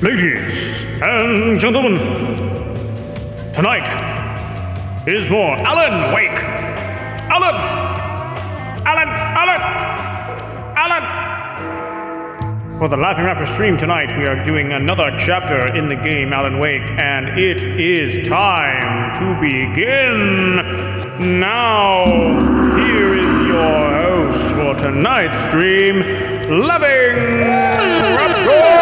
Ladies and gentlemen, tonight is more Alan Wake. Alan! For the Laughing Raptor stream tonight, we are doing another chapter in the game Alan Wake, and it is time to begin. Now, here is your host for tonight's stream, Laughing Raptor!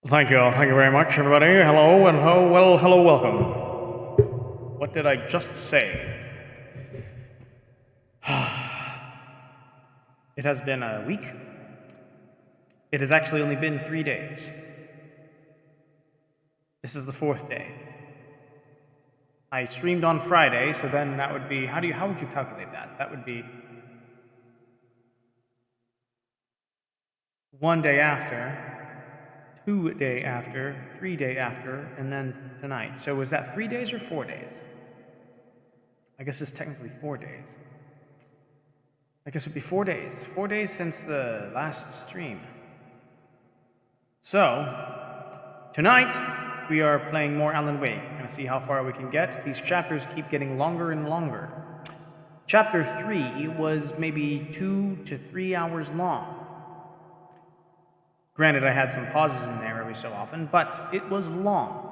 Thank you very much, everybody. Hello, and hello, welcome. What did I just say? It has been a week. It has actually only been 3 days. This is the 4th day. I streamed on Friday, so then that would be, how would you calculate that? That would be 1 day after, 2 day after, 3 day after, and then tonight. So was that 3 days or 4 days? I guess it's technically 4 days. I guess it would be 4 days. 4 days since the last stream. So, tonight we are playing more Alan Wake. We're going to see how far we can get. These chapters keep getting longer and longer. Chapter 3 was maybe 2 to 3 hours long. Granted, I had some pauses in there every so often, but it was long.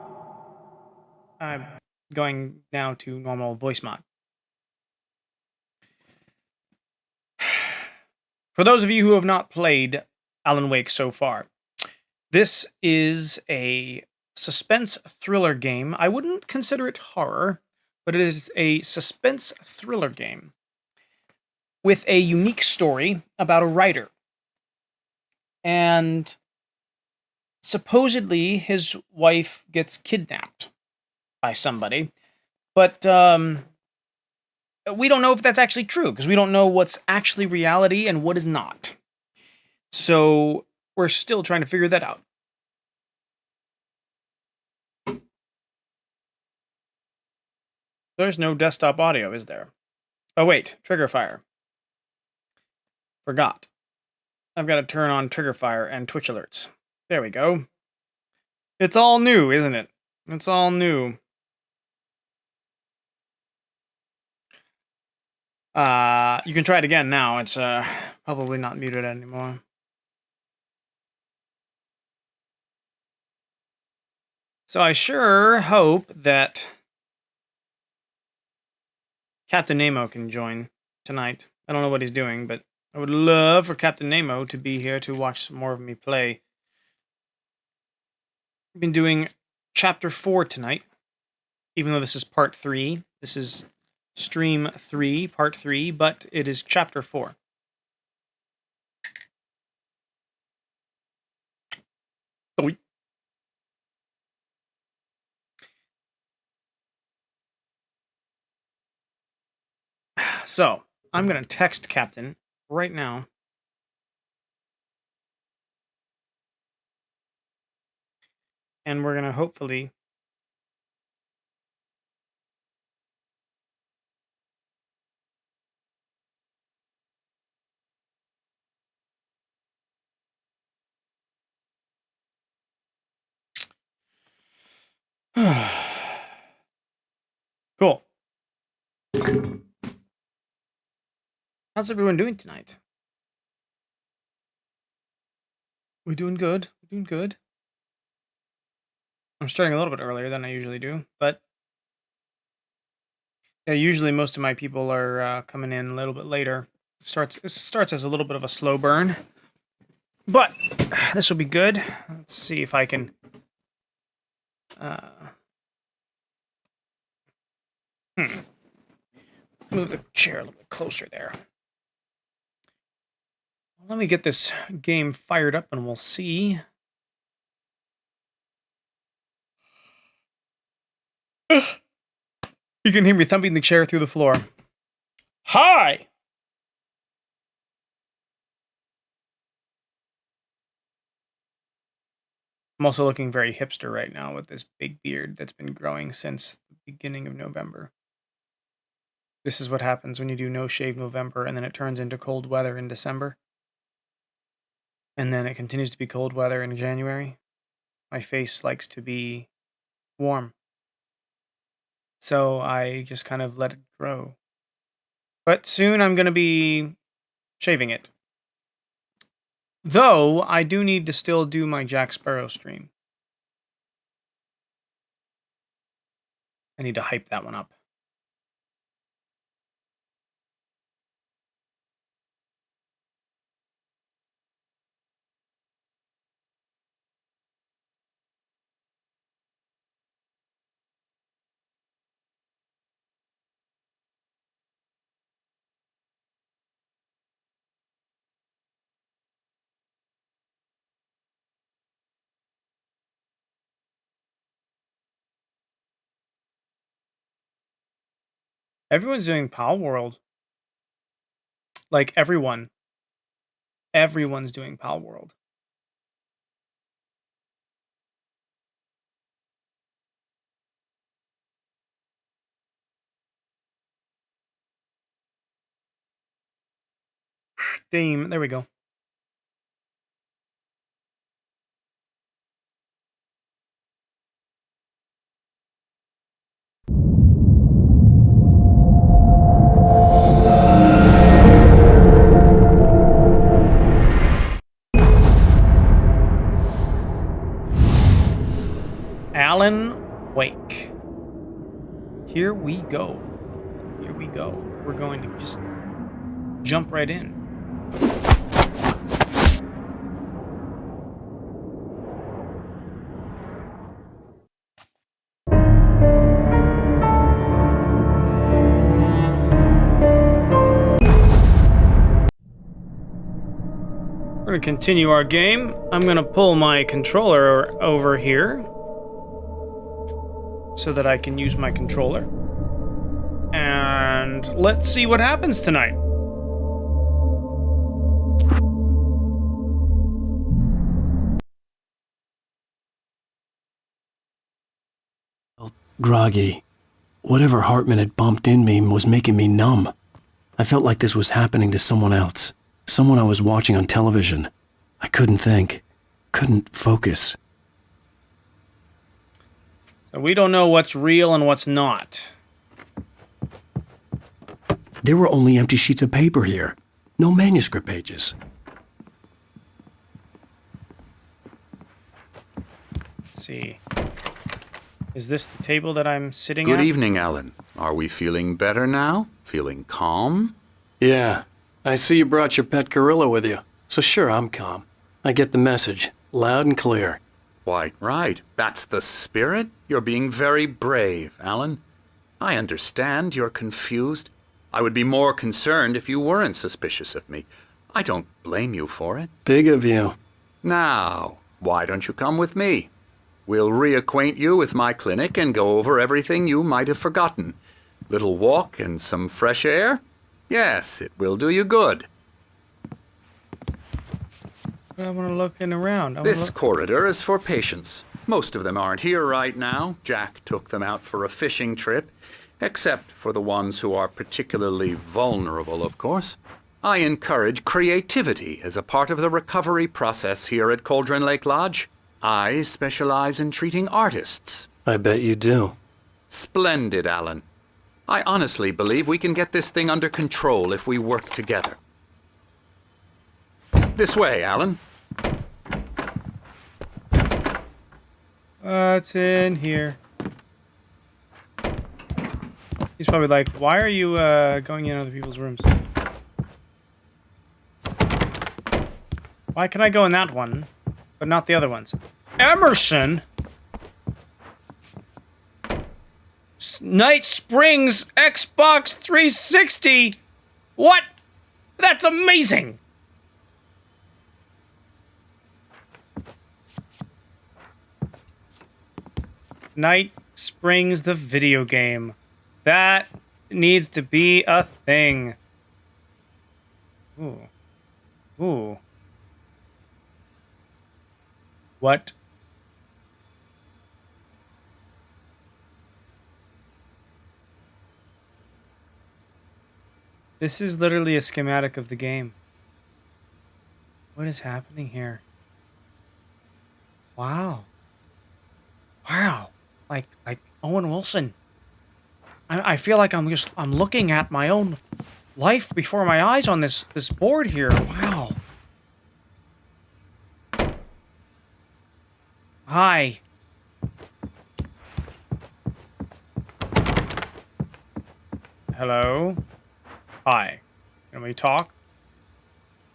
I'm going now to normal voice mod. For those of you who have not played Alan Wake so far, this is a suspense thriller game. I wouldn't consider it horror, but it is a suspense thriller game with a unique story about a writer. And supposedly his wife gets kidnapped by somebody, but we don't know if that's actually true, because we don't know what's actually reality and what is not. So we're still trying to figure that out. There's no desktop audio, is there? Oh wait, trigger fire. Forgot. I've got to turn on trigger fire and Twitch alerts. There we go. It's all new, isn't it? It's all new. You can try it again now. It's probably not muted anymore. So I sure hope that Captain Nemo can join tonight. I don't know what he's doing, but I would love for Captain Nemo to be here to watch some more of me play. We've been doing Chapter 4 tonight, even though this is Part 3. This is Stream 3, Part 3, but it is Chapter 4. Oy. So, I'm going to text Captain right now. And we're going to hopefully How's everyone doing tonight? We're doing good. We're doing good. I'm starting a little bit earlier than I usually do, but yeah, usually most of my people are coming in a little bit later. It starts as a little bit of a slow burn, but this will be good. Let's see if I can. Move the chair a little bit closer there. Let me get this game fired up and we'll see. You can hear me thumping the chair through the floor. Hi! I'm also looking very hipster right now with this big beard that's been growing since the beginning of November. This is what happens when you do no shave November and then it turns into cold weather in December. And then it continues to be cold weather in January. My face likes to be warm. So I just kind of let it grow. But soon I'm going to be shaving it. Though I do need to still do my Jack Sparrow stream. I need to hype that one up. Everyone's doing Pal World. Like everyone. Everyone's doing Pal World. Steam. There we go. Alan Wake. Here we go. Here we go. We're going to just jump right in. We're going to continue our game. I'm going to pull my controller over here so that I can use my controller. And let's see what happens tonight. Groggy. Whatever Hartman had bumped in me was making me numb. I felt like this was happening to someone else. Someone I was watching on television. I couldn't think. Couldn't focus. So we don't know what's real and what's not. There were only empty sheets of paper here. No manuscript pages. Let's see. Is this the table that I'm sitting Good at? evening, Alan. Are we feeling better now? Feeling calm? Yeah. I see you brought your pet gorilla with you. So sure, I'm calm. I get the message. Loud and clear. Quite right. That's the spirit. You're being very brave, Alan. I understand you're confused. I would be more concerned if you weren't suspicious of me. I don't blame you for it. Big of you. Now, why don't you come with me? We'll reacquaint you with my clinic and go over everything you might have forgotten. Little walk and some fresh air? Yes, it will do you good. I want to look around. This corridor is for patients. Most of them aren't here right now. Jack took them out for a fishing trip, except for the ones who are particularly vulnerable, of course. I encourage creativity as a part of the recovery process here at Cauldron Lake Lodge. I specialize in treating artists. I bet you do. Splendid, Alan. I honestly believe we can get this thing under control if we work together. This way, Alan. What's in here? He's probably like, why are you going in other people's rooms? Why can I go in that one, but not the other ones? Emerson? Night Springs Xbox 360? What? That's amazing! Night Springs, the video game. That needs to be a thing. Ooh. Ooh. What? This is literally a schematic of the game. What is happening here? Wow. Wow. Like Owen Wilson. I feel like I'm looking at my own life before my eyes on this board here. Wow. Hi. Hello? Hi. Can we talk?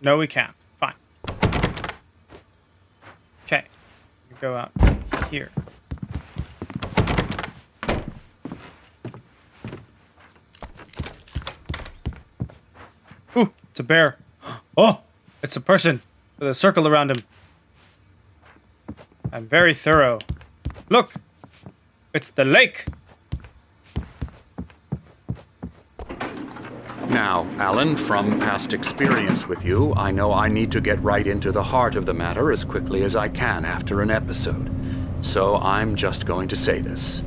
No, we can't. Fine. Okay. We go out here. Ooh, it's a bear. Oh, it's a person with a circle around him. I'm very thorough. Look, it's the lake. Now, Alan, from past experience with you, I know I need to get right into the heart of the matter as quickly as I can after an episode. So I'm just going to say this.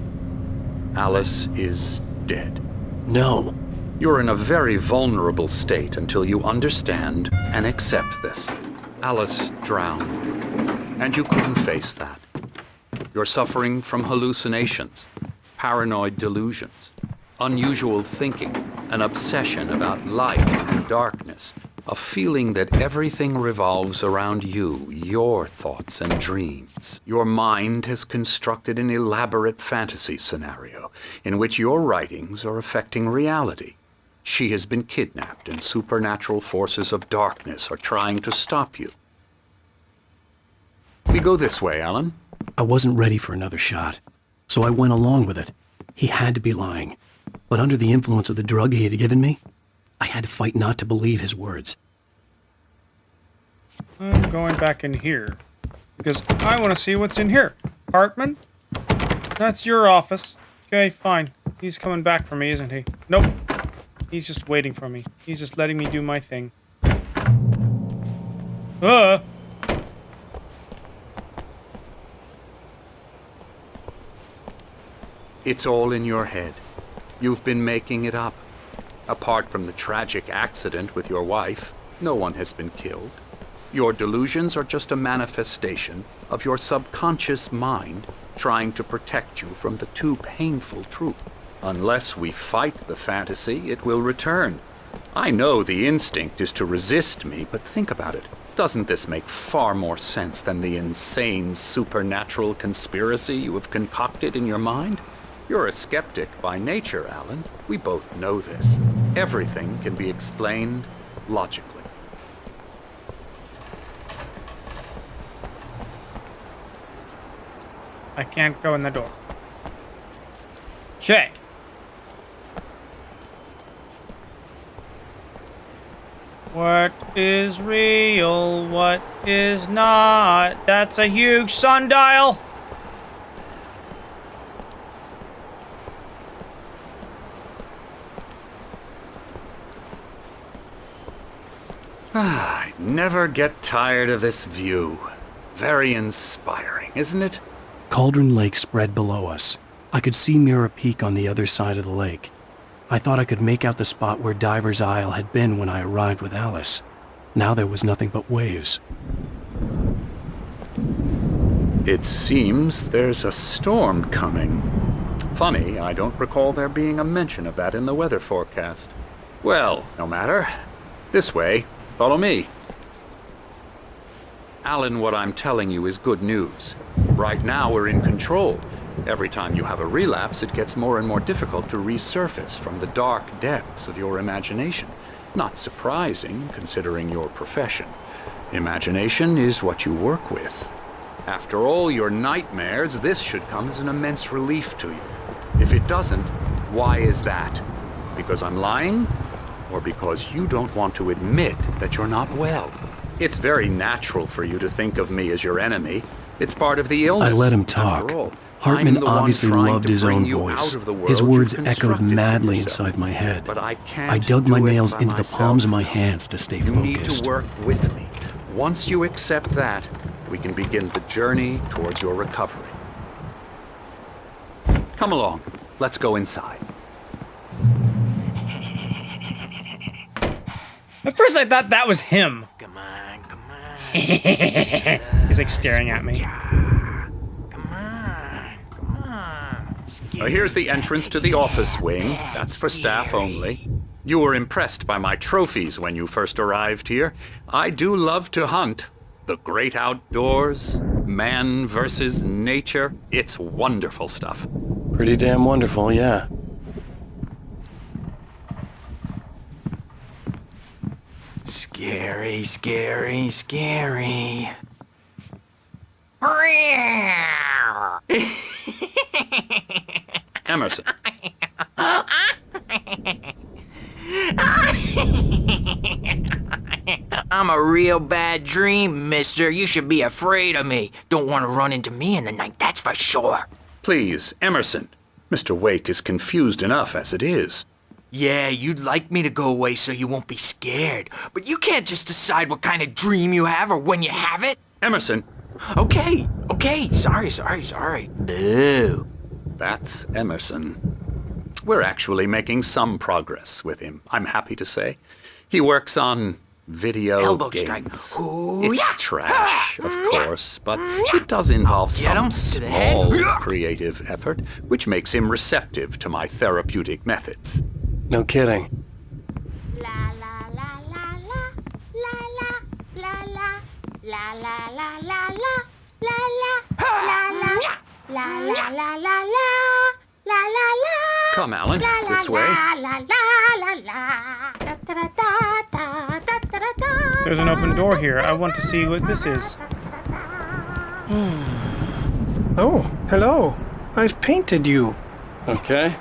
Alice is dead. No. You're in a very vulnerable state until you understand and accept this. Alice drowned, and you couldn't face that. You're suffering from hallucinations, paranoid delusions, unusual thinking, an obsession about light and darkness, a feeling that everything revolves around you, your thoughts and dreams. Your mind has constructed an elaborate fantasy scenario in which your writings are affecting reality. She has been kidnapped, and supernatural forces of darkness are trying to stop you. We go this way, Alan. I wasn't ready for another shot, so I went along with it. He had to be lying. But under the influence of the drug he had given me, I had to fight not to believe his words. I'm going back in here because I want to see what's in here. Hartman? That's your office. Okay, fine. He's coming back for me, isn't he? Nope. He's just waiting for me. He's just letting me do my thing. It's all in your head. You've been making it up. Apart from the tragic accident with your wife, no one has been killed. Your delusions are just a manifestation of your subconscious mind trying to protect you from the too painful truth. Unless we fight the fantasy, it will return. I know the instinct is to resist me, but think about it. Doesn't this make far more sense than the insane supernatural conspiracy you have concocted in your mind? You're a skeptic by nature, Alan. We both know this. Everything can be explained logically. I can't go in the door. Okay. What is real? What is not? That's a huge sundial. I never get tired of this view. Very inspiring, isn't it? Cauldron Lake spread below us. I could see Mirror Peak on the other side of the lake. I thought I could make out the spot where Diver's Isle had been when I arrived with Alice. Now there was nothing but waves. It seems there's a storm coming. Funny, I don't recall there being a mention of that in the weather forecast. Well, no matter. This way. Follow me. Alan, what I'm telling you is good news. Right now we're in control. Every time you have a relapse, it gets more and more difficult to resurface from the dark depths of your imagination. Not surprising, considering your profession. Imagination is what you work with. After all your nightmares, this should come as an immense relief to you. If it doesn't, why is that? Because I'm lying? Or because you don't want to admit that you're not well? It's very natural for you to think of me as your enemy. It's part of the illness. I let him talk. After all, Hartman I'm the one obviously trying loved to his bring own you voice. out of the world His you've words echoed constructed for madly yourself. inside my head. But I can't I dug my do it nails by into the myself. palms of my hands to stay You need focused. to work with me. Once you accept that, we can begin the journey towards your recovery. Come along. Let's go inside. At first I thought that was him. Come on, come on. He's like staring at me. Come on, come on. Here's the entrance to the office wing. That's for staff only. You were impressed by my trophies when you first arrived here. I do love to hunt. The great outdoors, man versus nature. It's wonderful stuff. Pretty damn wonderful, yeah. Scary, scary, scary. Emerson. I'm a real bad dream, mister. You should be afraid of me. Don't want to run into me in the night, that's for sure. Please, Emerson. Mr. Wake is confused enough as it is. Yeah, you'd like me to go away so you won't be scared. But you can't just decide what kind of dream you have or when you have it. Emerson. Okay, sorry. Boo. That's Emerson. We're actually making some progress with him, I'm happy to say. He works on video Elbow games. strike. Ooh, It's yeah. trash, of course, but it does involve Get him some to the head. small creative effort, which makes him receptive to my therapeutic methods. No kidding. La la la la la la la la la la la la la la la la la la la la. Come, Alan, this way. There's an open door here. I want to see what this is. Oh, hello. I've painted you. Okay.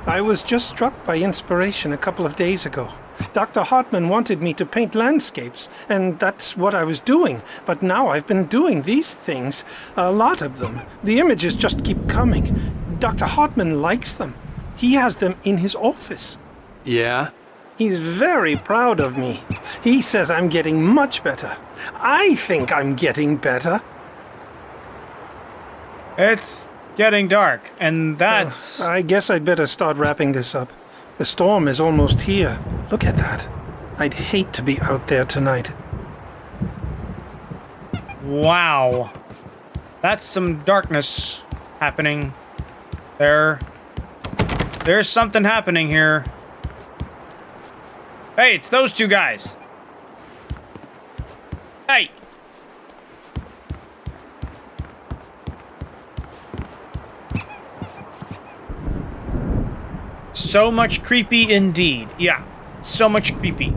I was just struck by inspiration a couple of days ago. Dr. Hartman wanted me to paint landscapes, and that's what I was doing. But now I've been doing these things, a lot of them. The images just keep coming. Dr. Hartman likes them. He has them in his office. Yeah? He's very proud of me. He says I'm getting much better. I think I'm getting better. It's getting dark, and that's... I guess I'd better start wrapping this up. The storm is almost here. Look at that. I'd hate to be out there tonight. Wow. That's some darkness happening There's something happening here. Hey, it's those two guys. Hey! So much creepy indeed. Yeah, so much creepy.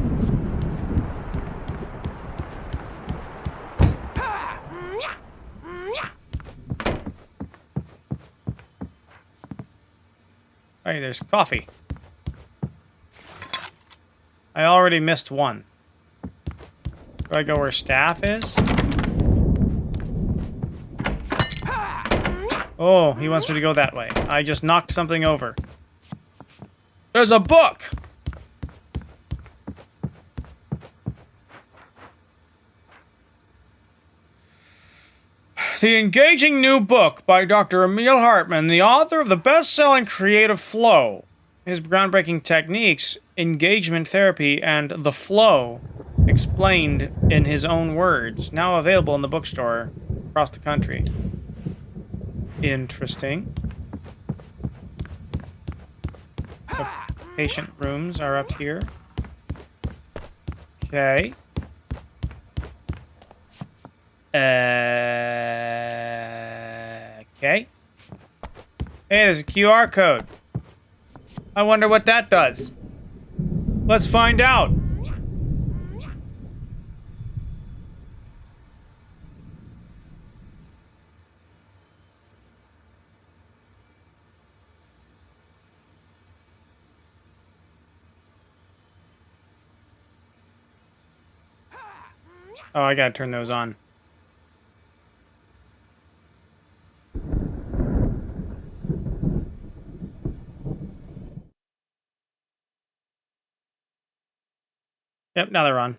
Hey, there's coffee. I already missed one. Do I go where staff is? Oh, he wants me to go that way. I just knocked something over. There's a book! The engaging new book by Dr. Emil Hartman, the author of the best-selling Creative Flow. His groundbreaking techniques, engagement therapy, and the flow, explained in his own words, now available in the bookstore across the country. Interesting. Patient rooms are up here. Okay. Okay. Hey, there's a QR code. I wonder what that does. Let's find out. Oh, I gotta turn those on. Yep, now they're on.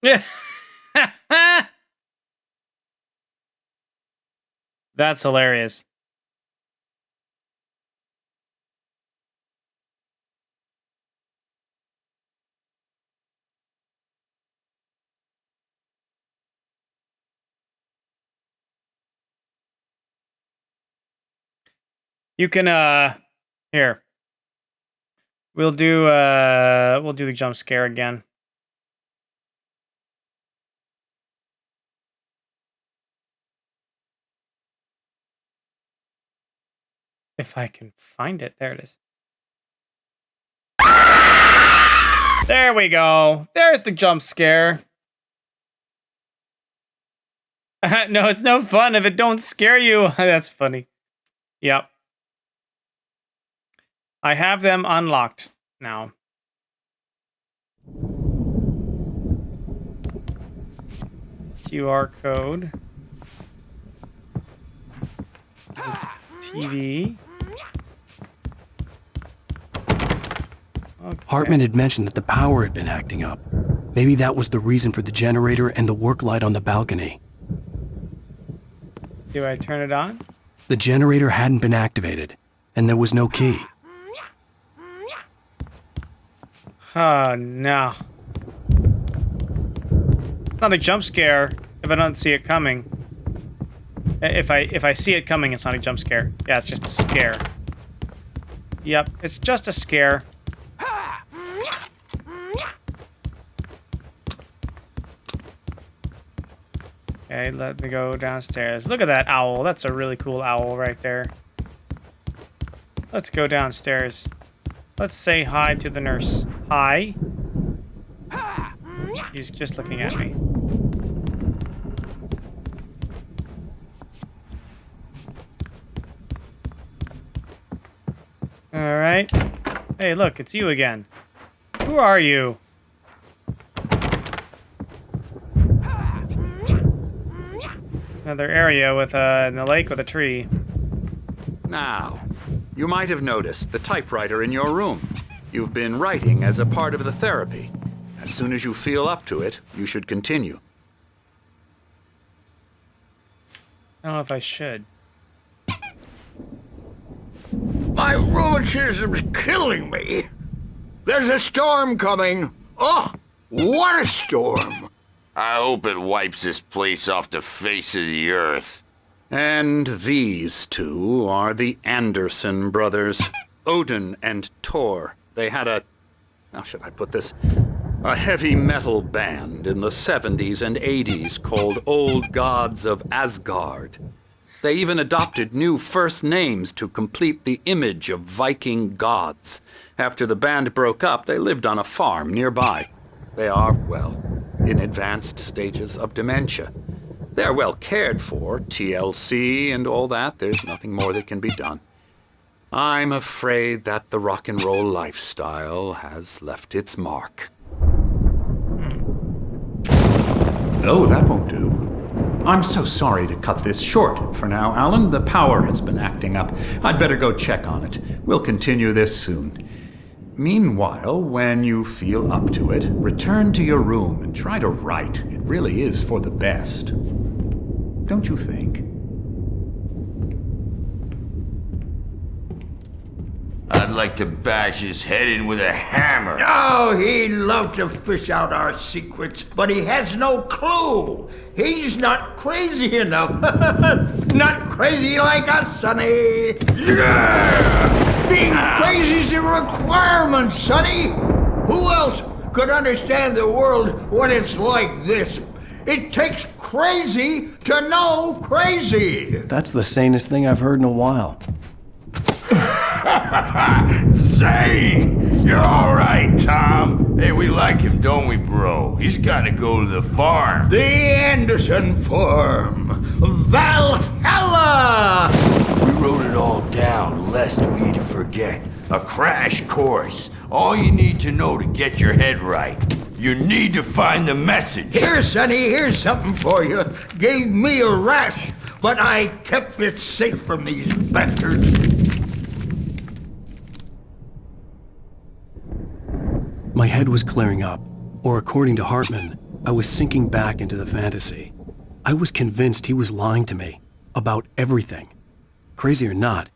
Yeah. That's hilarious. You can here. We'll do the jump scare again. If I can find it. There it is. There we go. There's the jump scare. No, it's no fun if it don't scare you. That's funny. Yep. I have them unlocked now. QR code. TV. Okay. Hartman had mentioned that the power had been acting up. Maybe that was the reason for the generator and the work light on the balcony. Do I turn it on? The generator hadn't been activated, and there was no key. Oh, no. It's not a jump scare if I don't see it coming. If I see it coming, it's not a jump scare. Yeah, it's just a scare. Yep, it's just a scare. Okay, let me go downstairs. Look at that owl. That's a really cool owl right there. Let's go downstairs. Let's say hi to the nurse. Hi. He's just looking at me. All right. Hey, look, it's you again. Who are you? It's another area with in the lake with a tree. Now, you might have noticed the typewriter in your room. You've been writing as a part of the therapy. As soon as you feel up to it, you should continue. I don't know if I should. My rheumatism's killing me. There's a storm coming. Oh, what a storm. I hope it wipes this place off the face of the earth. And these two are the Anderson brothers, Odin and Thor. They had how should I put this? A heavy metal band in the 70s and 80s called Old Gods of Asgard. They even adopted new first names to complete the image of Viking gods. After the band broke up, they lived on a farm nearby. They are, well, in advanced stages of dementia. They're well cared for, TLC and all that. There's nothing more that can be done. I'm afraid that the rock and roll lifestyle has left its mark. Oh, that won't do. I'm so sorry to cut this short for now, Alan. The power has been acting up. I'd better go check on it. We'll continue this soon. Meanwhile, when you feel up to it, return to your room and try to write. It really is for the best. Don't you think? I'd like to bash his head in with a hammer. Oh, he'd love to fish out our secrets, but he has no clue. He's not crazy enough. Not crazy like us, Sonny. Yeah! Being crazy's a requirement, Sonny. Who else could understand the world when it's like this? It takes crazy to know crazy. That's the sanest thing I've heard in a while. Say, you're all right, Tom. Hey, we like him, don't we, bro? He's got to go to the farm. The Anderson Farm. Valhalla! We wrote it all down, lest we'd forget. A crash course. All you need to know to get your head right. You need to find the message. Here, Sonny, here's something for you. Gave me a rash, but I kept it safe from these bastards. My head was clearing up, or according to Hartman, I was sinking back into the fantasy. I was convinced he was lying to me about everything. Crazy or not,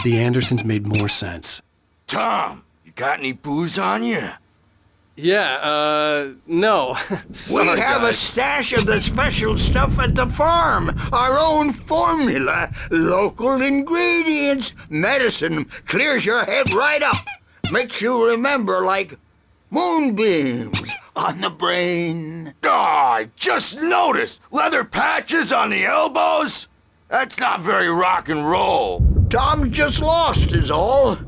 the Andersons made more sense. Tom, you got any booze on you? Yeah, no. Sorry, We have a guys. stash of the special stuff at the farm. Our own formula, local ingredients, medicine, clears your head right up. Makes you remember like moonbeams on the brain. Oh, I just noticed. Leather patches on the elbows? That's not very rock and roll. Tom just lost is all.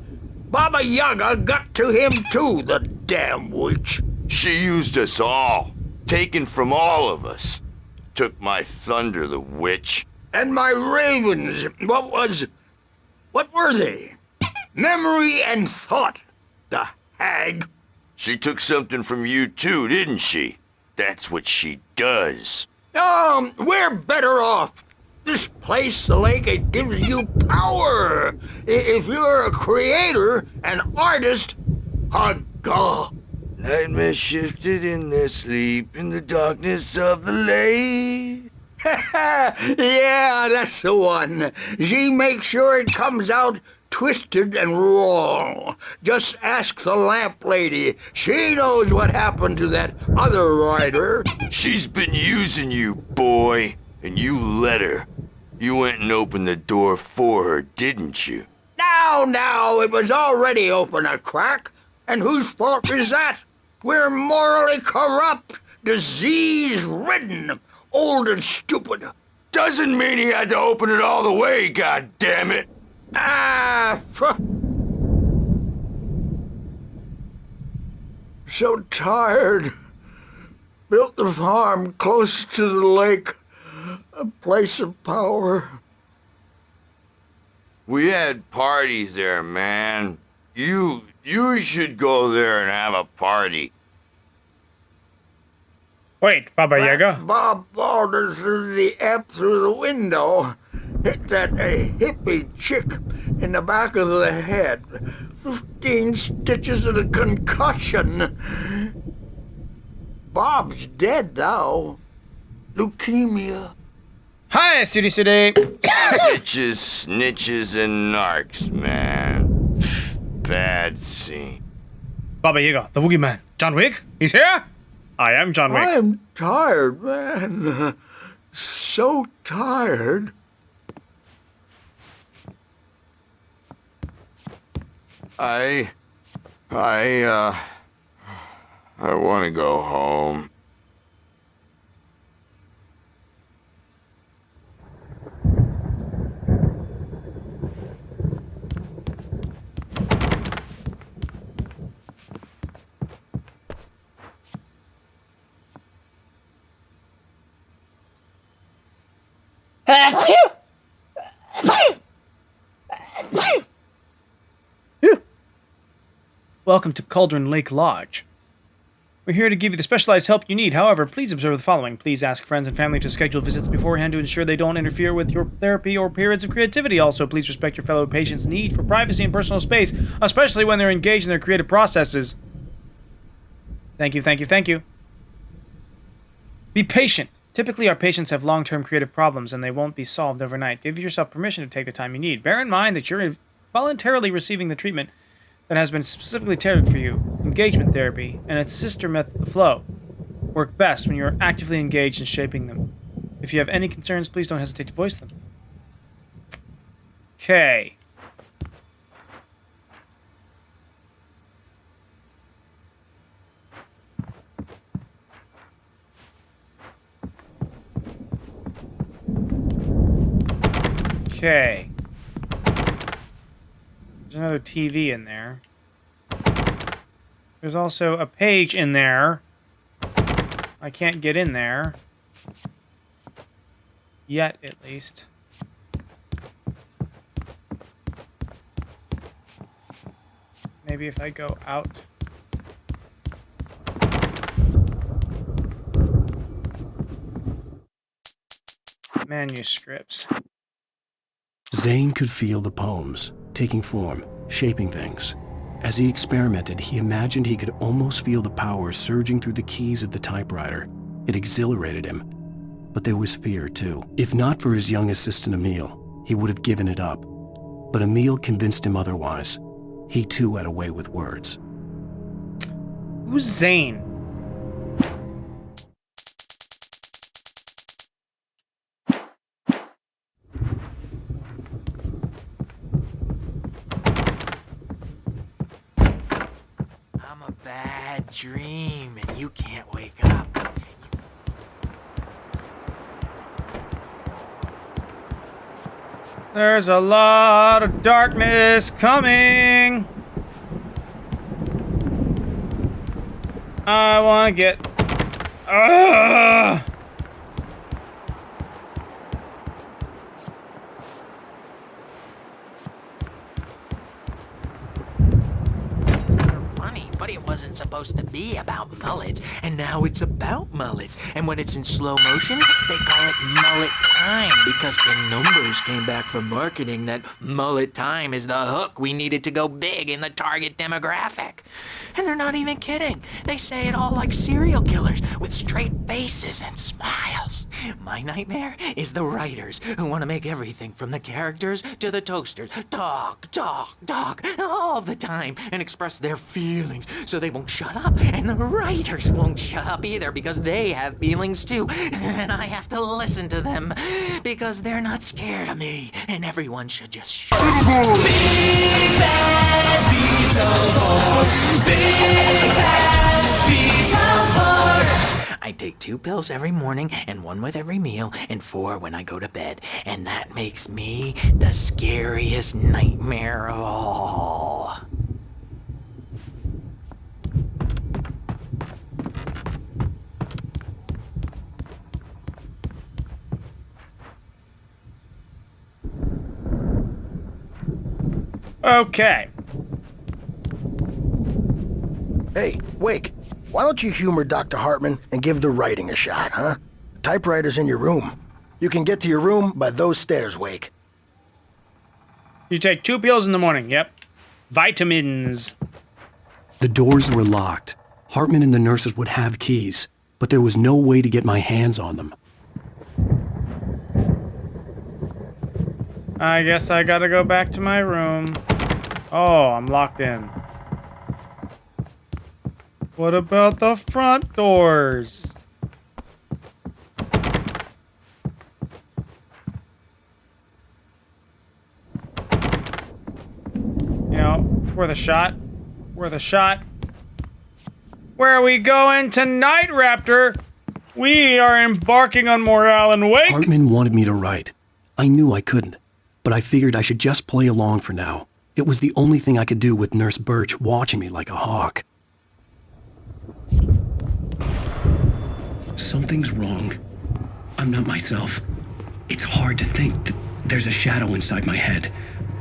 Baba Yaga got to him too, the damn witch. She used us all. Taken from all of us. Took my thunder, the witch. And my ravens, what were they? Memory and thought, the hag. She took something from you too, didn't she? That's what she does. We're better off. This place, the lake, it gives you power. If you're a creator, an artist, a god. Nightmare shifted in their sleep in the darkness of the lake. Yeah, that's the one. She makes sure it comes out twisted and wrong. Just ask the lamp lady. She knows what happened to that other rider. She's been using you, boy, and you let her. You went and opened the door for her, didn't you? Now, it was already open a crack. And whose fault is that? We're morally corrupt, disease-ridden, old and stupid. Doesn't mean he had to open it all the way, goddammit. So tired. Built the farm close to the lake. A place of power. We had parties there, man. You should go there and have a party. Wait, Baba Yaga. Bob Balder threw the app through the window. Hit that hippie chick in the back of the head. 15 stitches and a concussion. Bob's dead now. Leukemia. Hi, City City. Bitches, snitches, and narcs, man. Bad scene. Baba Yaga, the boogeyman. John Wick? He's here? I am John Wick. I'm tired, man. So tired. I want to go home. Welcome to Cauldron Lake Lodge. We're here to give you the specialized help you need. However, please observe the following. Please ask friends and family to schedule visits beforehand to ensure they don't interfere with your therapy or periods of creativity. Also, please respect your fellow patients' need for privacy and personal space, especially when they're engaged in their creative processes. Thank you, thank you, thank you. Be patient. Typically, our patients have long-term creative problems and they won't be solved overnight. Give yourself permission to take the time you need. Bear in mind that you're voluntarily receiving the treatment that has been specifically tailored for you. Engagement therapy and its sister method, the flow, work best when you are actively engaged in shaping them. If you have any concerns, please don't hesitate to voice them. Okay. Okay. There's another TV in there. There's also a page in there. I can't get in there. Yet, at least. Maybe if I go out. Manuscripts. Zane could feel the poems, taking form, shaping things. As he experimented, he imagined he could almost feel the power surging through the keys of the typewriter. It exhilarated him. But there was fear, too. If not for his young assistant Emil, he would have given it up. But Emil convinced him otherwise. He, too, had a way with words. Who's Zane? I'm a bad dream, and you can't wake up. There's a lot of darkness coming. I want to get... But it wasn't supposed to be about mullets, and now it's about mullets. And when it's in slow motion, they call it mullet time, because the numbers came back from marketing that mullet time is the hook we needed to go big in the target demographic. And they're not even kidding. They say it all like serial killers, with straight faces and smiles. My nightmare is the writers who want to make everything from the characters to the toasters talk all the time and express their feelings so they won't shut up, and the writers won't shut up either because they have feelings too, and I have to listen to them because they're not scared of me, and everyone should just shut up. Big bad Beetleborgs. Big bad Beetleborgs. I take 2 pills every morning and 1 with every meal and 4 when I go to bed, and that makes me the scariest nightmare of all. Okay. Hey, Wake, why don't you humor Dr. Hartman and give the writing a shot, huh? The typewriter's in your room. You can get to your room by those stairs, Wake. You take 2 pills in the morning, yep. Vitamins. The doors were locked. Hartman and the nurses would have keys, but there was no way to get my hands on them. I guess I gotta go back to my room. Oh, I'm locked in. What about the front doors? You know, worth a shot. Worth a shot. Where are we going tonight, Raptor? We are embarking on more Alan Wake. Hartman wanted me to write. I knew I couldn't, but I figured I should just play along for now. It was the only thing I could do with Nurse Birch watching me like a hawk. Something's wrong. I'm not myself. It's hard to think that there's a shadow inside my head.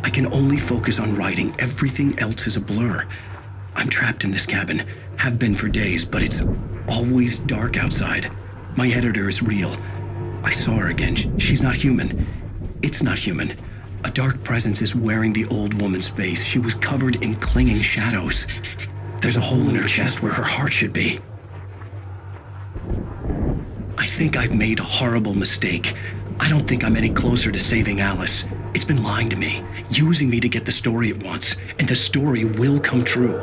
I can only focus on writing. Everything else is a blur. I'm trapped in this cabin. Have been for days, but it's always dark outside. My editor is real. I saw her again. She's not human. It's not human. A dark presence is wearing the old woman's face. She was covered in clinging shadows. There's a hole in her chest where her heart should be. I think I've made a horrible mistake. I don't think I'm any closer to saving Alice. It's been lying to me, using me to get the story it wants, and the story will come true.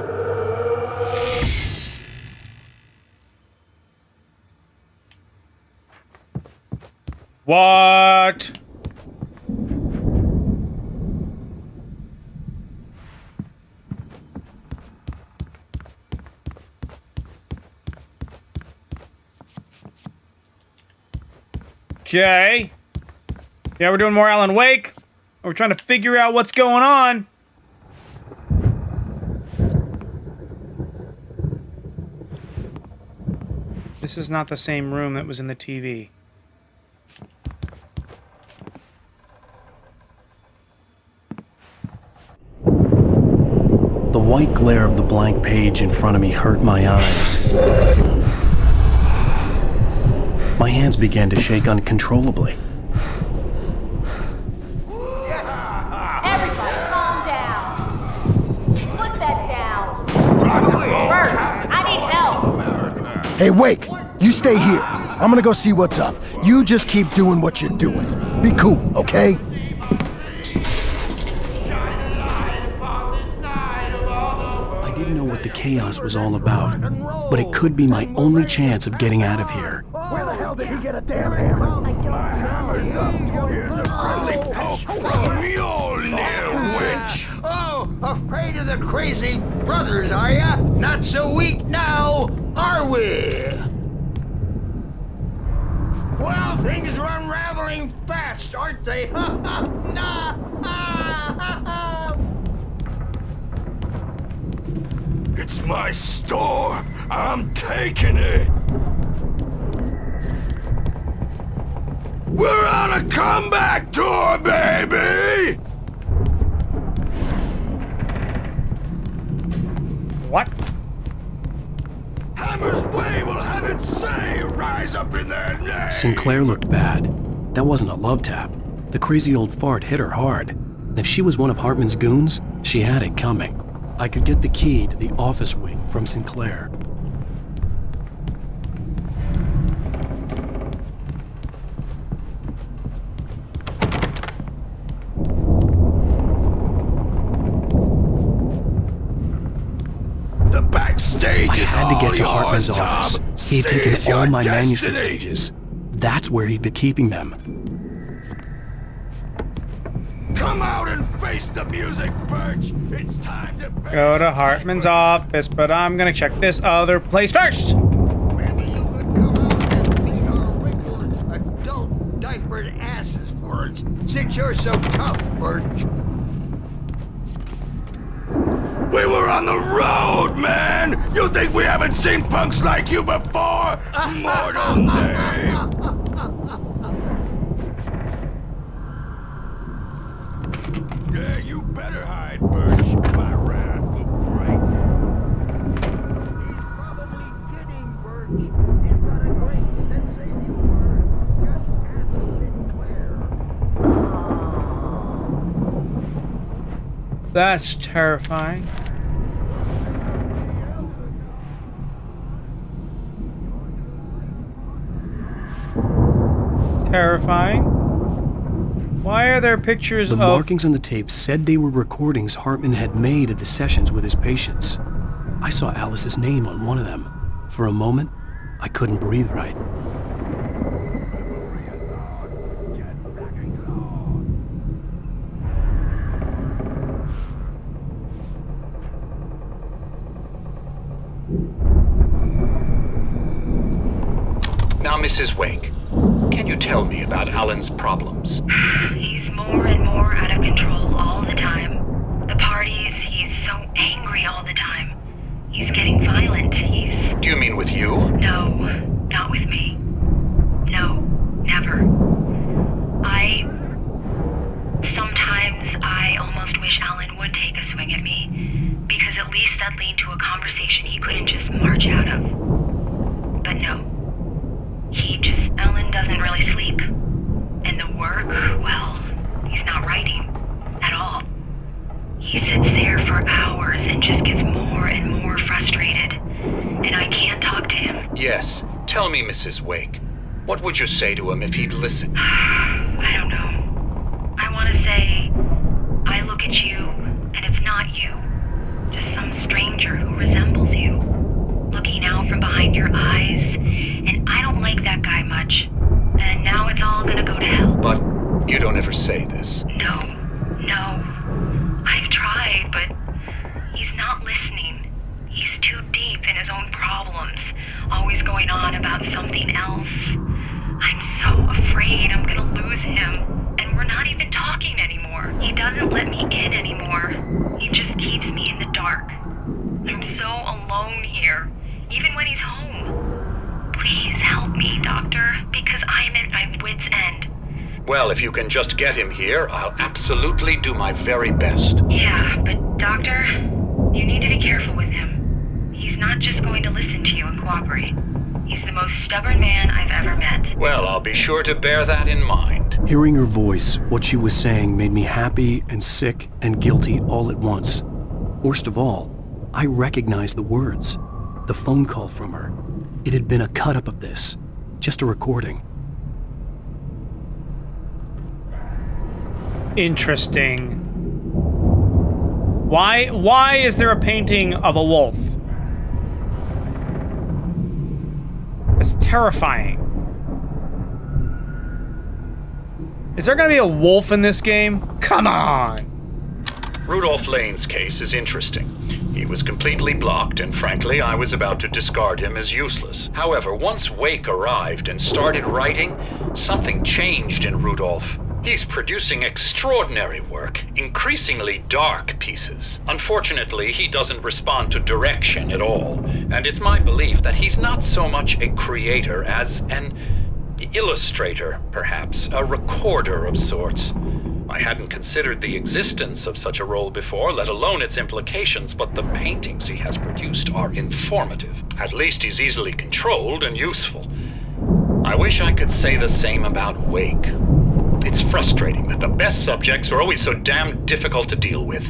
What? Okay. Yeah, we're doing more Alan Wake. We're trying to figure out what's going on. This is not the same room that was in the TV. The white glare of the blank page in front of me hurt my eyes. My hands began to shake uncontrollably. Everybody, calm down. Put that down. First, I need help. Hey, Wake, you stay here. I'm gonna go see what's up. You just keep doing what you're doing. Be cool, okay? I didn't know what the chaos was all about, but it could be my only chance of getting out of here. Where the hell did he get a damn hammer? I don't know. Here's a friendly poke from Mjolnir, witch! Oh, afraid of the crazy brothers, are ya? Not so weak now, are we? Well, things are unraveling fast, aren't they? Ha ha! Nah! Ah, ha, ha. It's my storm! I'm taking it! We're on a comeback tour, baby! What? Hammer's Way will have its say rise up in their name! Sinclair looked bad. That wasn't a love tap. The crazy old fart hit her hard. And if she was one of Hartman's goons, she had it coming. I could get the key to the office wing from Sinclair. The backstage I is had to all get to yours, Hartman's Tom. office. He had taken Seize all your my manuscript destiny. pages. That's where he'd been keeping them. Come out and face the music, Birch! It's time to Go to Hartman's office, but I'm gonna check this other place first. Maybe you could come out and beat our wrinkled adult diapered asses for us, since you're so tough, Birch. We were on the road, man! You think we haven't seen punks like you before? Mortal Dave! Yeah, you better hide, Birch. My wrath will break. He's probably kidding, Birch. He's got a great sense of humor. Just ask Sinclair. That's terrifying. Terrifying. Why are there pictures The of... markings on the tape said they were recordings Hartman had made at the sessions with his patients. I saw Alice's name on one of them. For a moment, I couldn't breathe right. Now, Mrs. Wake, can you tell me about Alan's problems? He's more and more out of control all the time. The parties, he's so angry all the time. He's getting violent. Do you mean with you? No, not with me. No, never. Sometimes I almost wish Alan would take a swing at me, because at least that'd lead to a conversation he couldn't just march out of. But no. Alan doesn't really sleep. And the work, well, he's not writing at all. He sits there for hours and just gets more and more frustrated. And I can't talk to him. Yes. Tell me, Mrs. Wake. What would you say to him if he'd listen? I don't know. I want to say, I look at you, and it's not you. Just some stranger who resembles you. Looking out from behind your eyes, and I don't like that guy much. And now it's all gonna go to hell. But you don't ever say this. No. I've tried, but he's not listening. He's too deep in his own problems, always going on about something else. I'm so afraid I'm gonna lose him. And we're not even talking anymore. He doesn't let me in anymore. He just keeps me in the dark. I'm so alone here, even when he's home. Please help me, Doctor, because I'm at my wit's end. Well, if you can just get him here, I'll absolutely do my very best. Yeah, but Doctor, you need to be careful with him. He's not just going to listen to you and cooperate. He's the most stubborn man I've ever met. Well, I'll be sure to bear that in mind. Hearing her voice, what she was saying made me happy and sick and guilty all at once. Worst of all, I recognized the words. The phone call from her. It had been a cut-up of this. Just a recording. Interesting. Why is there a painting of a wolf? It's terrifying. Is there gonna be a wolf in this game? Come on! Rudolph Lane's case is interesting. He was completely blocked, and frankly, I was about to discard him as useless. However, once Wake arrived and started writing, something changed in Rudolph. He's producing extraordinary work, increasingly dark pieces. Unfortunately, he doesn't respond to direction at all, and it's my belief that he's not so much a creator as an illustrator, perhaps, a recorder of sorts. I hadn't considered the existence of such a role before, let alone its implications, but the paintings he has produced are informative. At least he's easily controlled and useful. I wish I could say the same about Wake. It's frustrating that the best subjects are always so damn difficult to deal with.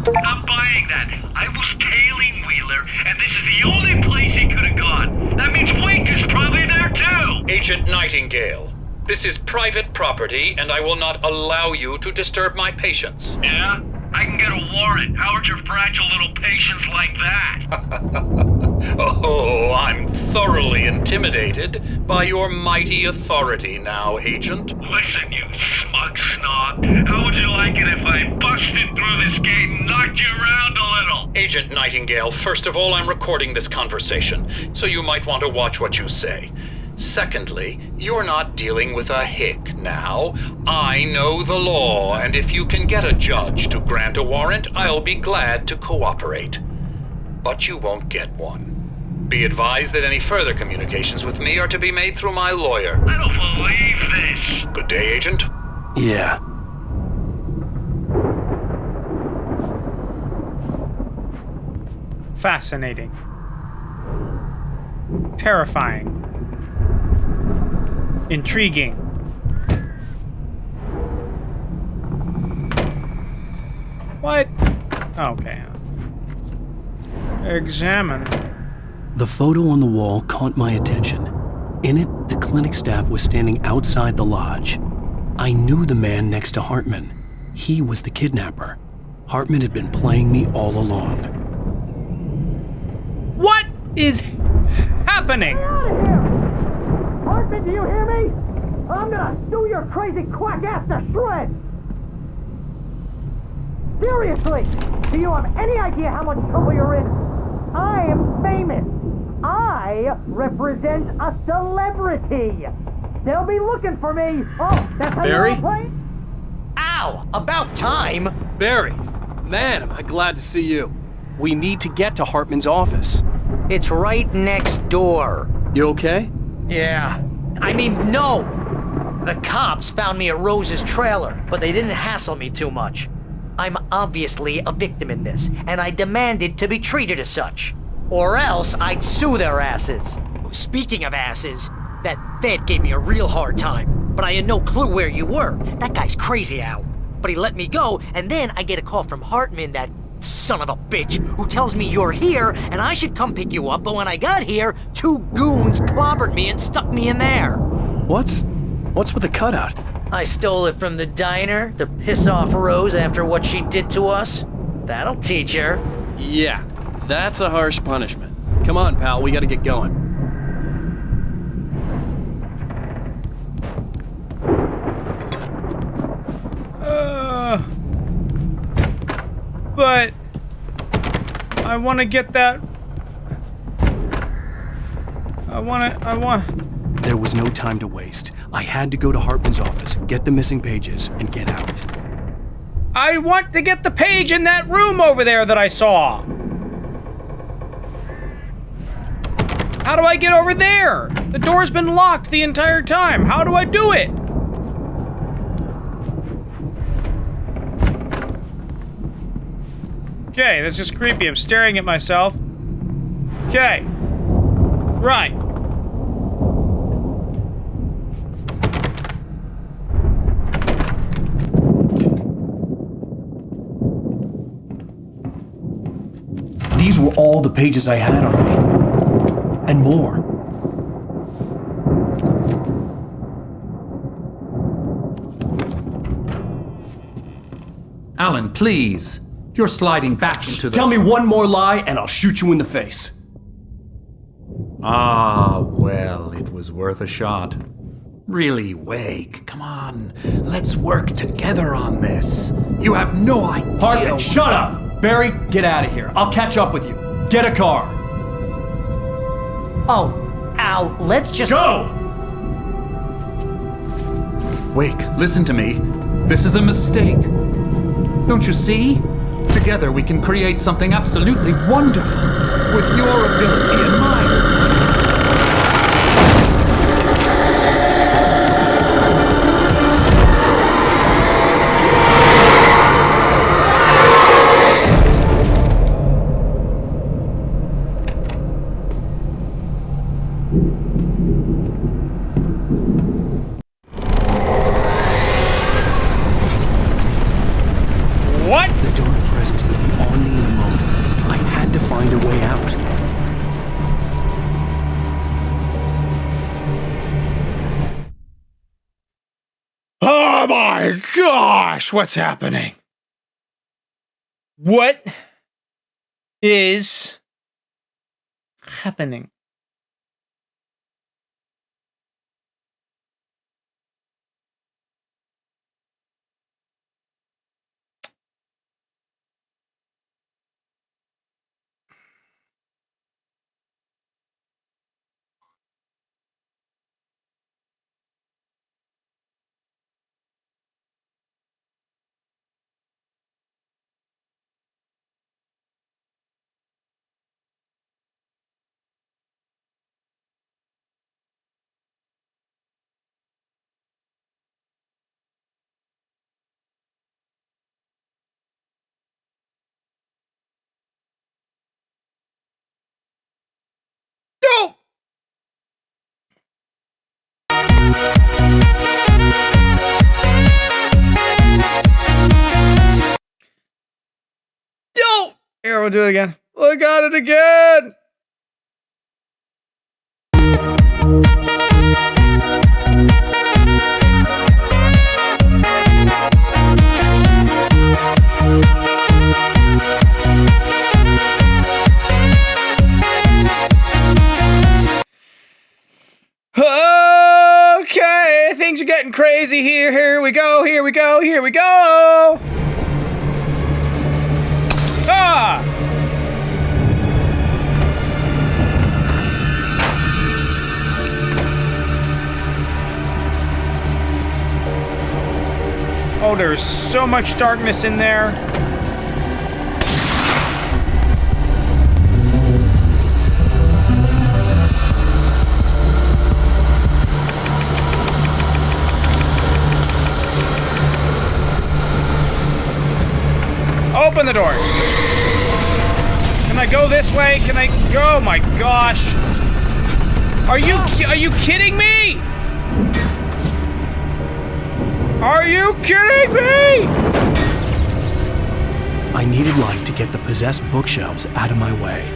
I'm buying that. I was tailing Wheeler, and this is the only place he could have gone. That means Wake is probably there too! Agent Nightingale, this is private property, and I will not allow you to disturb my patients. Yeah? I can get a warrant. How would your fragile little patients like that? Oh, I'm thoroughly intimidated by your mighty authority now, Agent. Listen, you smug snob. How would you like it if I busted through this gate and knocked you around a little? Agent Nightingale, first of all, I'm recording this conversation, so you might want to watch what you say. Secondly, you're not dealing with a hick now. I know the law, and if you can get a judge to grant a warrant, I'll be glad to cooperate. But you won't get one. Be advised that any further communications with me are to be made through my lawyer. I don't believe this. Good day, Agent. Yeah. Fascinating. Terrifying. Intriguing. What? Okay. Examine. The photo on the wall caught my attention. In it, the clinic staff was standing outside the lodge. I knew the man next to Hartman. He was the kidnapper. Hartman had been playing me all along. What is happening? Hartman, do you hear me? I'm gonna sue your crazy quack ass to shreds! Seriously, do you have any idea how much trouble you're in? I am famous. I represent a celebrity. They'll be looking for me. Oh, that's how Barry? you're playing? Ow! About time! Barry, man, am I glad to see you. We need to get to Hartman's office. It's right next door. You okay? Yeah. I mean, no! The cops found me at Rose's trailer, but they didn't hassle me too much. I'm obviously a victim in this, and I demanded to be treated as such. Or else I'd sue their asses. Speaking of asses, that vet gave me a real hard time, but I had no clue where you were. That guy's crazy, Al. But he let me go, and then I get a call from Hartman, that son of a bitch, who tells me you're here, and I should come pick you up, but when I got here, 2 goons clobbered me and stuck me in there. What's with the cutout? I stole it from the diner to piss off Rose after what she did to us. That'll teach her. Yeah, that's a harsh punishment. Come on, pal, we gotta get going. But I want to get that. There was no time to waste. I had to go to Hartman's office, get the missing pages, and get out. I want to get the page in that room over there that I saw. How do I get over there? The door's been locked the entire time. How do I do it? Okay, that's just creepy. I'm staring at myself. Okay. Right. These were all the pages I had on me. And more. Alan, please. You're sliding back into the... Tell me one more lie and I'll shoot you in the face. Ah, well, it was worth a shot. Really, Wake, come on. Let's work together on this. You have no idea... Hartman, shut up! Barry, get out of here. I'll catch up with you. Get a car. Oh, Al, let's just... Go! Wake, listen to me. This is a mistake. Don't you see? Together we can create something absolutely wonderful. With your ability and mine. What? The dark presence would be on me in a moment. I had to find a way out. Oh my gosh, what's happening? What is happening? No! Yo! Here, we'll do it again. I got it again! Okay, things are getting crazy here. Here we go, here we go, here we go! Ah! Oh, there's so much darkness in there. Open the doors. Can I go this way? Can I go? Oh my gosh. Are you kidding me? Are you kidding me? I needed light to get the possessed bookshelves out of my way.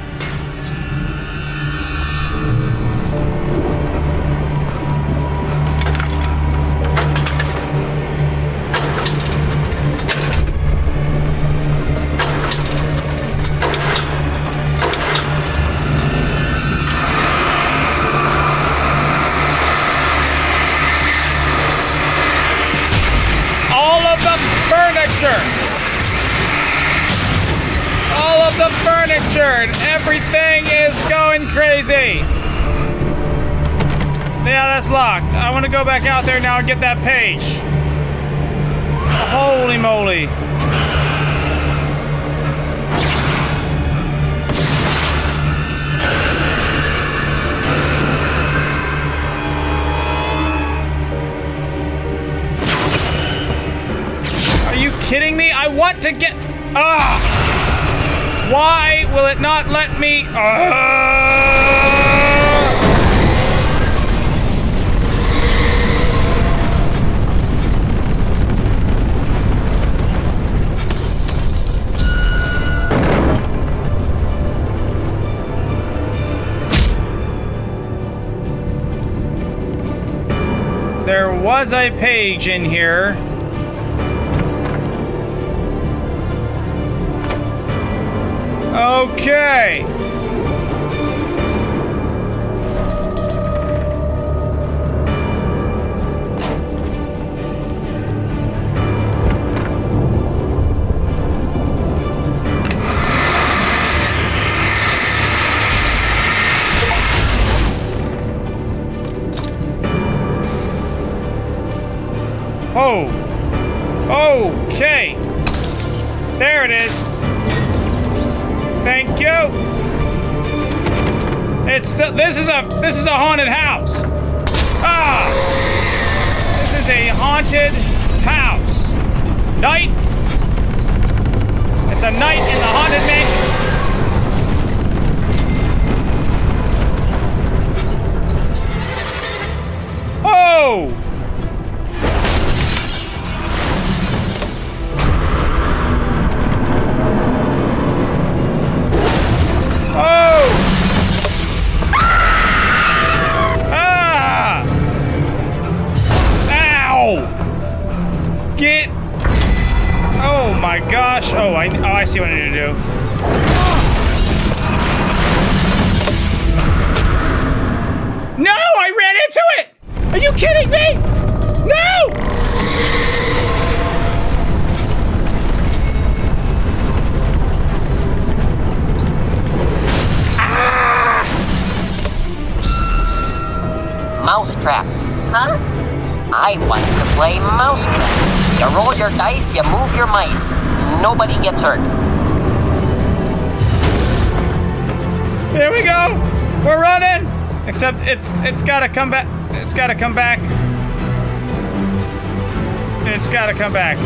All of the furniture and everything is going crazy. Yeah, that's locked. I want to go back out there now and get that page. Holy moly. Are you kidding me? I want to get... Ah! Why will it not let me... There was a page in here. Okay. Oh. Okay. There it is. Thank you. This is a haunted house. Ah. This is a haunted house. Night. It's a night in the haunted mansion. Oh. Oh my gosh. Oh, I see what I need to do. No, I ran into it! Are you kidding me? No! Ah! Mousetrap. Huh? I want to play Mousetrap. You roll your dice, you move your mice. Nobody gets hurt. Here we go. We're running. Except it's gotta come back. It's gotta come back. It's gotta come back.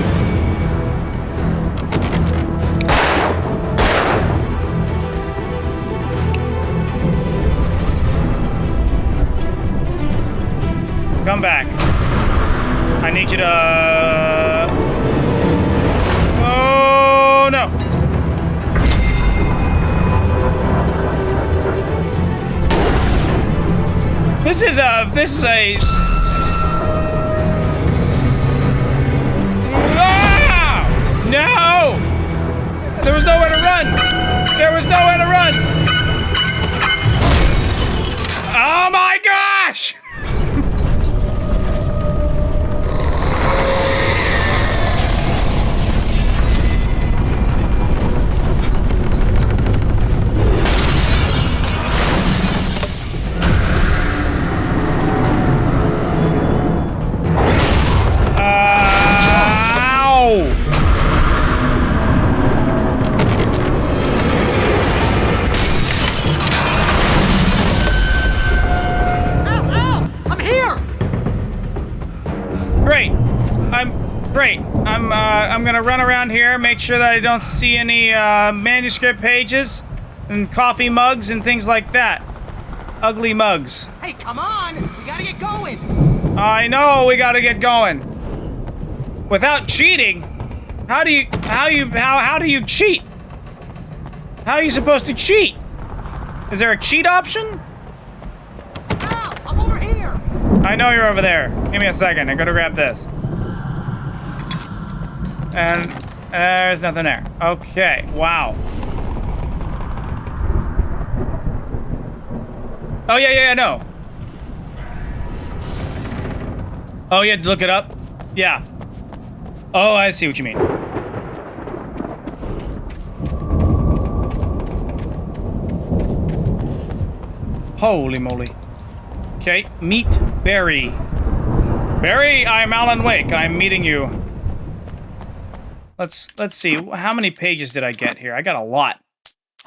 Come back. I need you to... Oh, no. This is a... Ah! No! There was nowhere to run. There was nowhere to run. Oh my gosh! I'm gonna run around here, make sure that I don't see any manuscript pages and coffee mugs and things like that. Ugly mugs. Hey, come on! We gotta get going! I know we gotta get going. Without cheating? How do you cheat? How are you supposed to cheat? Is there a cheat option? Al, I'm over here! I know you're over there. Give me a second, I gotta grab this. And there's nothing there. Okay, wow. Oh, yeah, no. Oh, you had to look it up? Yeah. Oh, I see what you mean. Holy moly. Okay, meet Barry. Barry, I'm Alan Wake. I'm meeting you. Let's see. How many pages did I get here? I got a lot.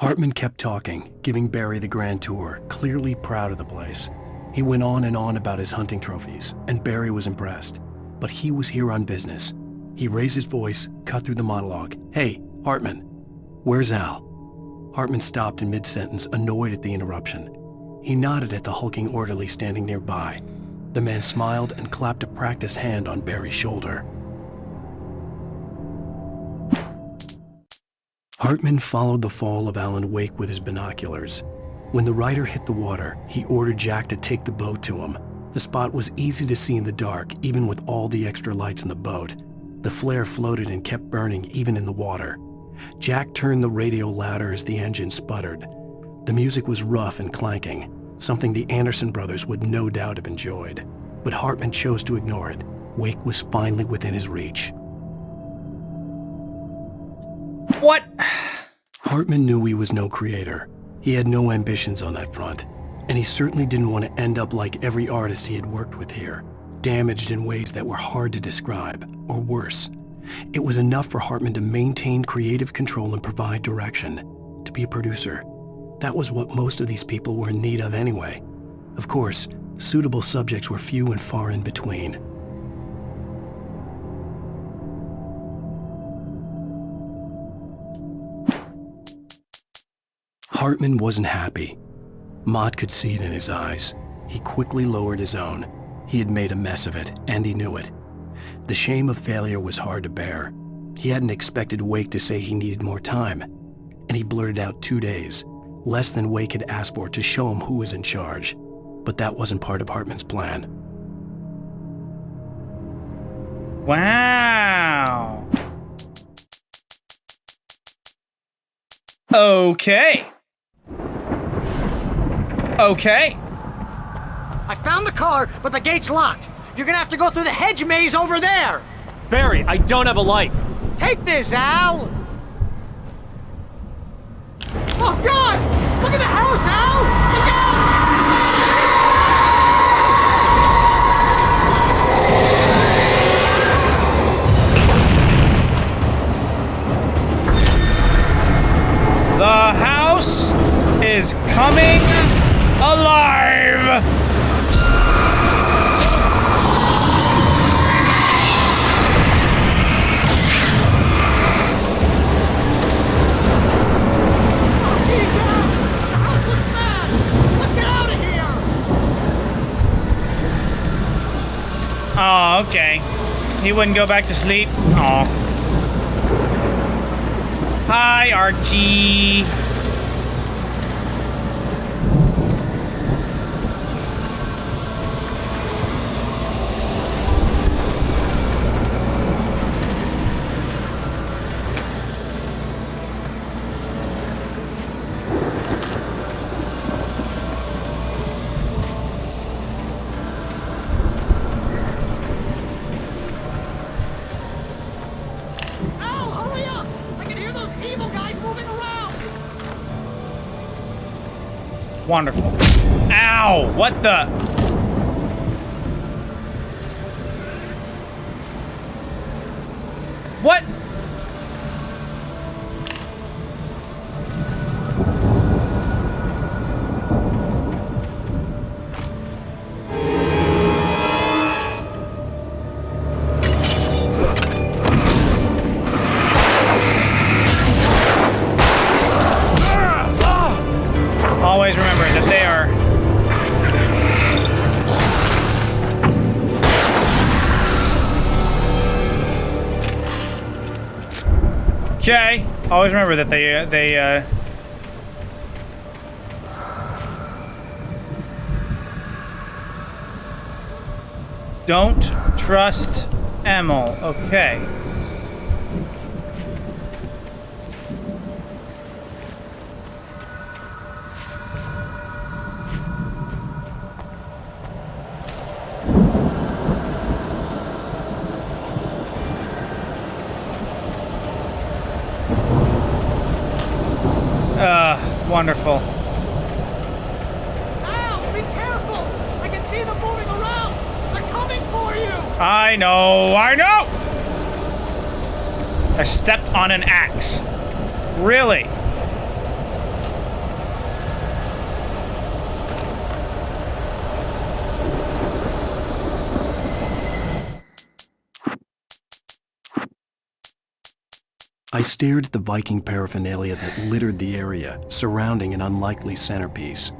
Hartman kept talking, giving Barry the grand tour, clearly proud of the place. He went on and on about his hunting trophies, and Barry was impressed. But he was here on business. He raised his voice, cut through the monologue. Hey, Hartman, where's Al? Hartman stopped in mid-sentence, annoyed at the interruption. He nodded at the hulking orderly standing nearby. The man smiled and clapped a practiced hand on Barry's shoulder. Hartman followed the fall of Alan Wake with his binoculars. When the rider hit the water, he ordered Jack to take the boat to him. The spot was easy to see in the dark, even with all the extra lights in the boat. The flare floated and kept burning even in the water. Jack turned the radio louder as the engine sputtered. The music was rough and clanking, something the Anderson brothers would no doubt have enjoyed. But Hartman chose to ignore it. Wake was finally within his reach. What? Hartman knew he was no creator. He had no ambitions on that front, and he certainly didn't want to end up like every artist he had worked with here, damaged in ways that were hard to describe, or worse. It was enough for Hartman to maintain creative control and provide direction, to be a producer. That was what most of these people were in need of anyway. Of course, suitable subjects were few and far in between. Hartman wasn't happy. Mott could see it in his eyes. He quickly lowered his own. He had made a mess of it, and he knew it. The shame of failure was hard to bear. He hadn't expected Wake to say he needed more time, and he blurted out 2 days, less than Wake had asked for to show him who was in charge. But that wasn't part of Hartman's plan. Wow. Okay. Okay. I found the car, but the gate's locked. You're gonna have to go through the hedge maze over there. Barry, I don't have a light. Take this, Al. Oh, God! Look at the house, Al! Look out! The house is coming alive! Oh, okay. He wouldn't go back to sleep? Oh. Hi, Archie. Wonderful. Ow! What the? What? Always remember that they are... Okay. Always remember that they don't trust Emil. Okay. Wonderful. Al, be careful! I can see I know! I stepped on an axe. Really? I stared at the Viking paraphernalia that littered the area, surrounding an unlikely centerpiece.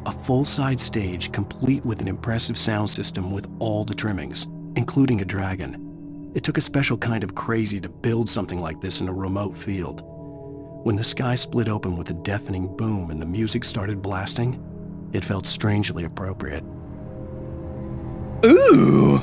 A full-size stage complete with an impressive sound system with all the trimmings, including a dragon. It took a special kind of crazy to build something like this in a remote field. When the sky split open with a deafening boom and the music started blasting, it felt strangely appropriate. Ooh!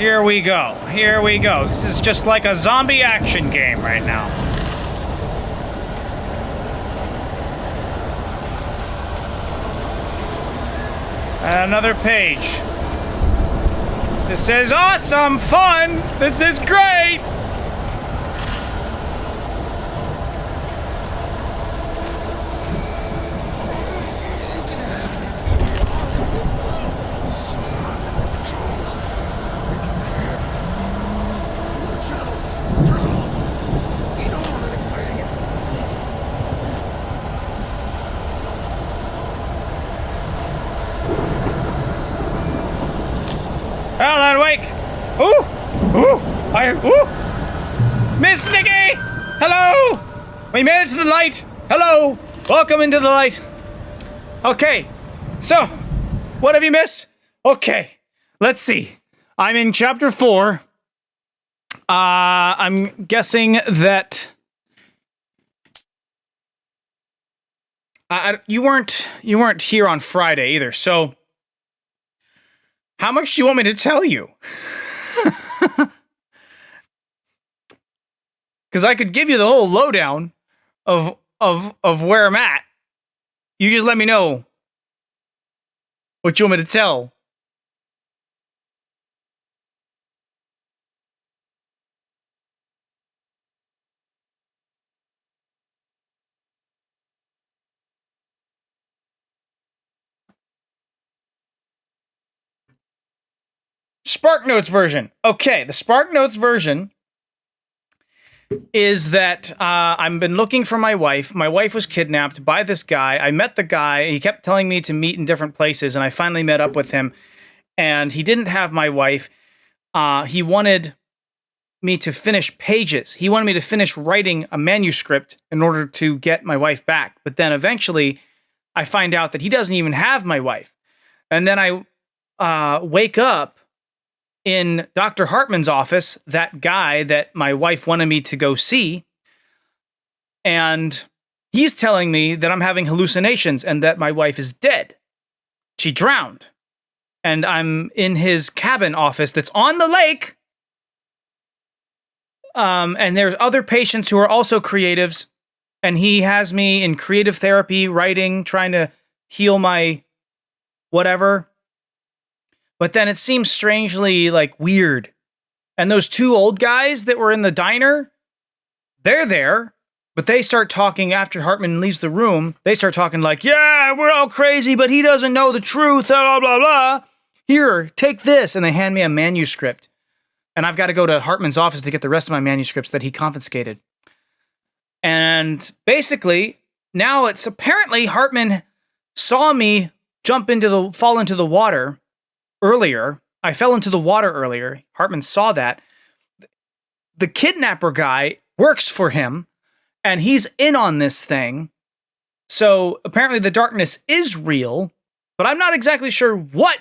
Here we go. This is just like a zombie action game right now. Another page. This is awesome fun! This is great! Alan Wake! Miss Nikki! Hello! We made it to the light! Hello! Welcome into the light! Okay, so, what have you missed? Okay, let's see. I'm in chapter 4. I'm guessing that... you weren't here on Friday either, so... How much do you want me to tell you? Because I could give you the whole lowdown of where I'm at. You just let me know what you want me to tell. Spark Notes version. Okay, the Spark Notes version is that I've been looking for my wife. My wife was kidnapped by this guy. I met the guy. He kept telling me to meet in different places, and I finally met up with him. And he didn't have my wife. He wanted me to finish pages. He wanted me to finish writing a manuscript in order to get my wife back. But then eventually, I find out that he doesn't even have my wife. And then I wake up in Dr. Hartman's office, that guy that my wife wanted me to go see, and he's telling me that I'm having hallucinations and that my wife is dead. She drowned. And I'm in his cabin office that's on the lake. And there's other patients who are also creatives, and he has me in creative therapy, writing, trying to heal my whatever. But then it seems strangely, like, weird. And those two old guys that were in the diner, they're there, but they start talking after Hartman leaves the room. They start talking like, yeah, we're all crazy, but he doesn't know the truth, blah, blah, blah. Here, take this. And they hand me a manuscript. And I've got to go to Hartman's office to get the rest of my manuscripts that he confiscated. And basically, now it's apparently Hartman saw me fall into the water earlier. I fell into the water earlier. Hartman saw that. the kidnapper guy works for him, and he's in on this thing. So apparently the darkness is real, but I'm not exactly sure what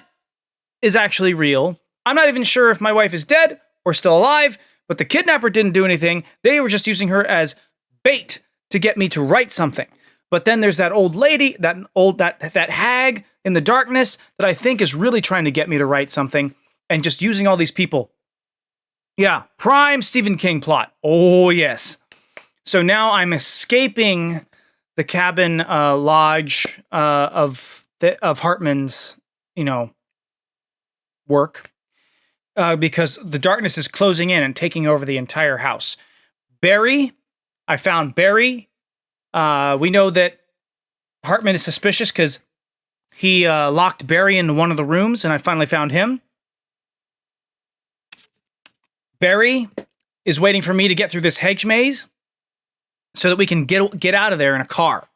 is actually real. I'm not even sure if my wife is dead or still alive, but the kidnapper didn't do anything. They were just using her as bait to get me to write something. But then there's that old lady, that hag in the darkness that I think is really trying to get me to write something and just using all these people. Yeah, prime Stephen King plot. Oh, yes. So now I'm escaping the cabin lodge of Hartman's, work because the darkness is closing in and taking over the entire house. Barry, I found Barry. We know that Hartman is suspicious because he locked Barry into one of the rooms, and I finally found him. Barry is waiting for me to get through this hedge maze so that we can get out of there in a car.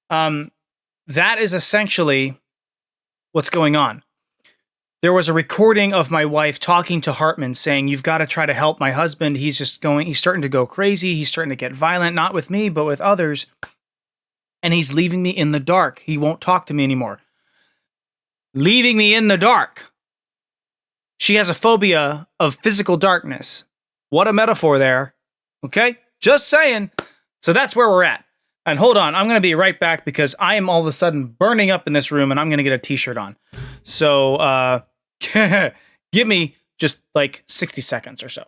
That is essentially what's going on. There was a recording of my wife talking to Hartman saying, "You've got to try to help my husband. He's starting to go crazy. He's starting to get violent, not with me, but with others. And he's leaving me in the dark. He won't talk to me anymore." Leaving me in the dark. She has a phobia of physical darkness. What a metaphor there. Okay? Just saying. So that's where we're at. And hold on, I'm going to be right back because I am all of a sudden burning up in this room and I'm going to get a t-shirt on. So, give me just like 60 seconds or so.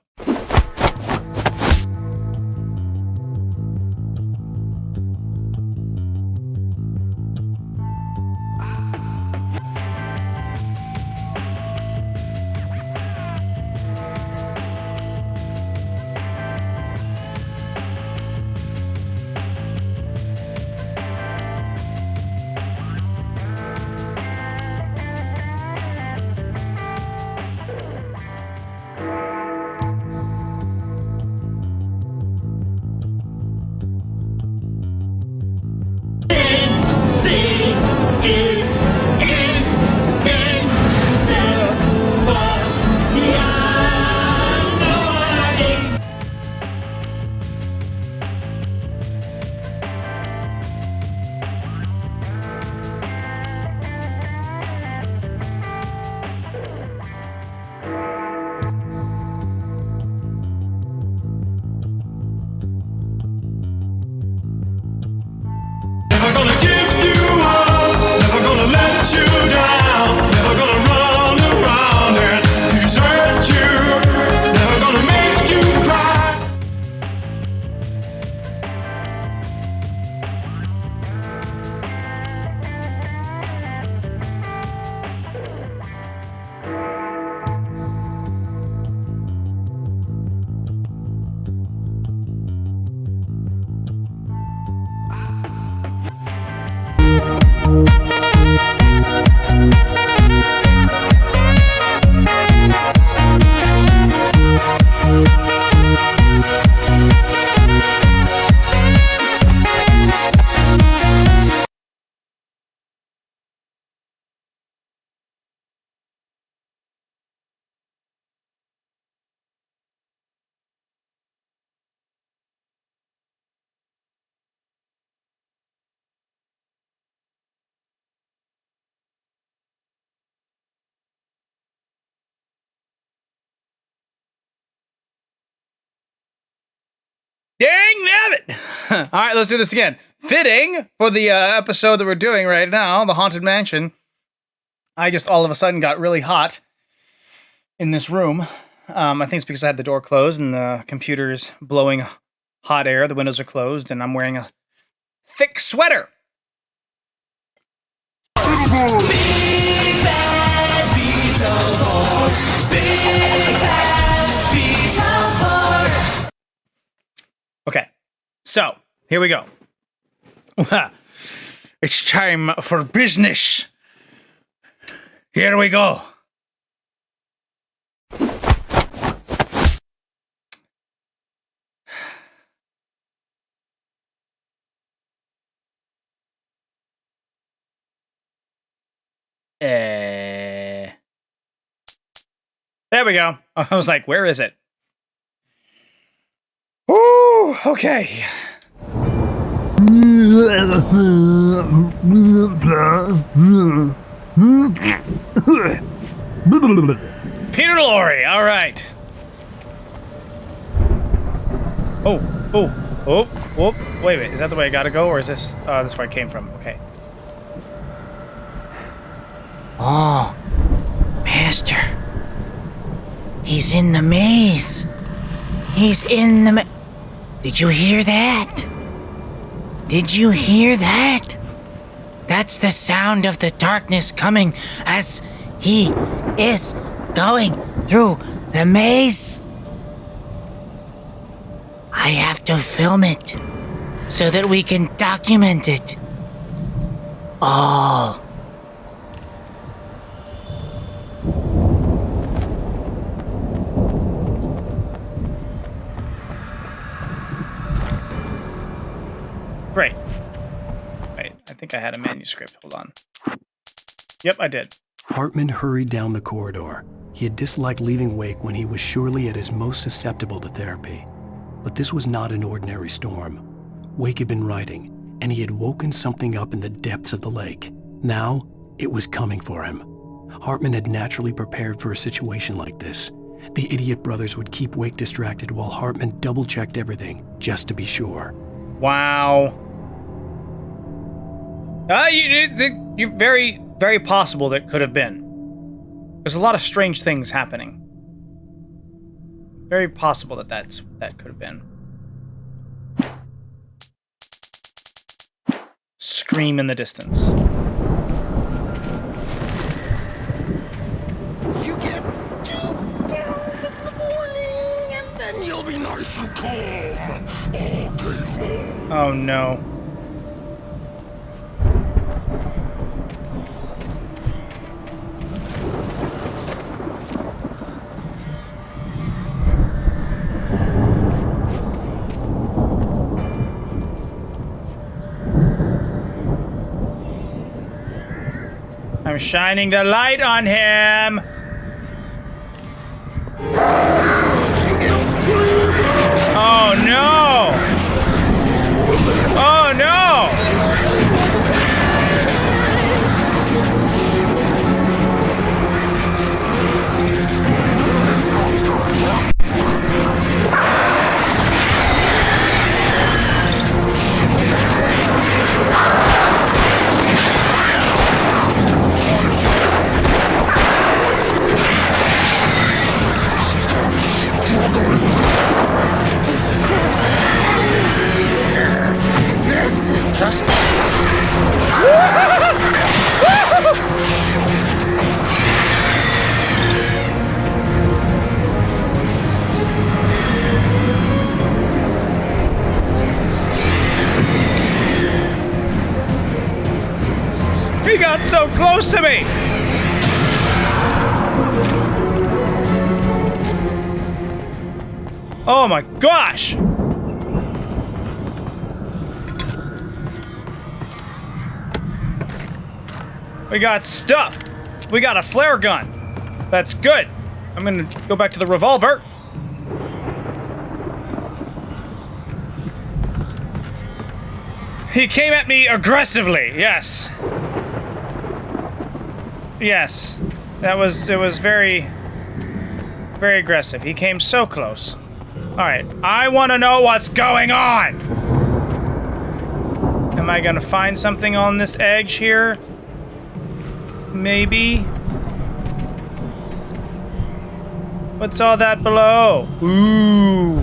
Dang nabbit! All right, let's do this again. Fitting for the episode that we're doing right now, the Haunted Mansion. I just all of a sudden got really hot in this room. I think it's because I had the door closed and the computer's blowing hot air. The windows are closed and I'm wearing a thick sweater. Big bad Beetleborgs. Big bad Beetleborgs. Okay, so here we go. It's time for business. Here we go. There we go. I was like, where is it? Whew, okay. Peter Lorre, all right. Oh, wait a minute, is that the way I gotta go, or is this where I came from? Okay. Oh, Master. He's in the maze. He's in the Did you hear that? Did you hear that? That's the sound of the darkness coming as he is going through the maze. I have to film it so that we can document it all. Great. Wait, I think I had a manuscript. Hold on. Yep, I did. Hartman hurried down the corridor. He had disliked leaving Wake when he was surely at his most susceptible to therapy. But this was not an ordinary storm. Wake had been writing, and he had woken something up in the depths of the lake. Now, it was coming for him. Hartman had naturally prepared for a situation like this. The idiot brothers would keep Wake distracted while Hartman double-checked everything, just to be sure. Wow. You're very, very possible that could have been. There's a lot of strange things happening. Very possible that that could have been. Scream in the distance. You get 2 pills in the morning, and then you'll be nice and calm all day long. Oh no. I'm shining the light on him. Oh no! Oh no! This is just... He got so close to me! Oh my gosh! We got stuff. We got a flare gun. That's good. I'm gonna go back to the revolver. He came at me aggressively, yes. Yes. It was very, very aggressive. He came so close. Alright, I wanna know what's going on! Am I gonna find something on this edge here? Maybe? What's all that below? Ooh.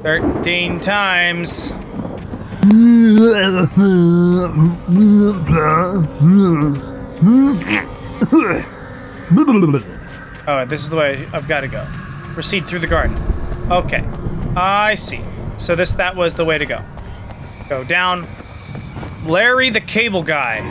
"13 times. Oh, this is the way I've got to go. Proceed through the garden. Okay. I see. So that was the way to go. Go down. Larry the cable guy.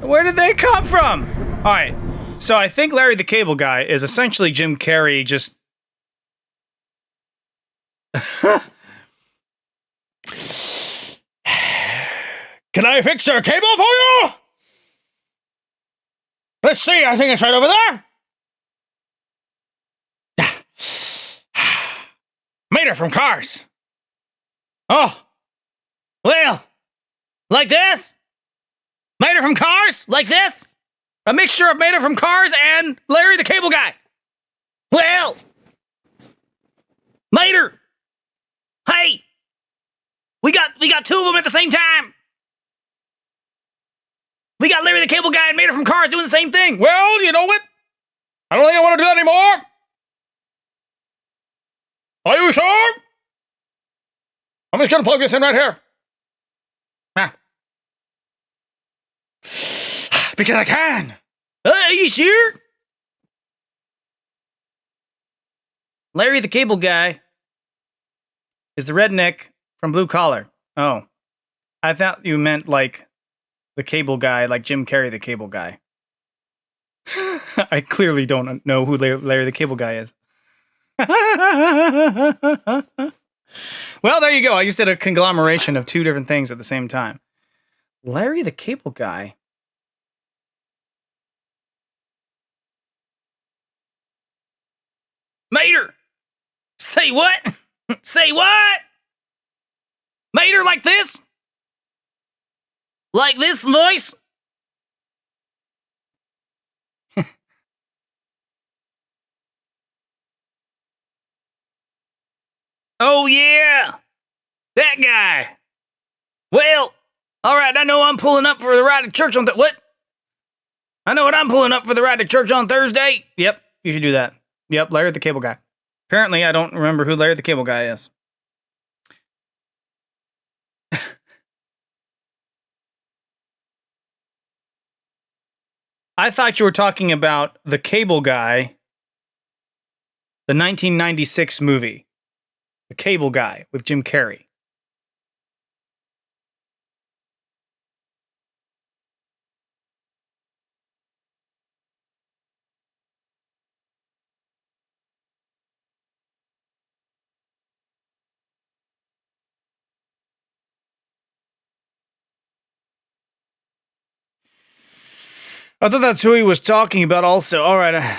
Where did they come from? All right. So I think Larry the Cable Guy is essentially Jim Carrey just... Can I fix your cable for you? Let's see, I think it's right over there. Mater from Cars. Oh. Well, like this? Mater from Cars? Like this? A mixture of Mater from Cars and Larry the Cable Guy. Well. Mater. Hey. We got two of them at the same time. We got Larry the Cable Guy and Mater from Cars doing the same thing. Well, you know what? I don't think I want to do that anymore. Are you sure? I'm just going to plug this in right here. Ah. Because I can. Are you sure? Larry the Cable Guy is the redneck from Blue Collar. Oh. I thought you meant like the cable guy, like Jim Carrey the Cable Guy. I clearly don't know who Larry the Cable Guy is. Well, there you go. I just did a conglomeration of two different things at the same time. Larry the Cable Guy. Mater! Say what? Say what? Mater like this? Like this voice? Oh, yeah. That guy. Well, all right, I know I'm pulling up for the ride to church on what? I know what I'm pulling up for the ride to church on Thursday. Yep, you should do that. Yep, Larry the Cable Guy. Apparently, I don't remember who Larry the Cable Guy is. I thought you were talking about The Cable Guy, the 1996 movie. The Cable Guy with Jim Carrey. I thought that's who he was talking about also. All right.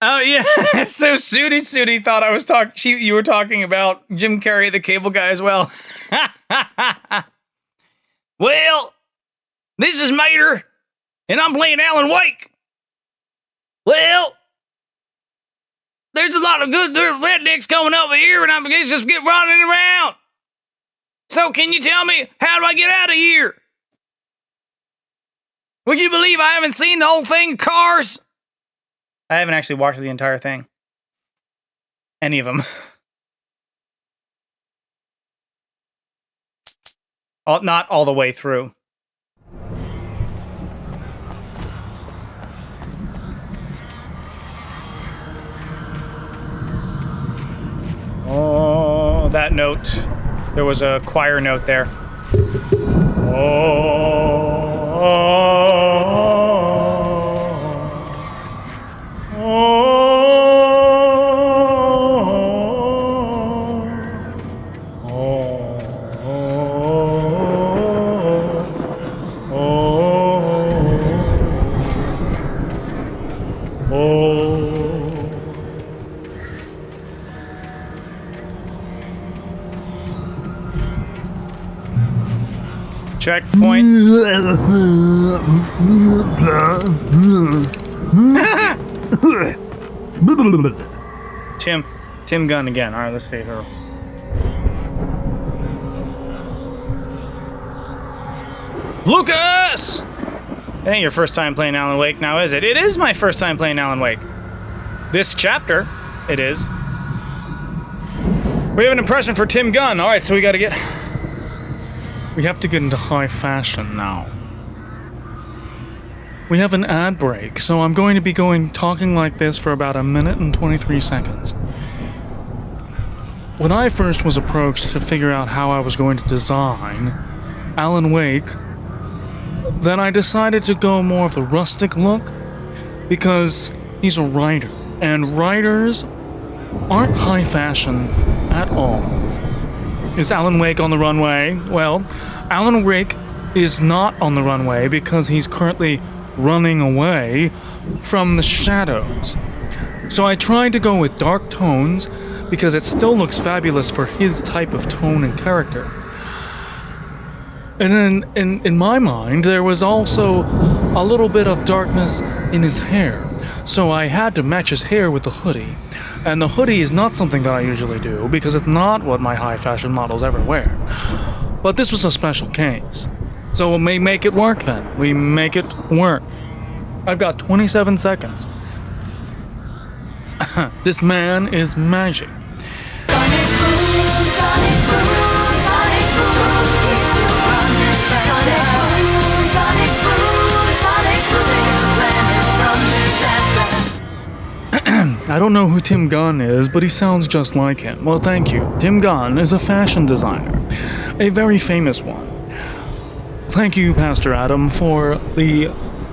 Oh, yeah. So Sooty thought I was talking... You were talking about Jim Carrey, the Cable Guy, as well. Well, this is Mater, and I'm playing Alan Wake. Well... There's a lot of good rednecks coming over here, and I'm going to just get running around. So can you tell me, how do I get out of here? Would you believe I haven't seen the whole thing, Cars? I haven't actually watched the entire thing. Any of them. Not all the way through. Oh, that note. There was a choir note there. Checkpoint. Tim Gunn again. All right, let's see here. Lucas! It ain't your first time playing Alan Wake now, is it? It is my first time playing Alan Wake. This chapter, it is. We have an impression for Tim Gunn. All right, so we got to get... We have to get into high fashion now. We have an ad break, so I'm going to be talking like this for about 1 minute and 23 seconds. when I first was approached to figure out how I was going to design Alan Wake, then I decided to go more of the rustic look because he's a writer, and writers aren't high fashion at all. Is Alan Wake on the runway? Well, Alan Wake is not on the runway because he's currently running away from the shadows. So I tried to go with dark tones because it still looks fabulous for his type of tone and character. And then in my mind, there was also a little bit of darkness in his hair. So I had to match his hair with the hoodie. And the hoodie is not something that I usually do because it's not what my high fashion models ever wear. But this was a special case. So we make it work then. We make it work. I've got 27 seconds. This man is magic. I don't know who Tim Gunn is, but he sounds just like him. Well, thank you. Tim Gunn is a fashion designer, a very famous one. Thank you, Pastor Adam, for the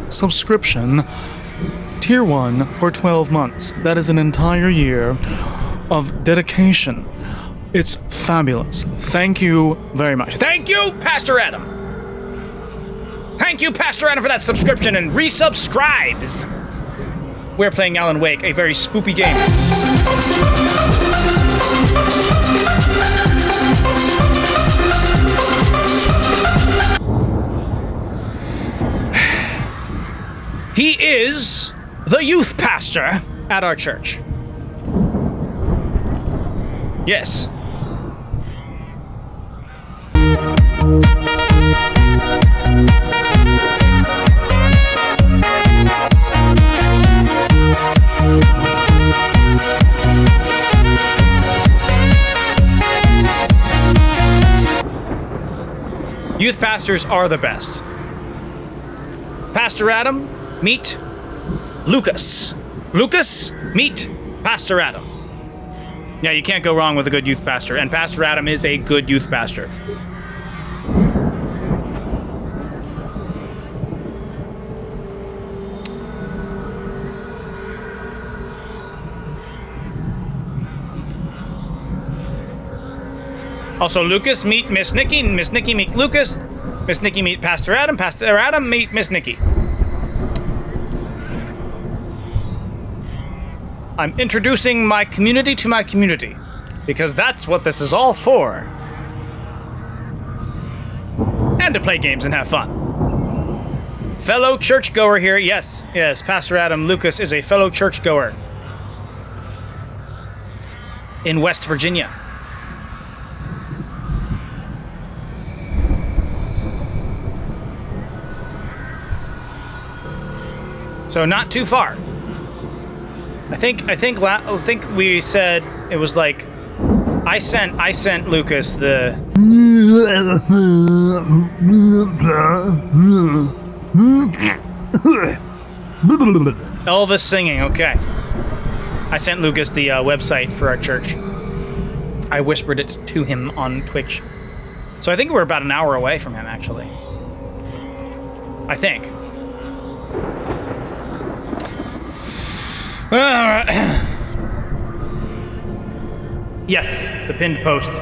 subscription, Tier 1 for 12 months. That is an entire year of dedication. It's fabulous. Thank you very much. Thank you, Pastor Adam. Thank you, Pastor Adam, for that subscription and resubscribes. We're playing Alan Wake, a very spoopy game. He is the youth pastor at our church. Yes. Youth pastors are the best. Pastor Adam, meet Lucas. Lucas, meet Pastor Adam. Yeah, you can't go wrong with a good youth pastor, and Pastor Adam is a good youth pastor. Also, Lucas, meet Miss Nikki. Miss Nikki, meet Lucas. Miss Nikki, meet Pastor Adam. Pastor Adam, meet Miss Nikki. I'm introducing my community to my community, because that's what this is all for. And to play games and have fun. Fellow churchgoer here. Yes, Pastor Adam Lucas is a fellow churchgoer in West Virginia. So not too far. I think we said it was like I sent Lucas the Elvis singing. Okay, I sent Lucas the website for our church. I whispered it to him on Twitch. So I think we're about an hour away from him, actually. I think. Yes, the pinned post.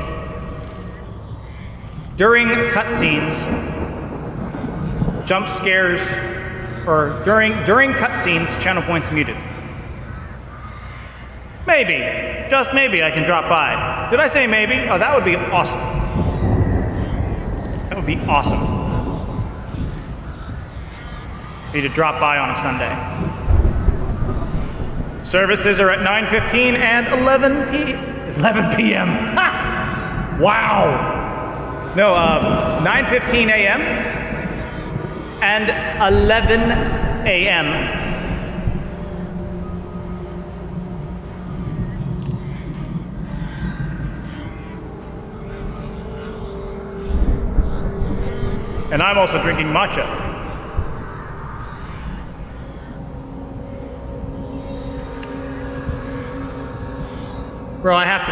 During cutscenes, jump scares, or during cutscenes, channel points muted. Maybe, just maybe, I can drop by. Did I say maybe? Oh, that would be awesome. That would be awesome. Need to drop by on a Sunday. Services are at 9:15 and 11 p.m. Ha! Wow. No, 9:15 a.m. and 11 a.m. And I'm also drinking matcha. Bro, I have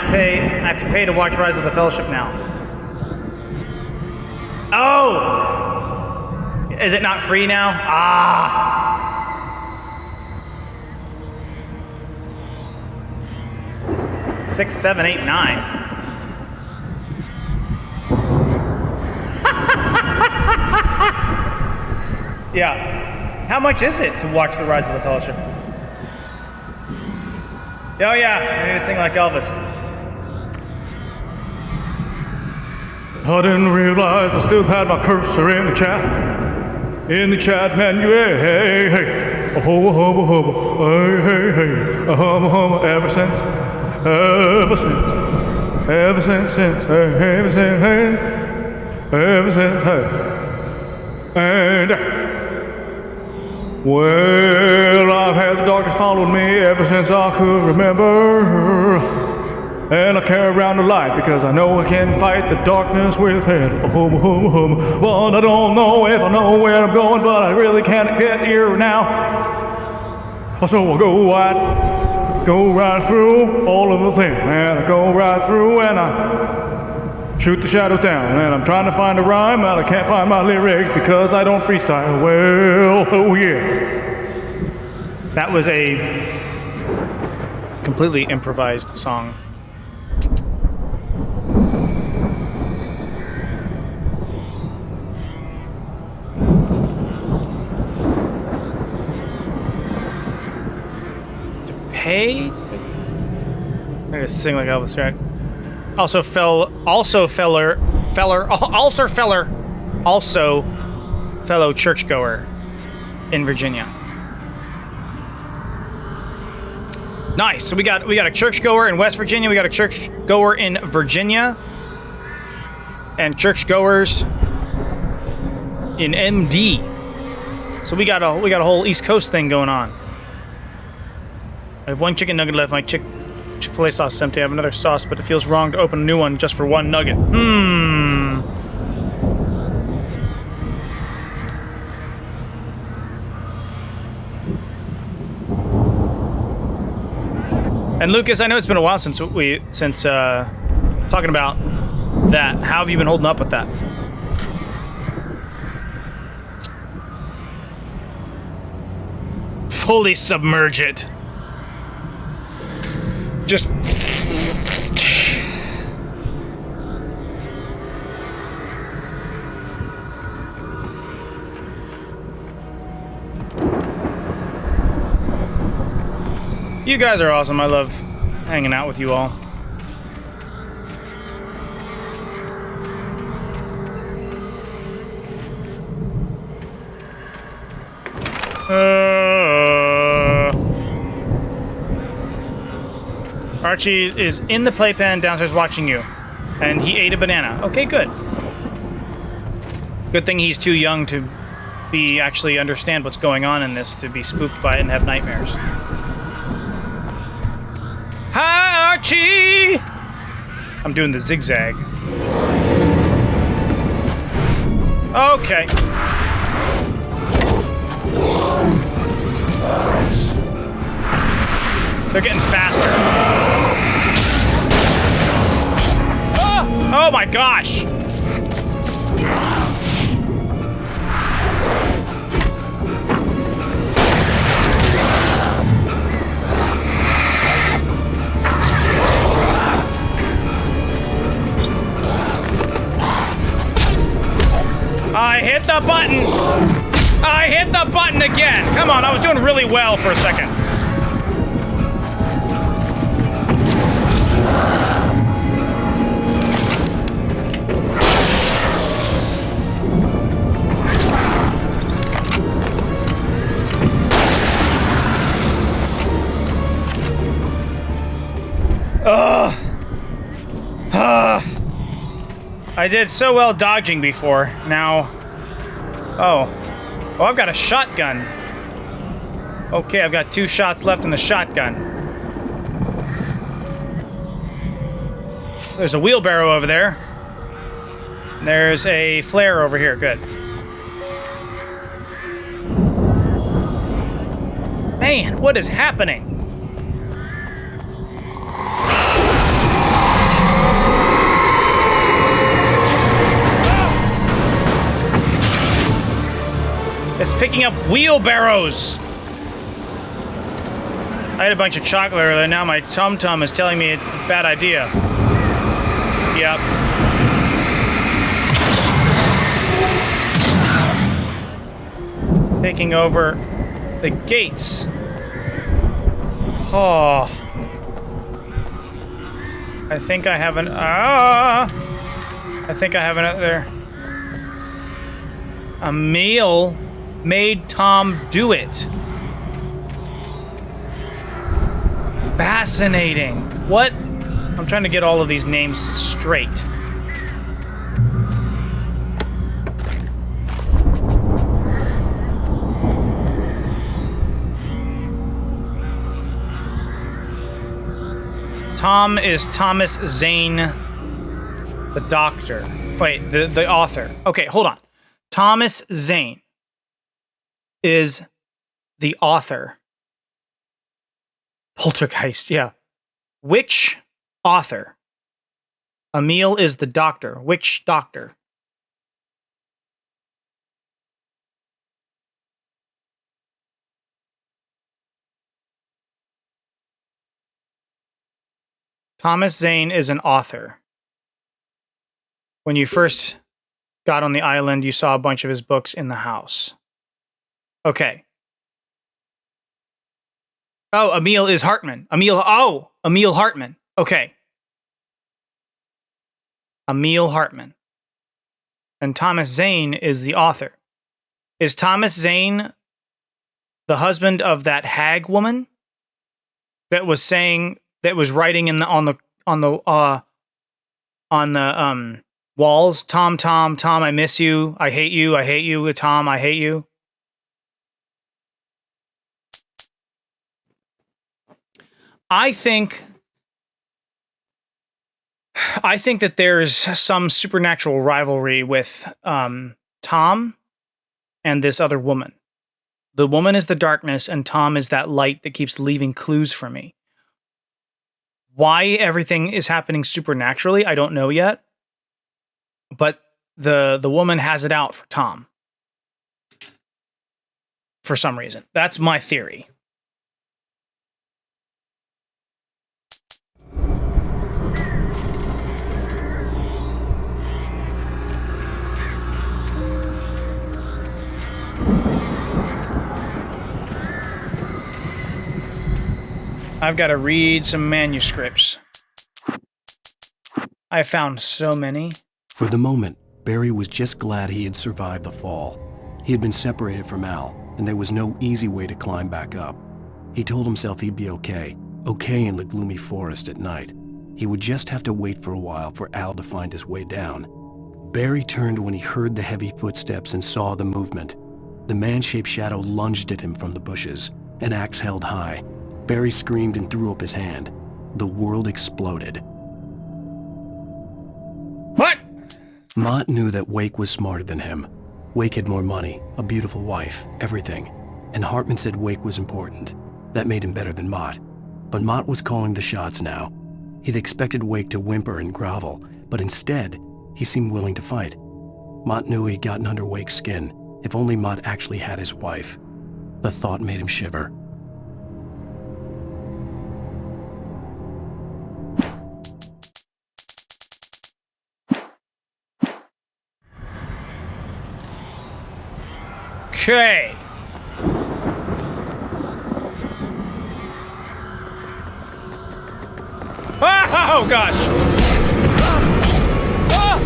to pay to watch Rise of the Fellowship now. Oh! Is it not free now? Ah! 6, 7, 8, 9. Yeah. How much is it to watch the Rise of the Fellowship? Oh yeah, I need to sing like Elvis. I didn't realize I still had my cursor in the chat. In the chat menu, hey, hey, hey. Oh, oh, oh, hey, hey, hey. Ever since, hey. And, well, I've had the darkness follow me ever since I could remember. And I carry around the light because I know I can fight the darkness with it. Well, I don't know if I know where I'm going, but I really can't get here now. So I'll go right through all of the things, and I go right through and I shoot the shadows down. And I'm trying to find a rhyme, but I can't find my lyrics because I don't freestyle. Well, oh yeah. That was a completely improvised song. Hey, I gotta sing like Elvis, right? Also fellow churchgoer in Virginia. Nice. So we got a churchgoer in West Virginia. We got a churchgoer in Virginia, and churchgoers in MD. So we got a whole East Coast thing going on. I have one chicken nugget left. My Chick-fil-A sauce is empty. I have another sauce, but it feels wrong to open a new one just for one nugget. And Lucas, I know it's been a while since talking about that. How have you been holding up with that? Fully submerge it. Just... You guys are awesome. I love hanging out with you all. Archie is in the playpen downstairs watching you, and he ate a banana. Okay, good. Good thing he's too young to be actually understand what's going on in this, to be spooked by it and have nightmares. Hi, Archie! I'm doing the zigzag. Okay. They're getting faster. Oh my gosh! I hit the button! I hit the button again! Come on, I was doing really well for a second. I did so well dodging before. Now... Oh, I've got a shotgun. Okay, I've got 2 shots left in the shotgun. There's a wheelbarrow over there. There's a flare over here. Good. Man, what is happening? It's picking up wheelbarrows. I had a bunch of chocolate earlier, now my tum-tum is telling me it's a bad idea. Yep. It's taking over the gates. Oh. I think I have an... I think I have another... Emil made Tom do it. Fascinating. What? I'm trying to get all of these names straight. Tom is Thomas Zane, the doctor. Wait, the author. Okay, hold on. Thomas Zane is the author. Poltergeist, yeah. Which author? Emil is the doctor. Which doctor? Thomas Zane is an author. When you first got on the island, you saw a bunch of his books in the house. Okay. Oh, Emil is Hartman. Emil Hartman. Okay. Emil Hartman. And Thomas Zane is the author. Is Thomas Zane the husband of that hag woman that was writing in on the walls? Tom, I miss you. I hate you. Tom, I hate you. I think that there's some supernatural rivalry with Tom and this other woman. The woman is the darkness, and Tom is that light that keeps leaving clues for me. Why everything is happening supernaturally, I don't know yet. But the woman has it out for Tom. For some reason. That's my theory. I've got to read some manuscripts. I found so many. For the moment, Barry was just glad he had survived the fall. He had been separated from Al, and there was no easy way to climb back up. He told himself he'd be okay in the gloomy forest at night. He would just have to wait for a while for Al to find his way down. Barry turned when he heard the heavy footsteps and saw the movement. The man-shaped shadow lunged at him from the bushes, an axe held high. Barry screamed and threw up his hand. The world exploded. What? Mott knew that Wake was smarter than him. Wake had more money, a beautiful wife, everything. And Hartman said Wake was important. That made him better than Mott. But Mott was calling the shots now. He'd expected Wake to whimper and grovel, but instead, he seemed willing to fight. Mott knew he'd gotten under Wake's skin. If only Mott actually had his wife. The thought made him shiver. Okay. Ah, oh gosh. Ah!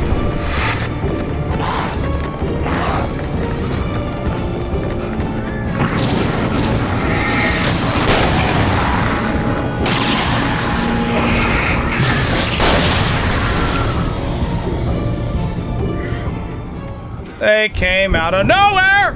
They came out of nowhere!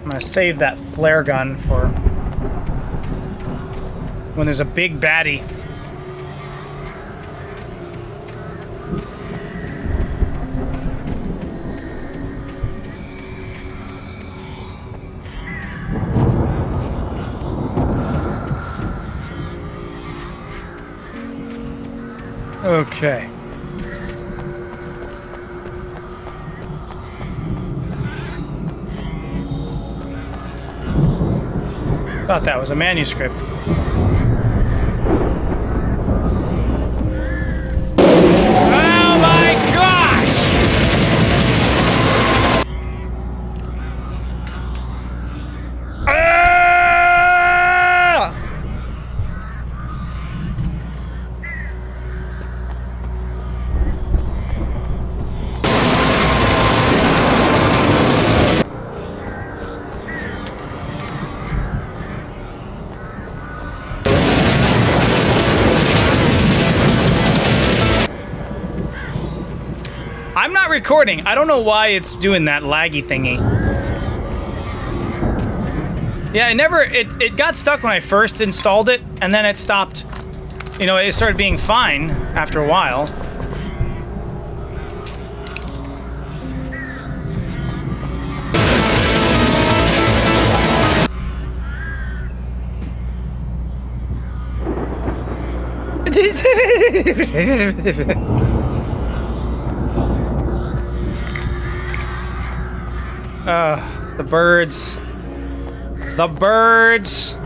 I'm gonna save that flare gun for when there's a big baddie. Okay. Thought that was a manuscript. Oh my gosh! I'm not recording. I don't know why it's doing that laggy thingy. Yeah, it got stuck when I first installed it, and then it stopped. You know, it started being fine after a while. The birds. The birds.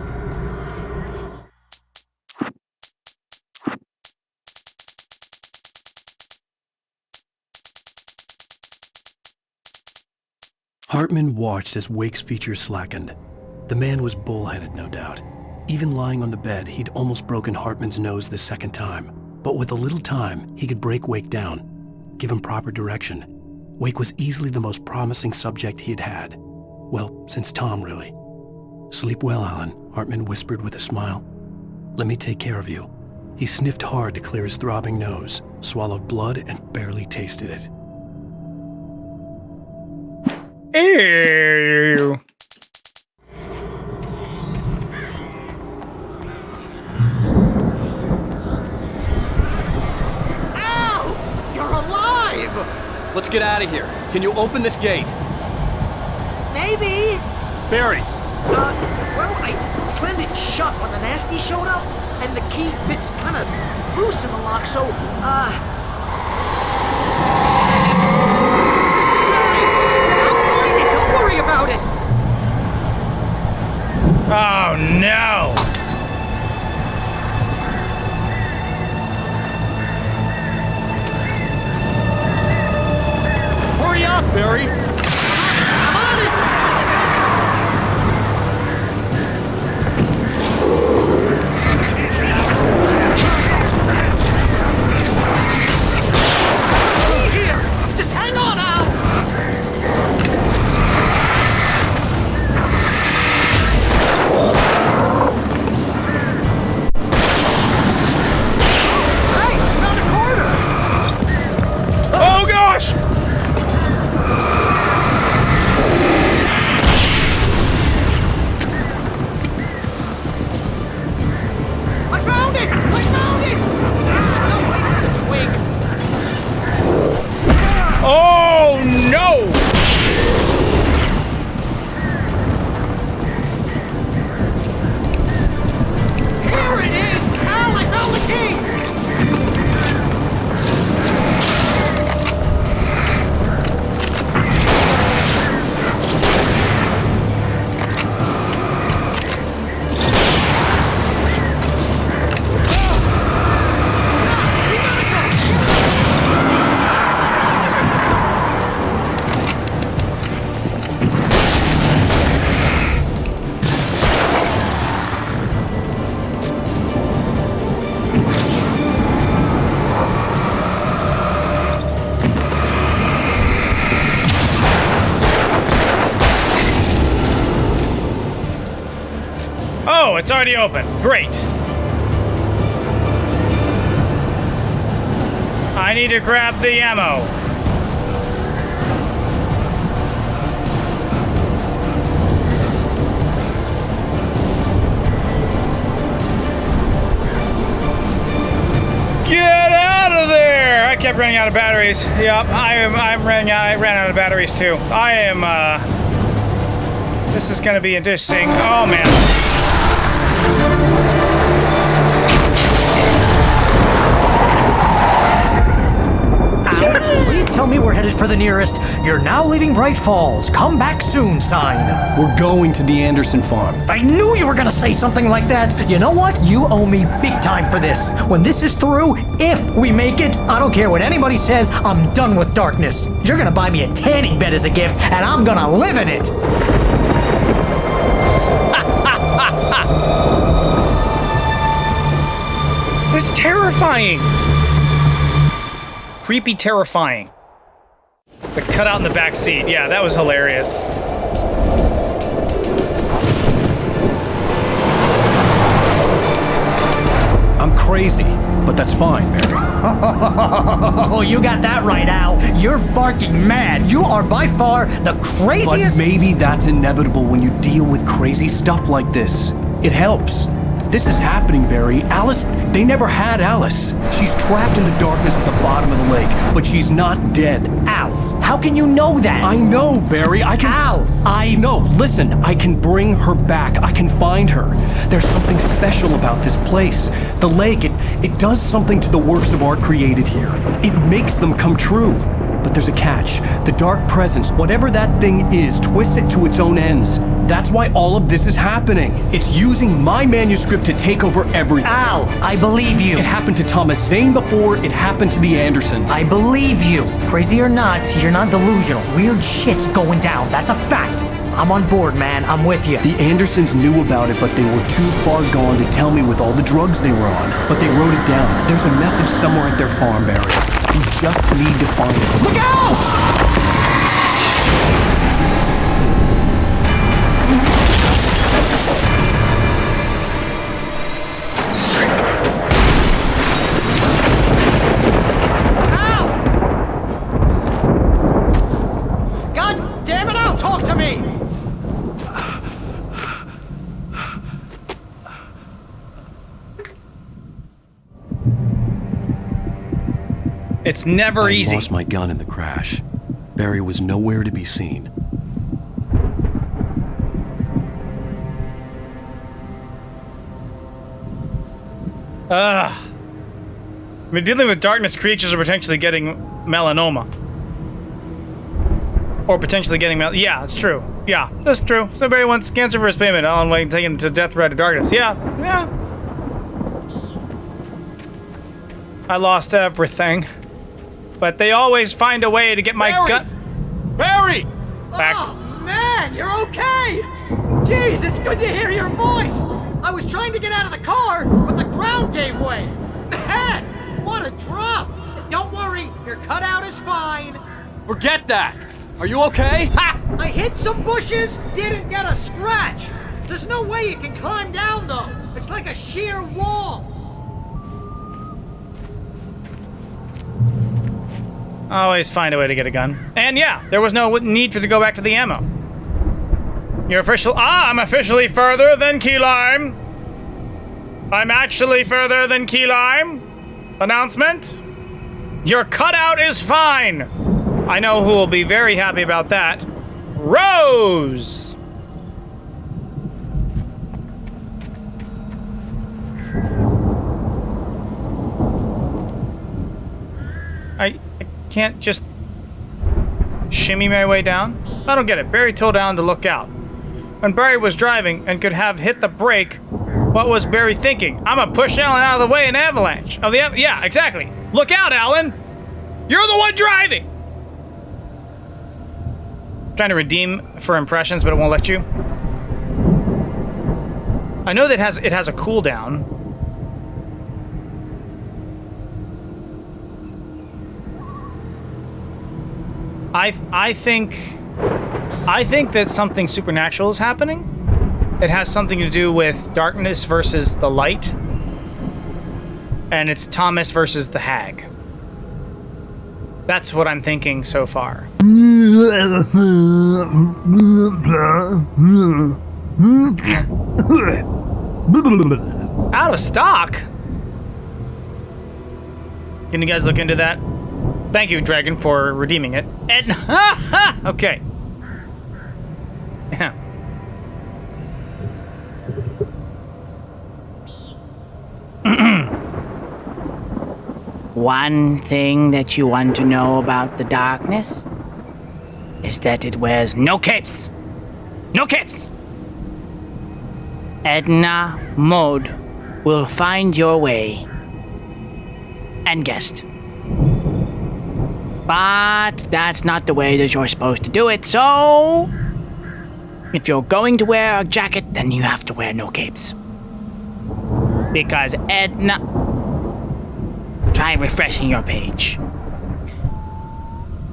Hartman watched as Wake's features slackened. The man was bullheaded, no doubt. Even lying on the bed, he'd almost broken Hartman's nose the second time. But with a little time, he could break Wake down, give him proper direction. Wake was easily the most promising subject he had had. Well, since Tom, really. Sleep well, Alan, Hartman whispered with a smile. Let me take care of you. He sniffed hard to clear his throbbing nose, swallowed blood, and barely tasted it. Ew. Ow! You're alive! Let's get out of here. Can you open this gate? Maybe. Barry! Well, I slammed it shut when the nasty showed up, and the key fits kind of loose in the lock, so, I'll find it, don't worry about it! Oh no! Hurry up, Barry! I'm on it! Just hang on, Al! Hey, found a corner! Oh gosh! I found it! I found it! No, wait, that's a twig. Oh no! Here it is! Al, I found the key! Oh, it's already open. Great. I need to grab the ammo. Get out of there! I kept running out of batteries. Yep, I'm running out. I ran out of batteries too. I am. This is gonna be interesting. Oh man. Al, please tell me we're headed for the nearest "You're now leaving Bright Falls. Come back soon" sign. We're going to the Anderson farm. I knew you were gonna say something like that. You know what? You owe me big time for this. When this is through, if we make it, I don't care what anybody says, I'm done with darkness. You're gonna buy me a tanning bed as a gift, and I'm gonna live in it. That's terrifying. Creepy, terrifying. The cutout in the back seat. Yeah, that was hilarious. I'm crazy, but that's fine, Barry. Oh, you got that right, Al. You're barking mad. You are by far the craziest. But maybe that's inevitable when you deal with crazy stuff like this. It helps. This is happening, Barry. Alice, they never had Alice. She's trapped in the darkness at the bottom of the lake, but she's not dead. Al, how can you know that? I know, Barry. I can... Al, No, listen. I can bring her back. I can find her. There's something special about this place. The lake, it does something to the works of art created here. It makes them come true. But there's a catch. The dark presence, whatever that thing is, twists it to its own ends. That's why all of this is happening. It's using my manuscript to take over everything. Al, I believe you. It happened to Thomas Zane before, it happened to the Andersons. I believe you. Crazy or not, you're not delusional. Weird shit's going down. That's a fact. I'm on board, man. I'm with you. The Andersons knew about it, but they were too far gone to tell me with all the drugs they were on. But they wrote it down. There's a message somewhere at their farm, Barry. We just need to find it. Look out! It's never easy. I lost my gun in the crash. Barry was nowhere to be seen. I mean, dealing with darkness creatures are potentially getting melanoma. Or potentially getting yeah, it's true. Yeah, that's true. Somebody wants cancer for his payment. Alan Wake taken to death threat of darkness. Yeah. I lost everything. But they always find a way to get my gun. Barry! Back. Oh, man, you're okay! Jeez, it's good to hear your voice! I was trying to get out of the car, but the ground gave way! Man, what a drop! Don't worry, your cutout is fine. Forget that! Are you okay? Ha! I hit some bushes, didn't get a scratch! There's no way you can climb down, though. It's like a sheer wall. Always find a way to get a gun. And yeah, there was no need for to go back to the ammo. I'm officially further than Key Lime. I'm actually further than Key Lime. Announcement. Your cutout is fine. I know who will be very happy about that. Rose. I can't just shimmy my way down? I don't get it. Barry told Alan to look out. When Barry was driving and could have hit the brake, what was Barry thinking? I'm gonna push Alan out of the way in avalanche. Yeah, exactly. Look out, Alan! You're the one driving! Trying to redeem for impressions, but it won't let you. I know that it has a cooldown. I think that something supernatural is happening. It has something to do with darkness versus the light. And it's Thomas versus the hag. That's what I'm thinking so far. Out of stock? Can you guys look into that? Thank you, Dragon, for redeeming it. And okay. Yeah. One thing that you want to know about the darkness is that it wears no capes. No capes! Edna Mode will find your way and guest. But that's not the way that you're supposed to do it, so if you're going to wear a jacket, then you have to wear no capes. Because Edna... Try refreshing your page.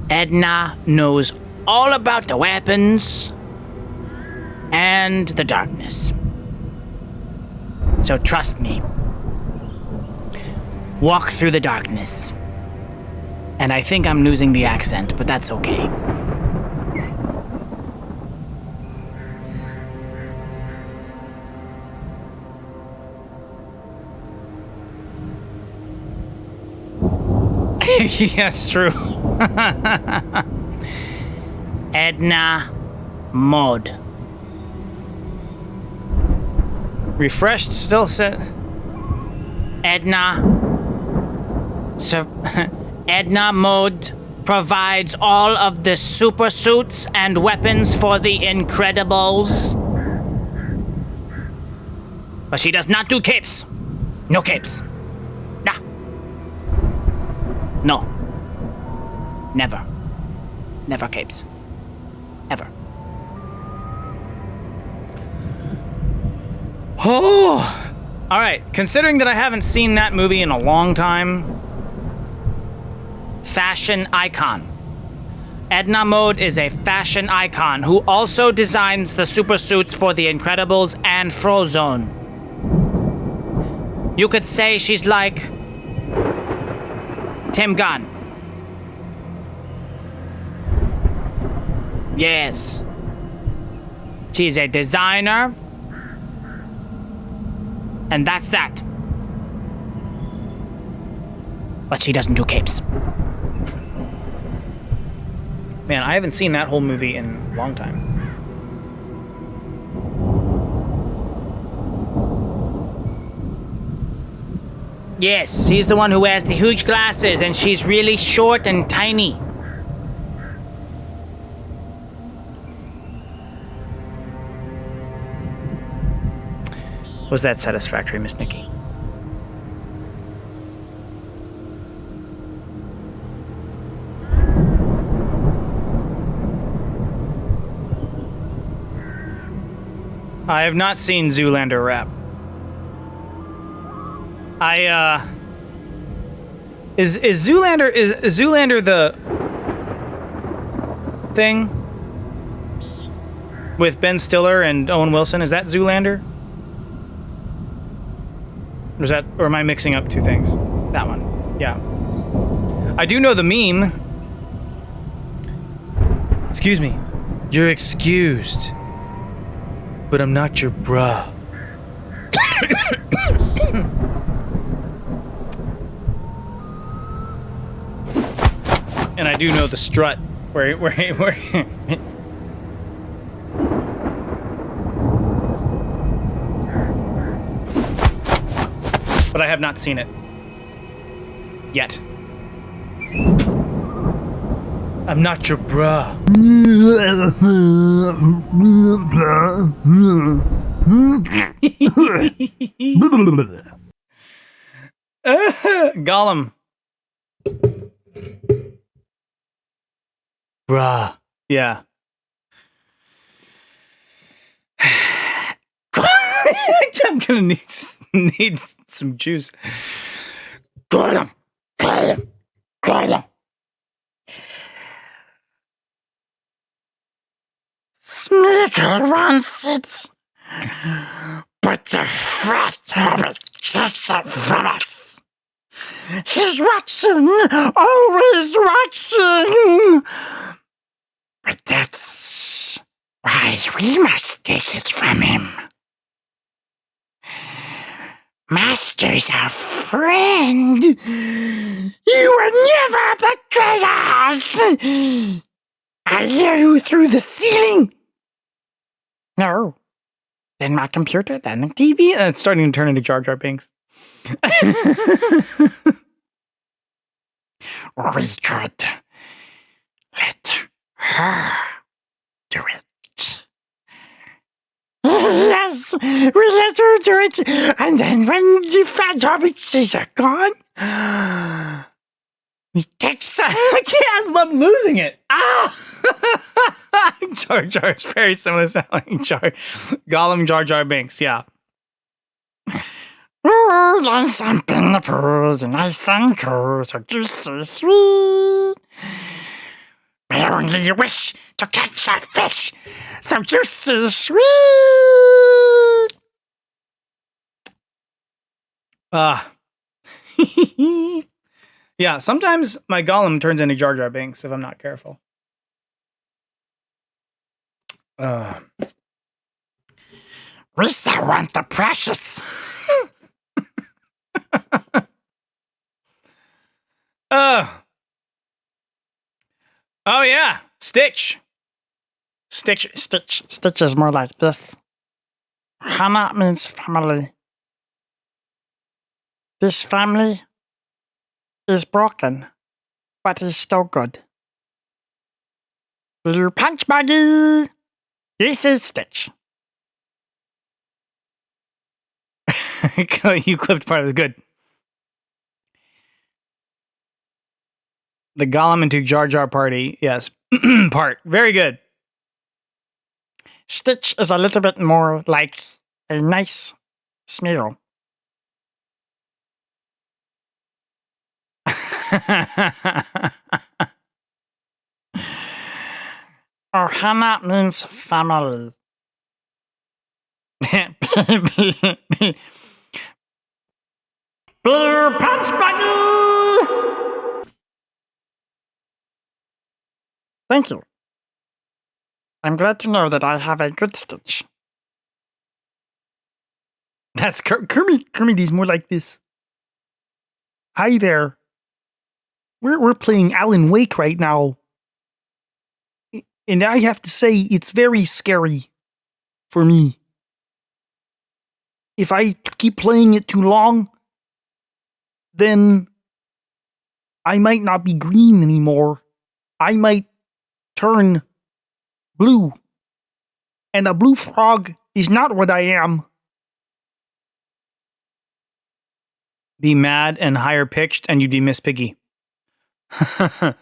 Edna knows all about the weapons and the darkness. So trust me. Walk through the darkness. And I think I'm losing the accent, but that's okay. Yeah, it's true. Edna Mode. Refreshed still set. Edna Mode provides all of the super suits and weapons for the Incredibles. But she does not do capes. No capes. Nah. No. Never. Never capes. Ever. Oh! Alright, considering that I haven't seen that movie in a long time, fashion icon. Edna Mode is a fashion icon who also designs the super suits for The Incredibles and Frozone. You could say she's like Tim Gunn. Yes. She's a designer. And that's that. But she doesn't do capes. Man, I haven't seen that whole movie in a long time. Yes, she's the one who wears the huge glasses, and she's really short and tiny. Was that satisfactory, Miss Nikki? I have not seen Zoolander rap. Is Zoolander the thing with Ben Stiller and Owen Wilson? Is that Zoolander? Or am I mixing up two things? That one, yeah. I do know the meme. Excuse me. You're excused. But I'm not your bruh. And I do know the strut where but I have not seen it yet. I'm not your bruh. Gollum. Bruh. Yeah. I'm gonna need some juice. Gollum. Smeagol wants it, but the fat rabbit takes it from us. He's watching, always watching. But that's why we must take it from him. Master's our friend. You will never betray us. I hear you through the ceiling. No. Then my computer, then the TV. And it's starting to turn into Jar Jar Binks. or we could let her do it. Yes, we let her do it, and then when the fat hobbits are gone, we take some. I can't. I'm losing it. Ah! Jar Jar is very similar sounding. Gollum Jar Jar Binks. Yeah. Oh, nice and in the pool, nice and cool, so juicy sweet. I only wish to catch a fish, so juicy sweet. Yeah, sometimes my Gollum turns into Jar Jar Binks if I'm not careful. We so want the precious. Oh yeah, Stitch. Stitch is more like this. Hannah means family. This family is broken, but is still good. Blue punch buggy. This is Stitch. You clipped part of it. Good. The Gollum into Jar Jar party. Yes. Part. Very good. Stitch is a little bit more like a nice Smeagol. Ohana means family. Blue punch buggy! Thank you. I'm glad to know that I have a good Stitch. That's Kermit. Kermit is more like this. Hi there. We're playing Alan Wake right now. And I have to say, it's very scary for me. If I keep playing it too long, then I might not be green anymore. I might turn blue. And a blue frog is not what I am. Be mad and higher pitched, and you'd be Miss Piggy. Kermie!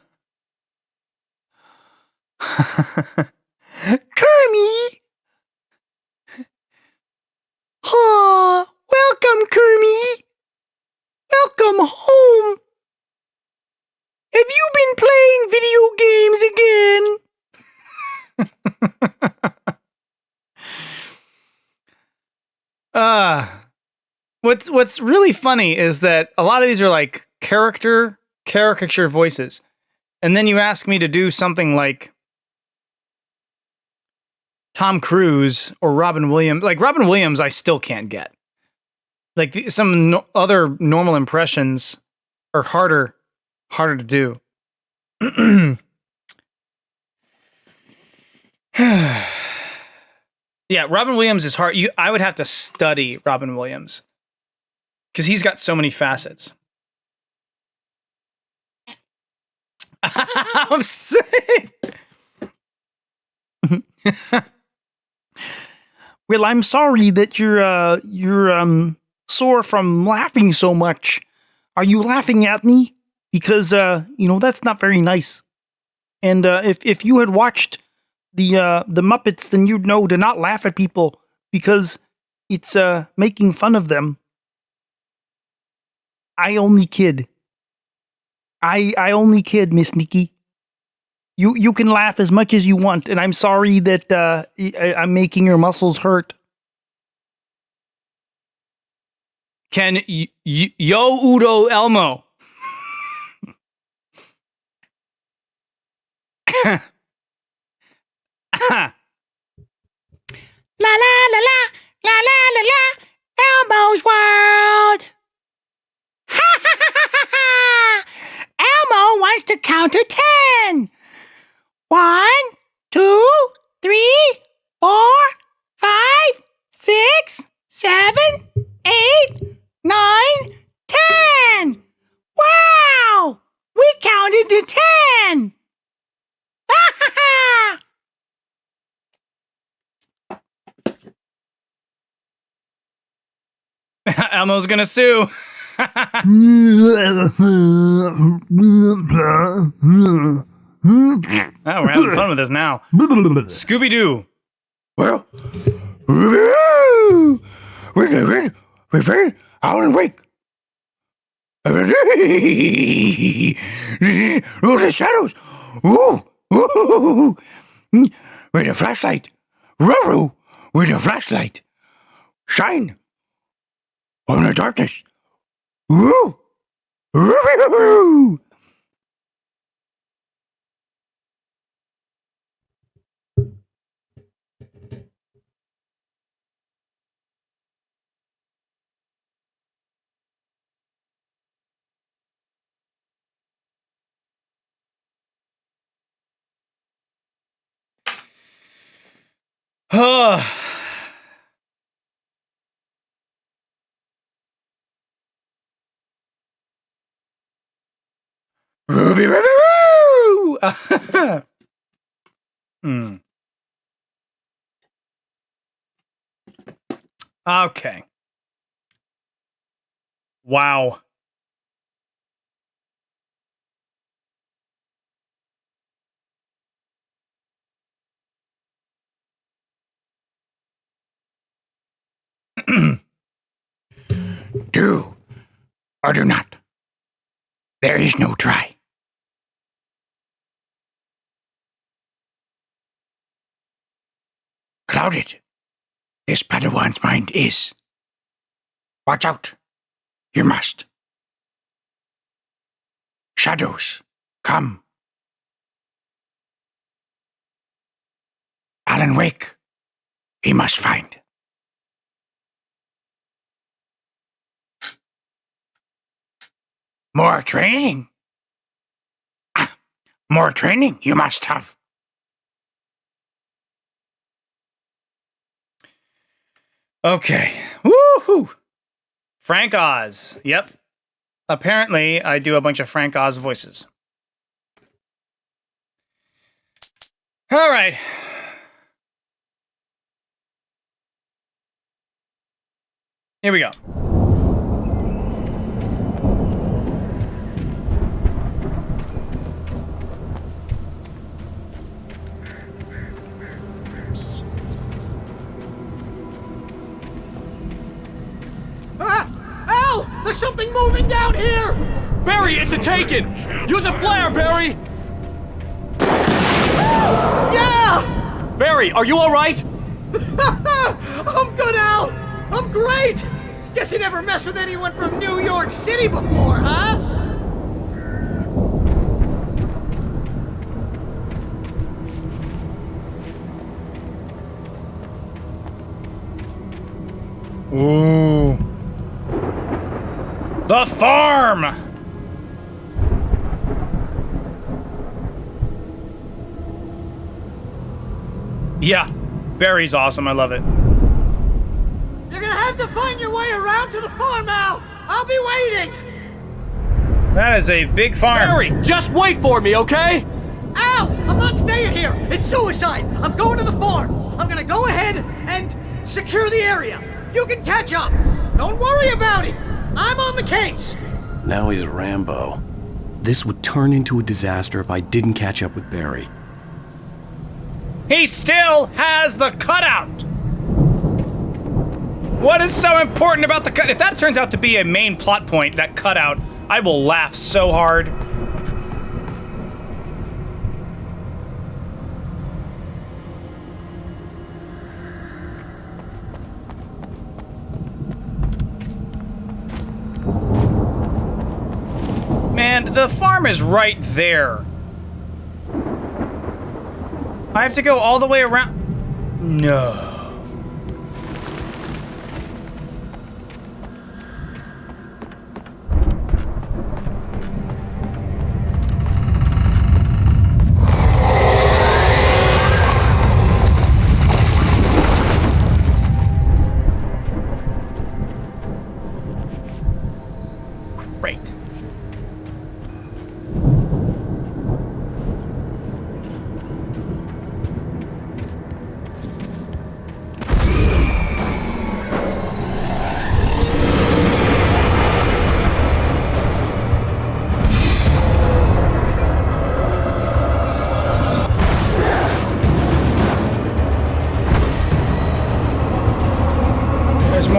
Oh, welcome, Kermie! Welcome home! Have you been playing video games again? What's really funny is that a lot of these are like caricature voices. And then you ask me to do something like Tom Cruise or Robin Williams. Like Robin Williams, I still can't get. Like some other normal impressions are harder to do. Yeah, Robin Williams is hard. I would have to study Robin Williams because he's got so many facets. I'm sick. Well, I'm sorry that you're sore from laughing so much. Are you laughing at me? Because that's not very nice. And if you had watched the Muppets, then you'd know to not laugh at people because it's making fun of them. I only kid. I only kid, Miss Nikki. You can laugh as much as you want, and I'm sorry that I'm making your muscles hurt. Can Yo Udo Elmo? La la la la la la la la Elmo's world. Ha ha ha ha ha! Elmo wants to count to 10. 1, 2, 3, 4, 5, 6, 7, 8, 9, 10. Wow! We counted Elmo's gonna sue. Oh, we're having fun with this now. Scooby-Doo. Well, we're Alan Wake. Ooh, the shadows. Ooh. With a flashlight. Ruru, with a flashlight. Shine on the darkness. Ooh. Ruru. Ruby, Ruby, Roo! Okay. Wow. Do or do not. There is no try. Clouded, this Padawan's mind is. Watch out. You must. Shadows, come. Alan Wake, he must find. More training. More training you must have. Okay. Woohoo! Frank Oz. Yep. Apparently, I do a bunch of Frank Oz voices. All right. Here we go. Al! There's something moving down here! Barry, it's a taken! Use a flare, Barry! Yeah! Barry, are you alright? I'm good, Al! I'm great! Guess you never messed with anyone from New York City before, huh? Ooh. The farm! Yeah, Barry's awesome. I love it. You're gonna have to find your way around to the farm, Al! I'll be waiting! That is a big farm. Barry, just wait for me, okay? Al! I'm not staying here! It's suicide! I'm going to the farm! I'm gonna go ahead and secure the area! You can catch up! Don't worry about it! I'm on the case! Now he's Rambo. This would turn into a disaster if I didn't catch up with Barry. He still has the cutout! What is so important about the cut? If that turns out to be a main plot point, that cutout, I will laugh so hard. Man, the farm is right there. I have to go all the way around. No. Great.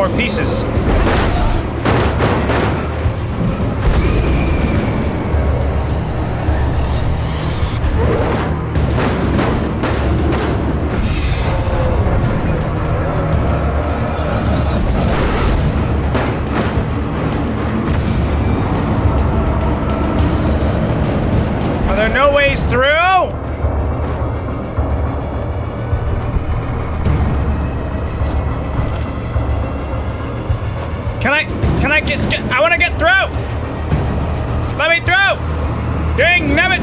more pieces. Are there no ways through? Can I get, I want to get through! Let me through! Dang, nabbit!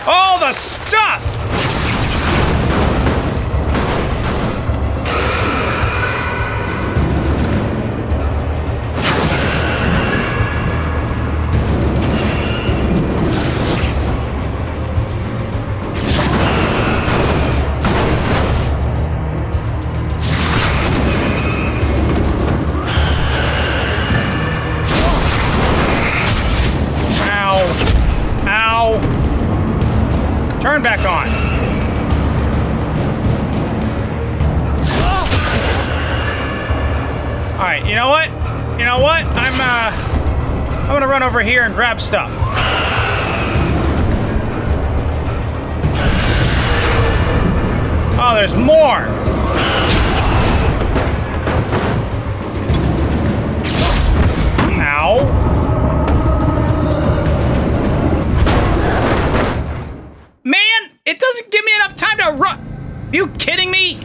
All the stuff! Turn back on. All right, you know what? You know what? I'm gonna run over here and grab stuff. Oh, there's more. Ow. It doesn't give me enough time to run. Are you kidding me?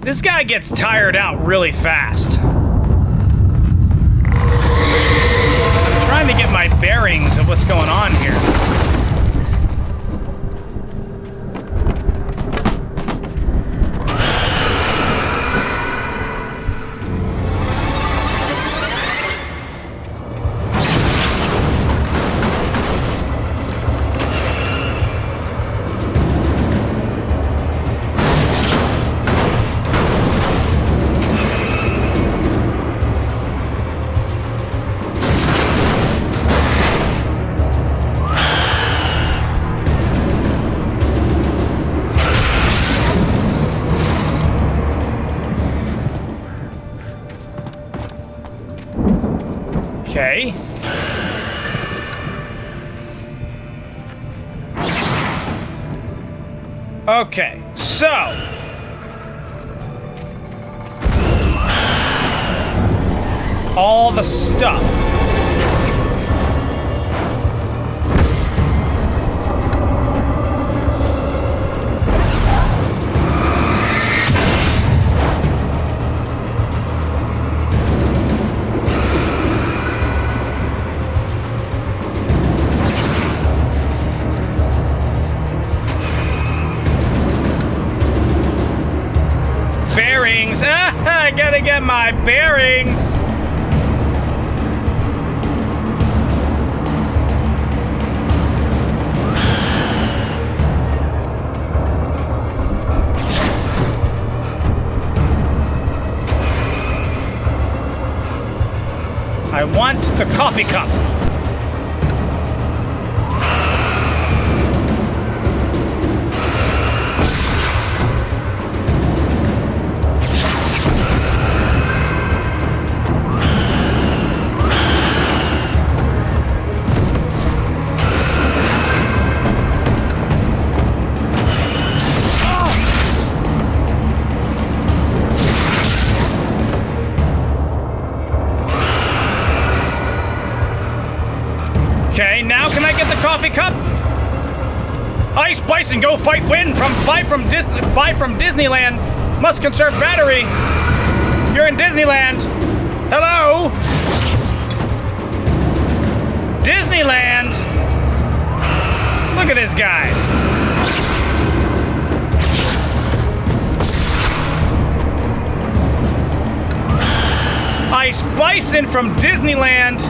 This guy gets tired out really fast. I'm trying to get my bearings of what's going on here. Okay. Okay, so all the stuff. Bearings. I gotta get my bearings. I want the coffee cup. Okay, now can I get the coffee cup? Ice Bison, go fight wind from buy from Disneyland. Must conserve battery. You're in Disneyland. Hello? Disneyland? Look at this guy. Ice Bison from Disneyland.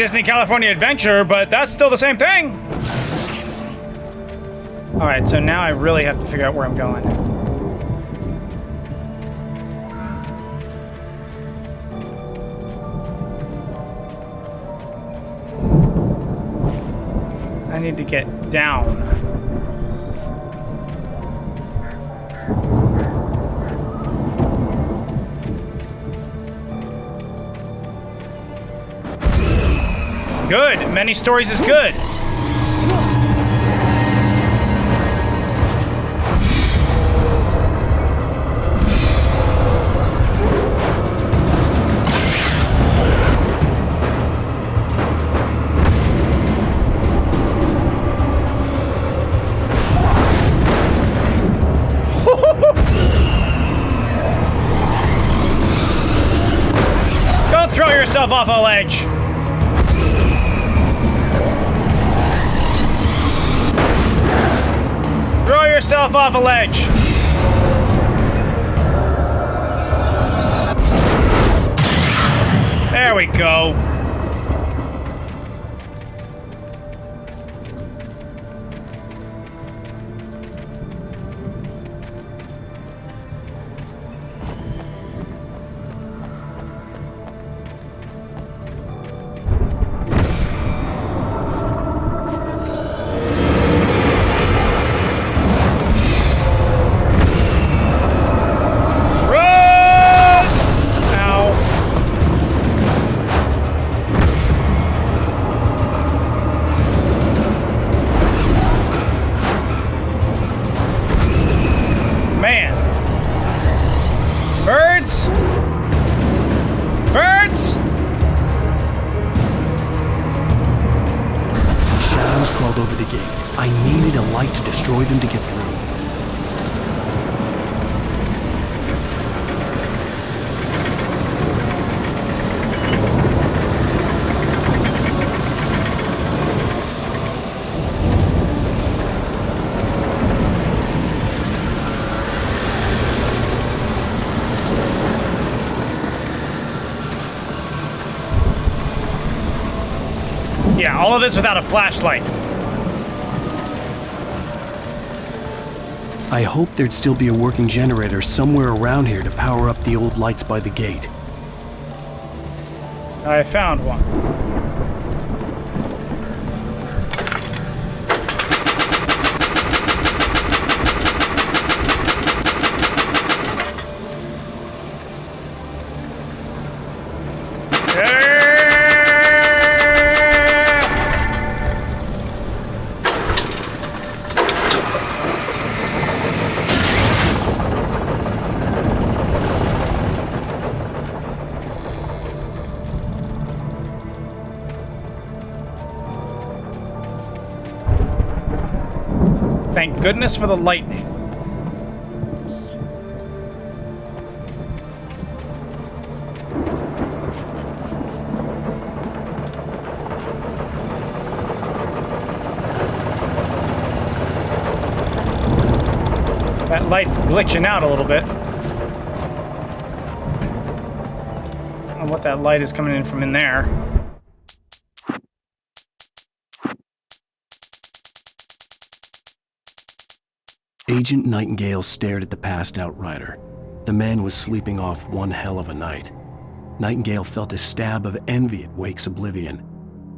Disney California Adventure, but that's still the same thing. All right, so now I really have to figure out where I'm going. I need to get down. Good. Many stories is good. Don't throw yourself off a ledge. Throw yourself off a ledge. There we go. Over the gate. I needed a light to destroy them to get through. Yeah, all of this without a flashlight. I hoped there'd still be a working generator somewhere around here to power up the old lights by the gate. I found one. Thank goodness for the lightning. That light's glitching out a little bit. I don't know what that light is coming in from in there. Agent Nightingale stared at the passed-out rider. The man was sleeping off one hell of a night. Nightingale felt a stab of envy at Wake's oblivion,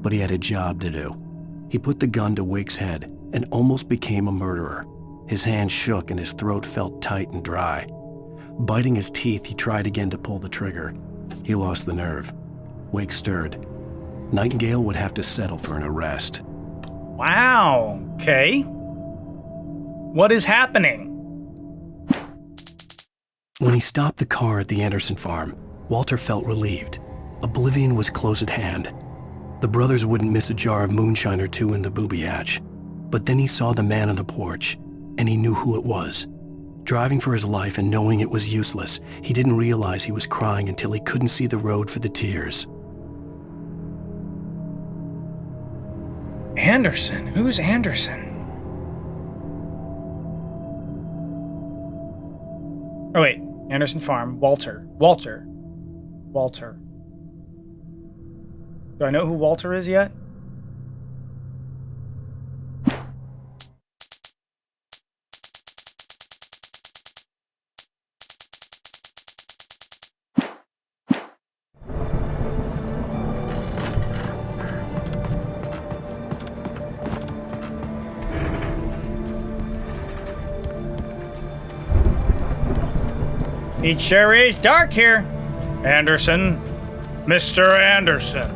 but he had a job to do. He put the gun to Wake's head and almost became a murderer. His hand shook and his throat felt tight and dry. Biting his teeth, he tried again to pull the trigger. He lost the nerve. Wake stirred. Nightingale would have to settle for an arrest. Wow, okay. What is happening? When he stopped the car at the Anderson farm, Walter felt relieved. Oblivion was close at hand. The brothers wouldn't miss a jar of moonshine or two in the booby hatch. But then he saw the man on the porch, and he knew who it was. Driving for his life and knowing it was useless, he didn't realize he was crying until he couldn't see the road for the tears. Anderson? Who's Anderson? Oh wait, Anderson Farm, Walter. Do I know who Walter is yet? It sure is dark here. Anderson. Mr. Anderson.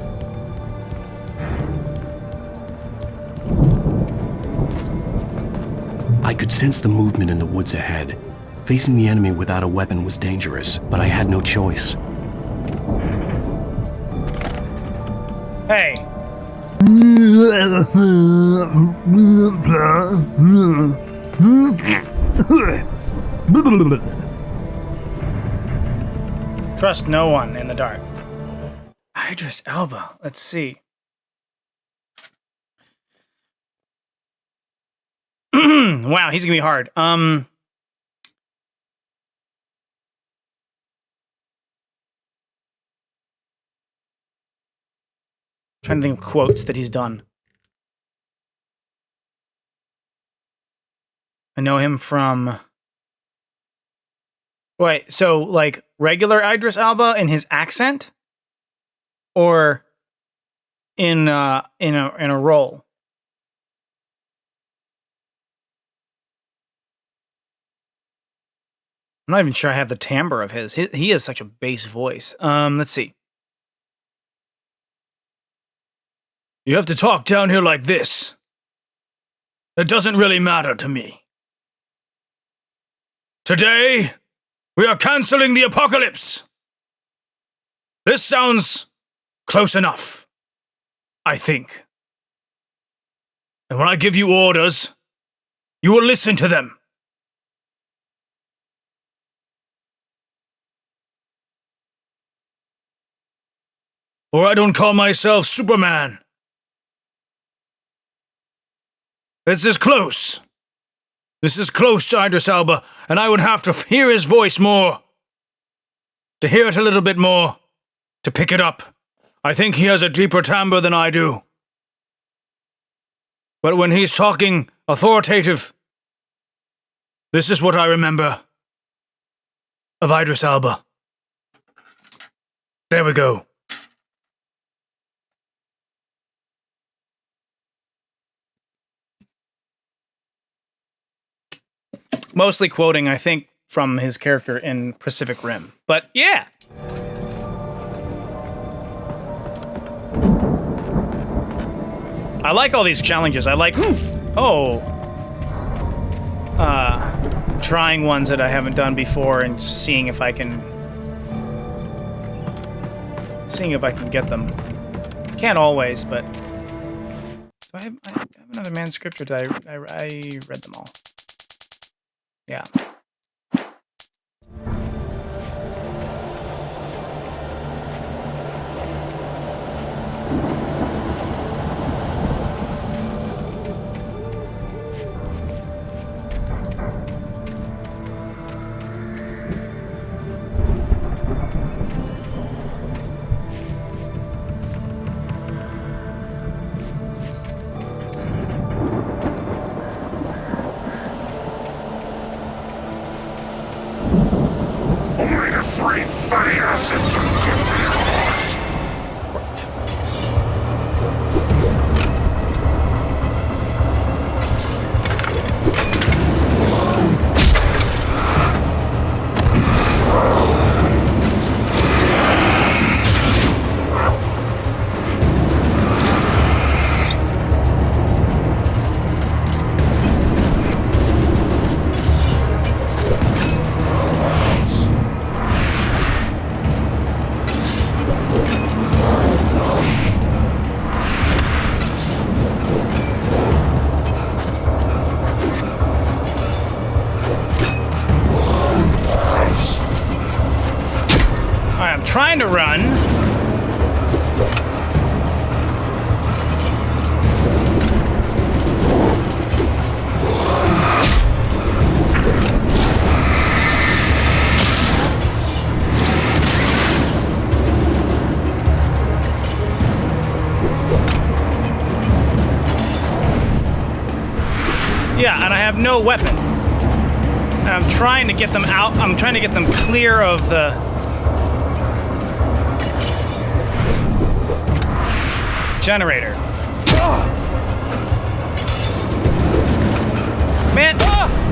I could sense the movement in the woods ahead. Facing the enemy without a weapon was dangerous, but I had no choice. Hey. Trust no one in the dark. Idris Elba. Let's see. Wow, he's gonna be hard. Trying to think of quotes that he's done. I know him from. Wait, so like regular Idris Elba in his accent, or in a role? I'm not even sure I have the timbre of his. He has such a bass voice. Let's see. You have to talk down here like this. It doesn't really matter to me. Today, we are canceling the apocalypse. This sounds close enough, I think. And when I give you orders, you will listen to them. Or I don't call myself Superman. This is close. This is close to Idris Elba, and I would have to hear his voice more. To hear it a little bit more. To pick it up. I think he has a deeper timbre than I do. But when he's talking authoritative, this is what I remember of Idris Elba. There we go. Mostly quoting, I think, from his character in Pacific Rim. But yeah. I like all these challenges. I like, trying ones that I haven't done before and just seeing if I can get them. Can't always, but do I have another manuscript, or did I read them all? Yeah. Trying to run. Yeah, and I have no weapon. And I'm trying to get them out. I'm trying to get them clear of the... generator. Man,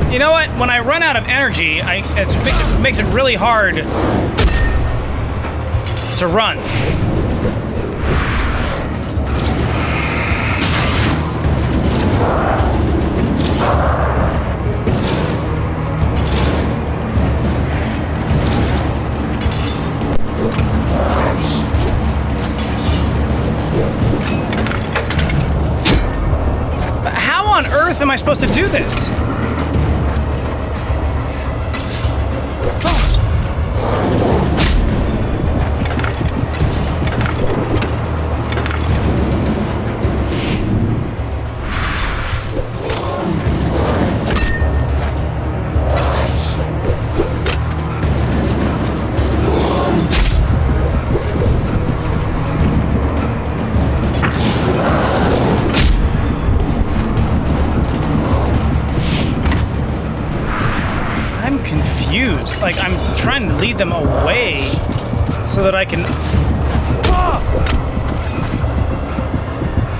you know what? When I run out of energy, it makes it really hard to run. How on earth am I supposed to do this? Like, I'm trying to lead them away so that I can...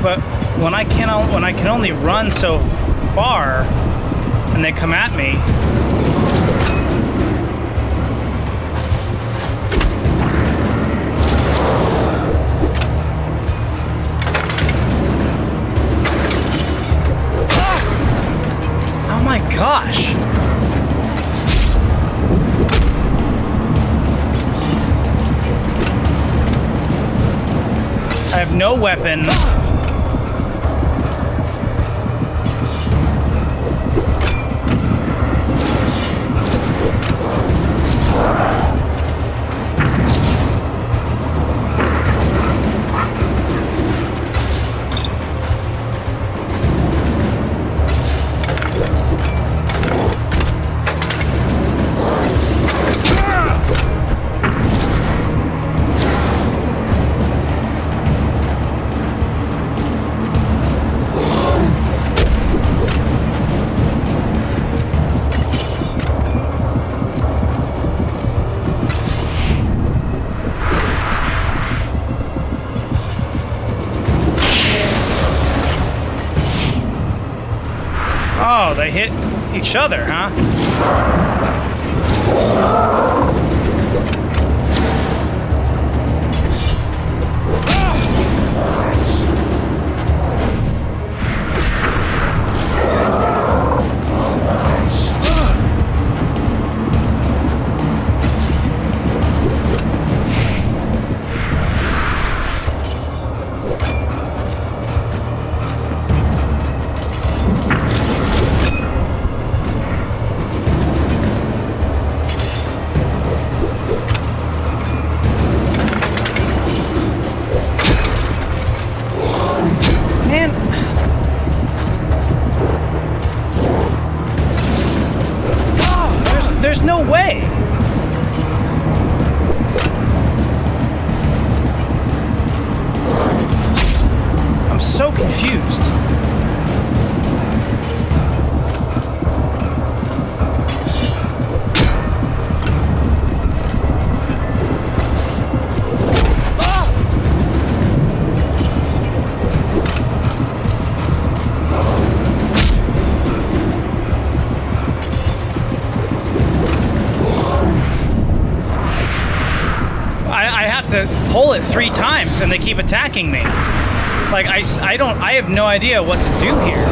But when I can only run so far and they come at me... Oh my gosh! I have no weapon. Oh, they hit each other, huh? There's no way. I'm so confused. I have to pull it 3 times and they keep attacking me. Like, I have no idea what to do here.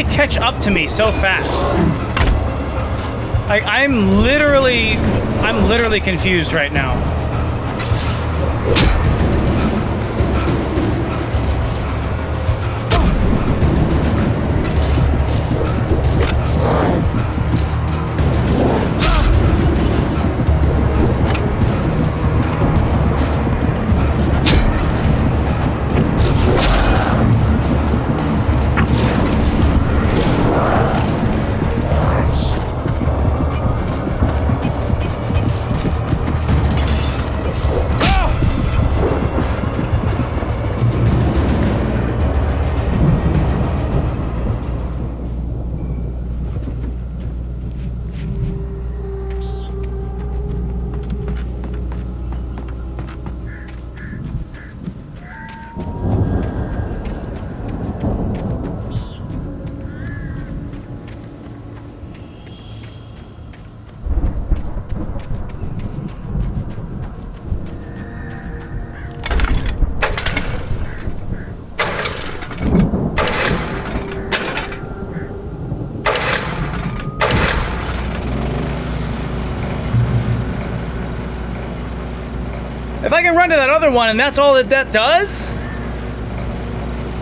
they catch up to me so fast? Like, I'm literally confused right now. If I can run to that other one and that's all that does,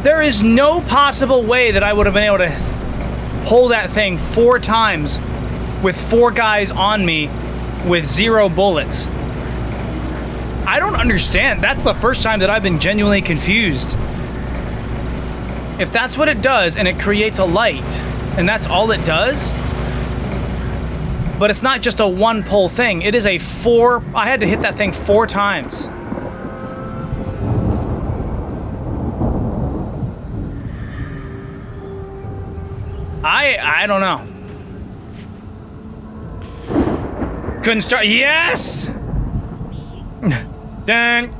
there is no possible way that I would have been able to hold that thing 4 times with 4 guys on me with 0 bullets. I don't understand. That's the first time that I've been genuinely confused. If that's what it does and it creates a light and that's all it does, but it's not just a 1 pull thing. It is a 4. I had to hit that thing 4 times. I don't know. Couldn't start. Yes. Dun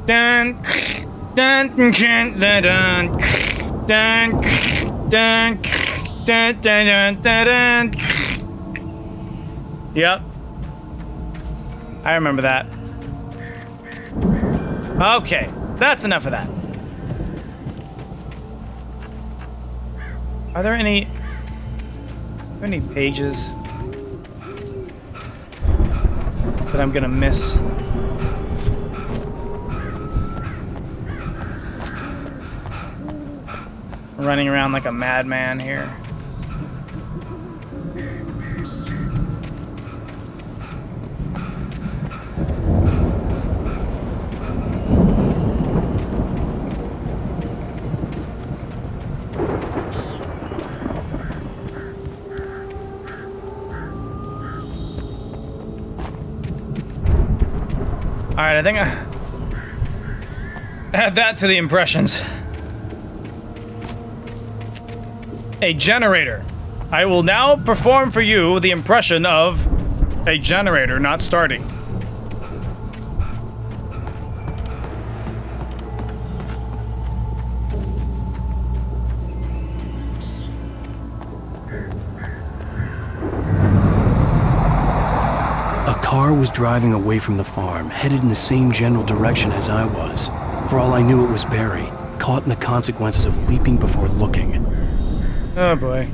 dun dun dun dun dun dun dun dun dun dun. Yep. I remember that. Okay, that's enough of that. Are there any pages that I'm gonna miss? Running around like a madman here. Alright, I think I add that to the impressions. A generator. I will now perform for you the impression of a generator not starting. A car was driving away from the farm, headed in the same general direction as I was. For all I knew, it was Barry, caught in the consequences of leaping before looking. Oh boy.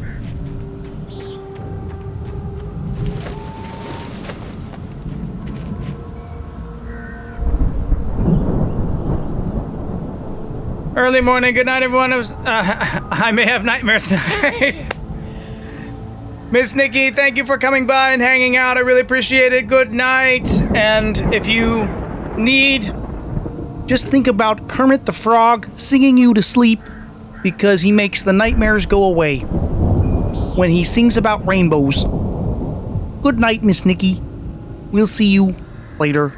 Early morning, good night everyone. I may have nightmares tonight. Miss Nikki, thank you for coming by and hanging out. I really appreciate it. Good night. And if you need, just think about Kermit the Frog singing you to sleep because he makes the nightmares go away when he sings about rainbows. Good night, Miss Nikki. We'll see you later.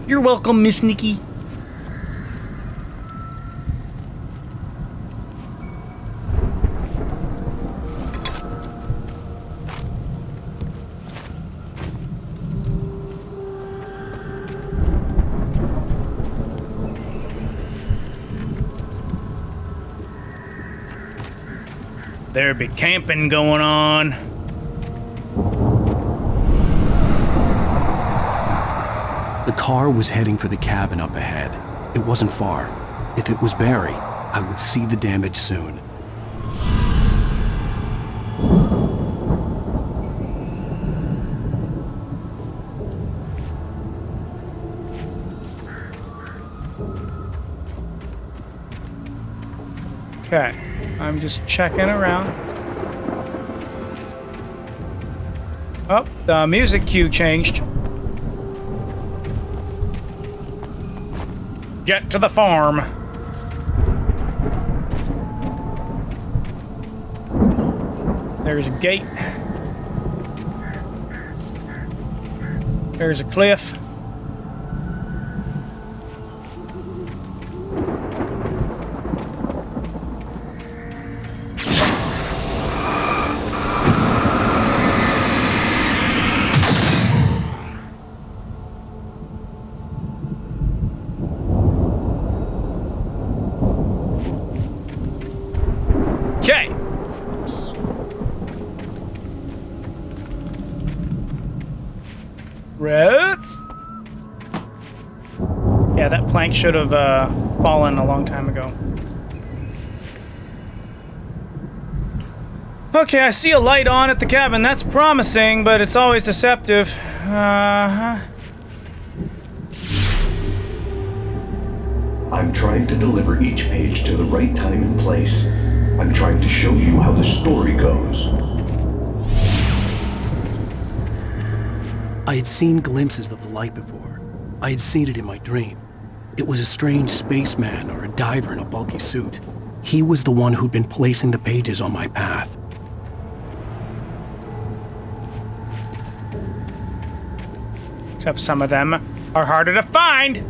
You're welcome, Miss Nikki. There be camping going on. The car was heading for the cabin up ahead. It wasn't far. If it was Barry, I would see the damage soon. Okay, I'm just checking around. Oh, the music cue changed. Get to the farm. There's a gate. There's a cliff. Okay. Reds? Yeah, that plank should have fallen a long time ago. Okay, I see a light on at the cabin. That's promising, but it's always deceptive. I'm trying to deliver each page to the right time and place. I'm trying to show you how the story goes. I had seen glimpses of the light before. I had seen it in my dream. It was a strange spaceman or a diver in a bulky suit. He was the one who'd been placing the pages on my path. Except some of them are harder to find.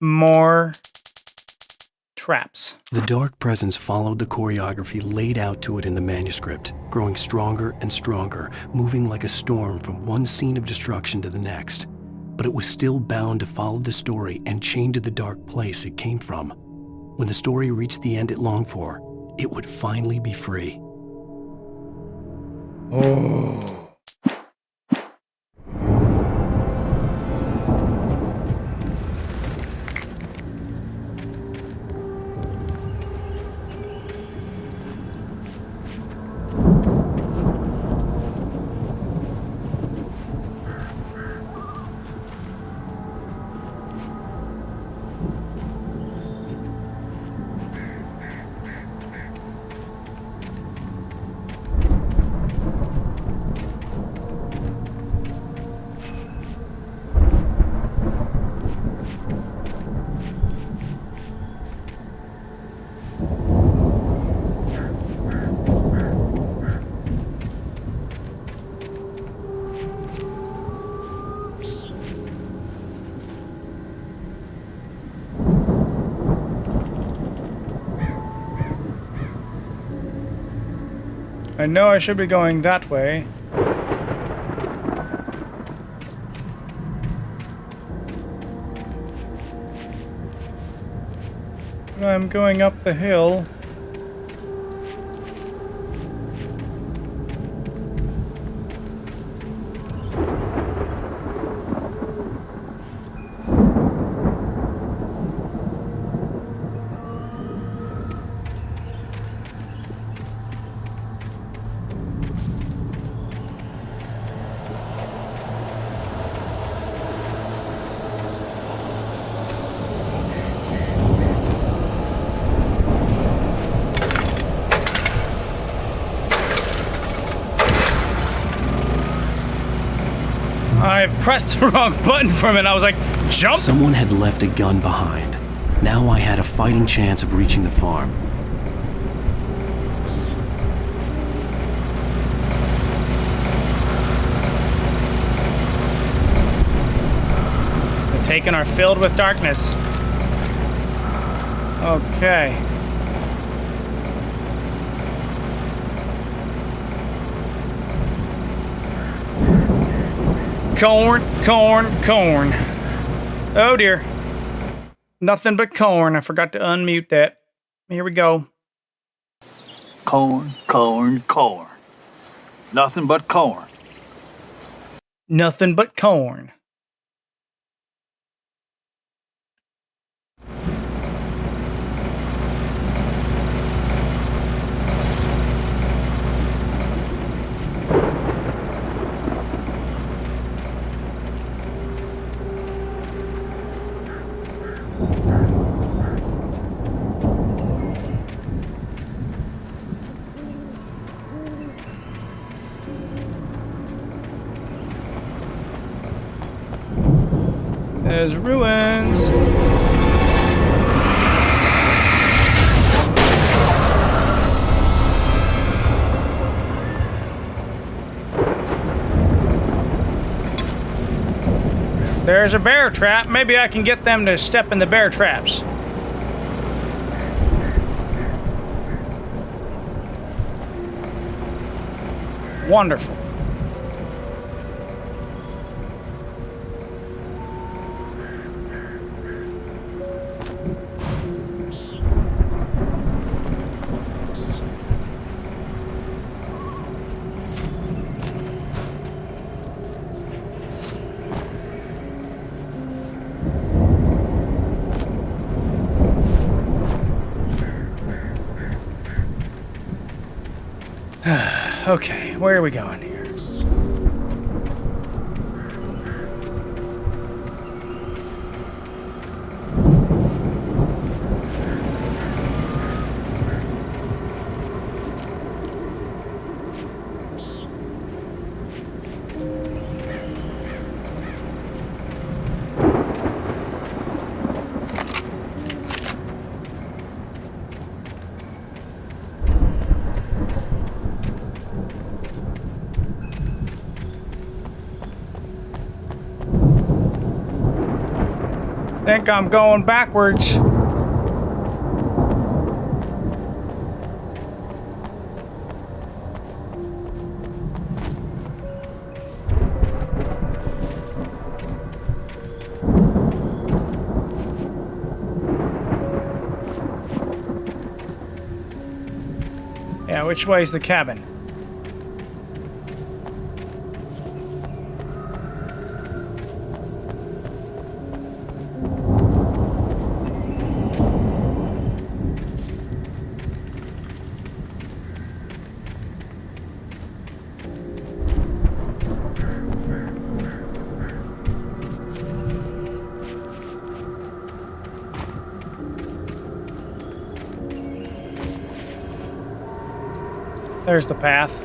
More traps. The dark presence followed the choreography laid out to it in the manuscript, growing stronger and stronger, moving like a storm from one scene of destruction to the next. But it was still bound to follow the story and chained to the dark place it came from. When the story reached the end it longed for, it would finally be free. Oh. I know I should be going that way. But I'm going up the hill. I pressed the wrong button for a minute. I was like, jump! Someone had left a gun behind. Now I had a fighting chance of reaching the farm. The Taken are filled with darkness. Okay. Corn, corn, corn. Oh dear. Nothing but corn. I forgot to unmute that. Here we go. Corn, corn, corn. Nothing but corn. Nothing but corn. There's ruins. There's a bear trap. Maybe I can get them to step in the bear traps. Wonderful. Okay, where are we going here? Think I'm going backwards. Yeah, which way is the cabin? There's the path.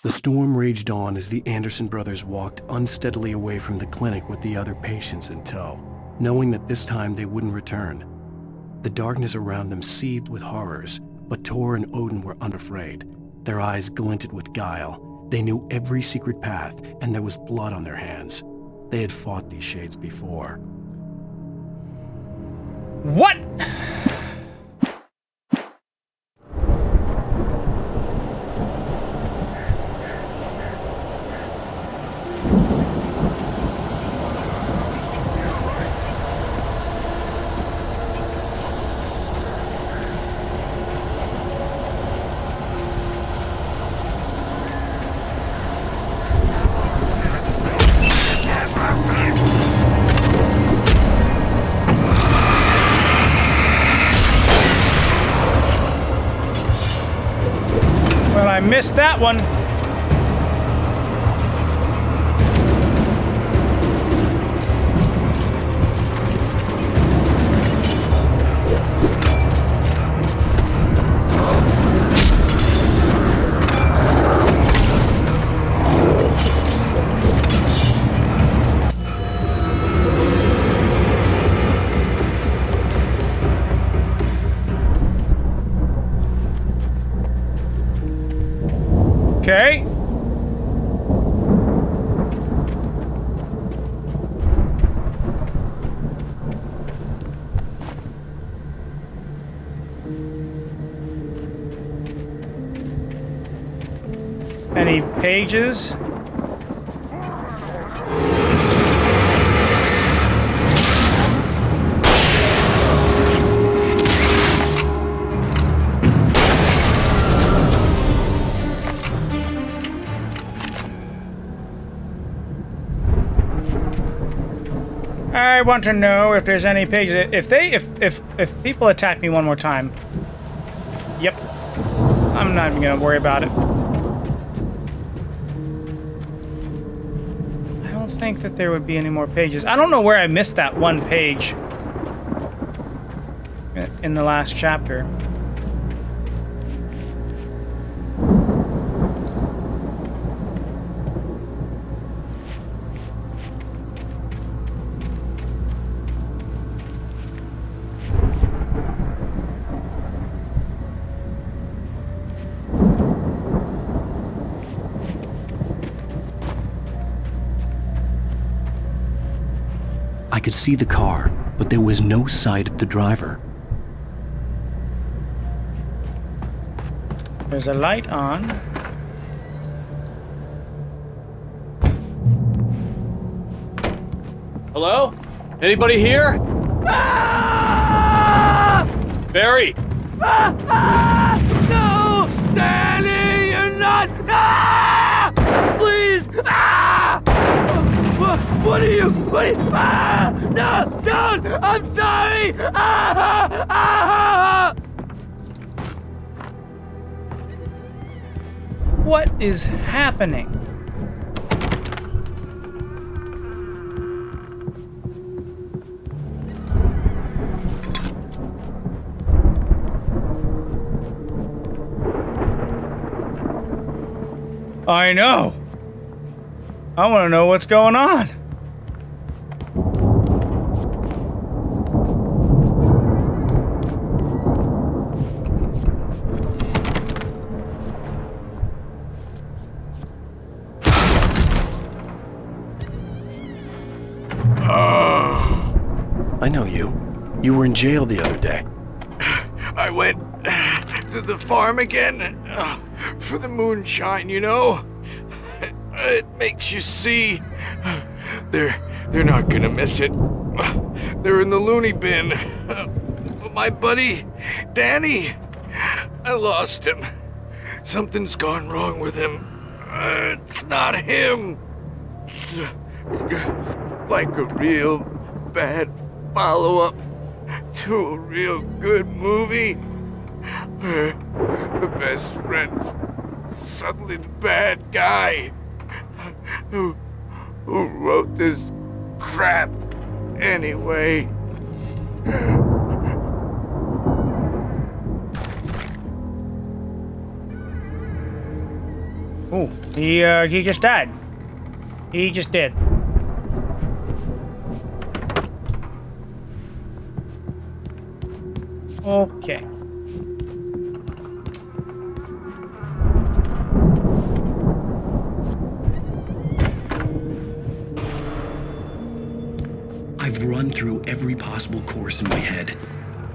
The storm raged on as the Anderson brothers walked unsteadily away from the clinic with the other patients in tow, knowing that this time they wouldn't return. The darkness around them seethed with horrors, but Tor and Odin were unafraid. Their eyes glinted with guile. They knew every secret path, and there was blood on their hands. They had fought these shades before. What? I missed that one. Okay. Any pages? I want to know if there's any pages. If people attack me one more time, yep, I'm not even gonna worry about it. I don't think that there would be any more pages. I don't know where I missed that one page in the last chapter. I could see the car, but there was no sight of the driver. There's a light on. Hello? Anybody here? Barry! No! Danny, you're not! Please! What are you? No! Don't! I'm sorry! What is happening? I know. I want to know what's going on. I know you. You were in jail the other day. I went to the farm again for the moonshine, you know? It makes you see. They're not gonna miss it. They're in the loony bin. But my buddy, Danny, I lost him. Something's gone wrong with him. It's not him. Like a real bad follow-up to a real good movie. The best friend's suddenly the bad guy who wrote this crap anyway. Oh, he just died. He just did. Okay. I've run through every possible course in my head.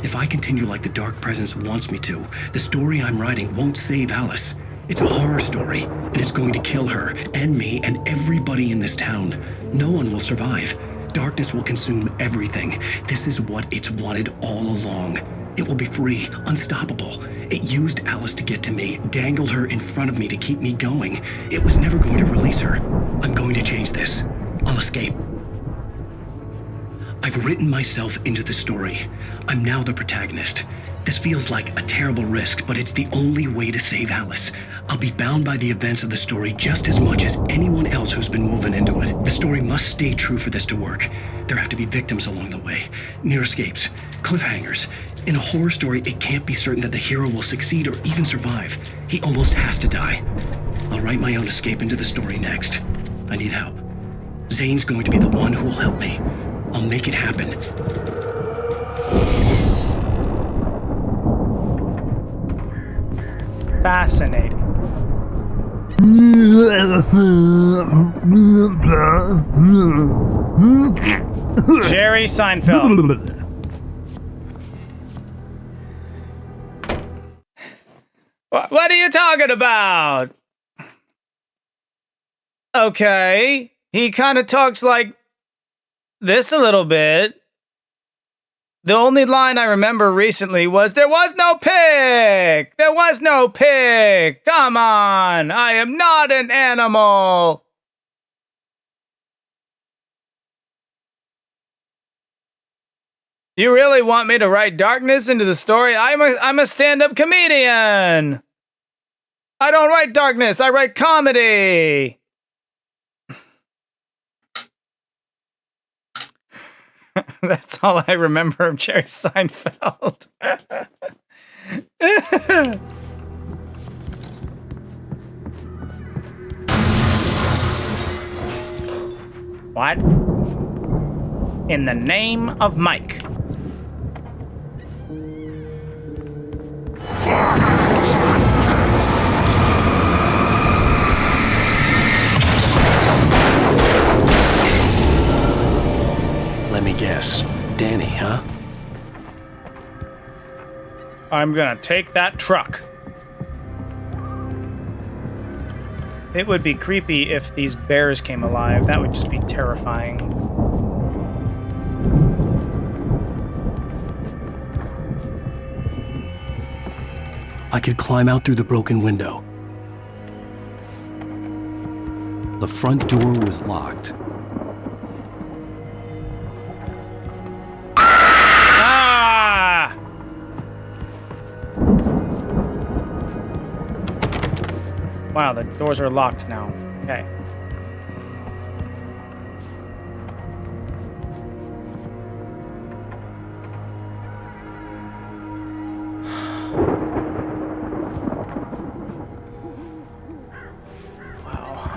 If I continue like the Dark Presence wants me to, the story I'm writing won't save Alice. It's a horror story, and it's going to kill her, and me, and everybody in this town. No one will survive. Darkness will consume everything. This is what it's wanted all along. It will be free, unstoppable. It used Alice to get to me, dangled her in front of me to keep me going. It was never going to release her. I'm going to change this. I'll escape. I've written myself into the story. I'm now the protagonist. This feels like a terrible risk, but it's the only way to save Alice. I'll be bound by the events of the story just as much as anyone else who's been woven into it. The story must stay true for this to work. There have to be victims along the way, near escapes, cliffhangers. In a horror story, it can't be certain that the hero will succeed or even survive. He almost has to die. I'll write my own escape into the story next. I need help. Zane's going to be the one who will help me. I'll make it happen. Fascinating. Jerry Seinfeld. What are you talking about? Okay, he kind of talks like this a little bit. The only line I remember recently was, "There was no pig! There was no pig! Come on! I am not an animal!" You really want me to write darkness into the story? I'm a stand-up comedian! I don't write darkness, I write comedy! That's all I remember of Jerry Seinfeld. What? In the name of Mike. Let me guess. Danny, huh? I'm gonna take that truck. It would be creepy if these bears came alive. That would just be terrifying. I could climb out through the broken window. The front door was locked. Ah! Wow, the doors are locked now. Okay.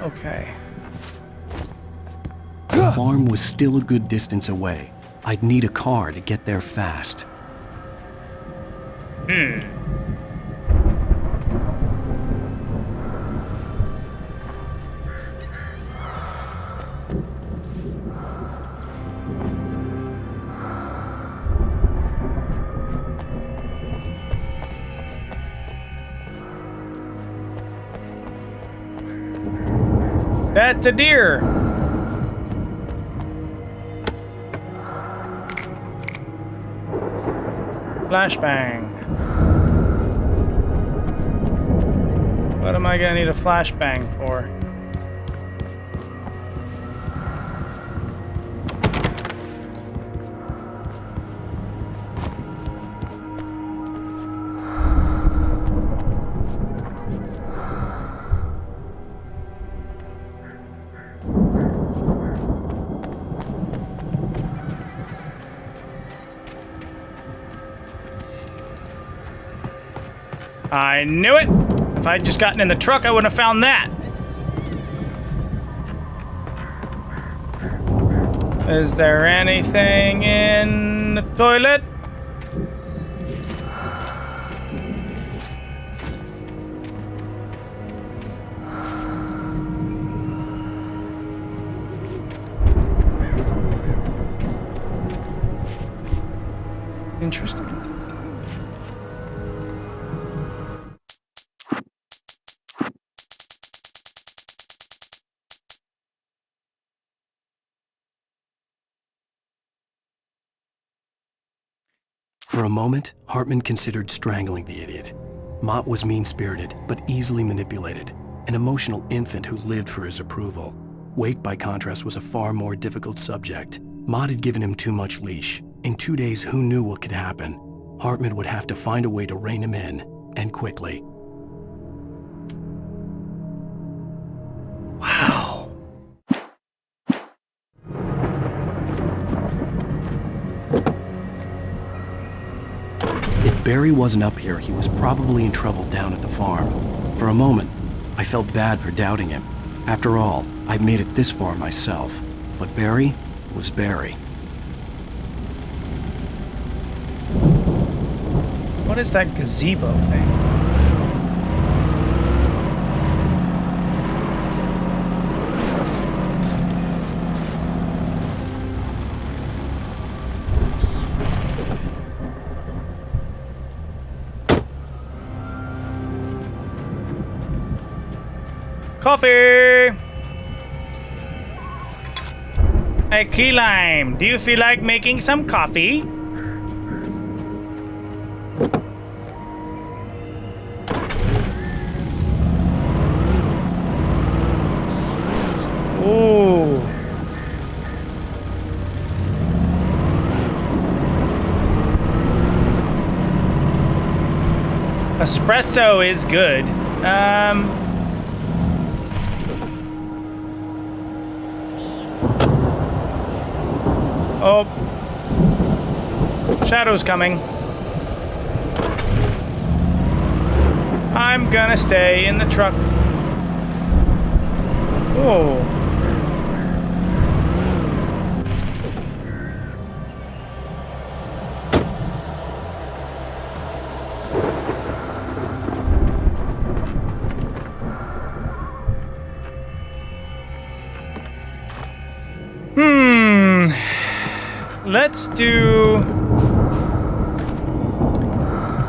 Okay. The farm was still a good distance away. I'd need a car to get there fast. That's a deer. Flashbang. What am I gonna need a flashbang for? I knew it! If I'd just gotten in the truck, I wouldn't have found that. Is there anything in the toilet? Interesting. For a moment, Hartman considered strangling the idiot. Mott was mean-spirited, but easily manipulated, an emotional infant who lived for his approval. Wake, by contrast, was a far more difficult subject. Mott had given him too much leash. In 2 days, who knew what could happen? Hartman would have to find a way to rein him in, and quickly. Wow. If Barry wasn't up here, he was probably in trouble down at the farm. For a moment, I felt bad for doubting him. After all, I'd made it this far myself. But Barry was Barry. What is that gazebo thing? Coffee! Hey, Key Lime, do you feel like making some coffee? Ooh. Espresso is good. Oh. Shadow's coming. I'm gonna stay in the truck. Oh. Let's do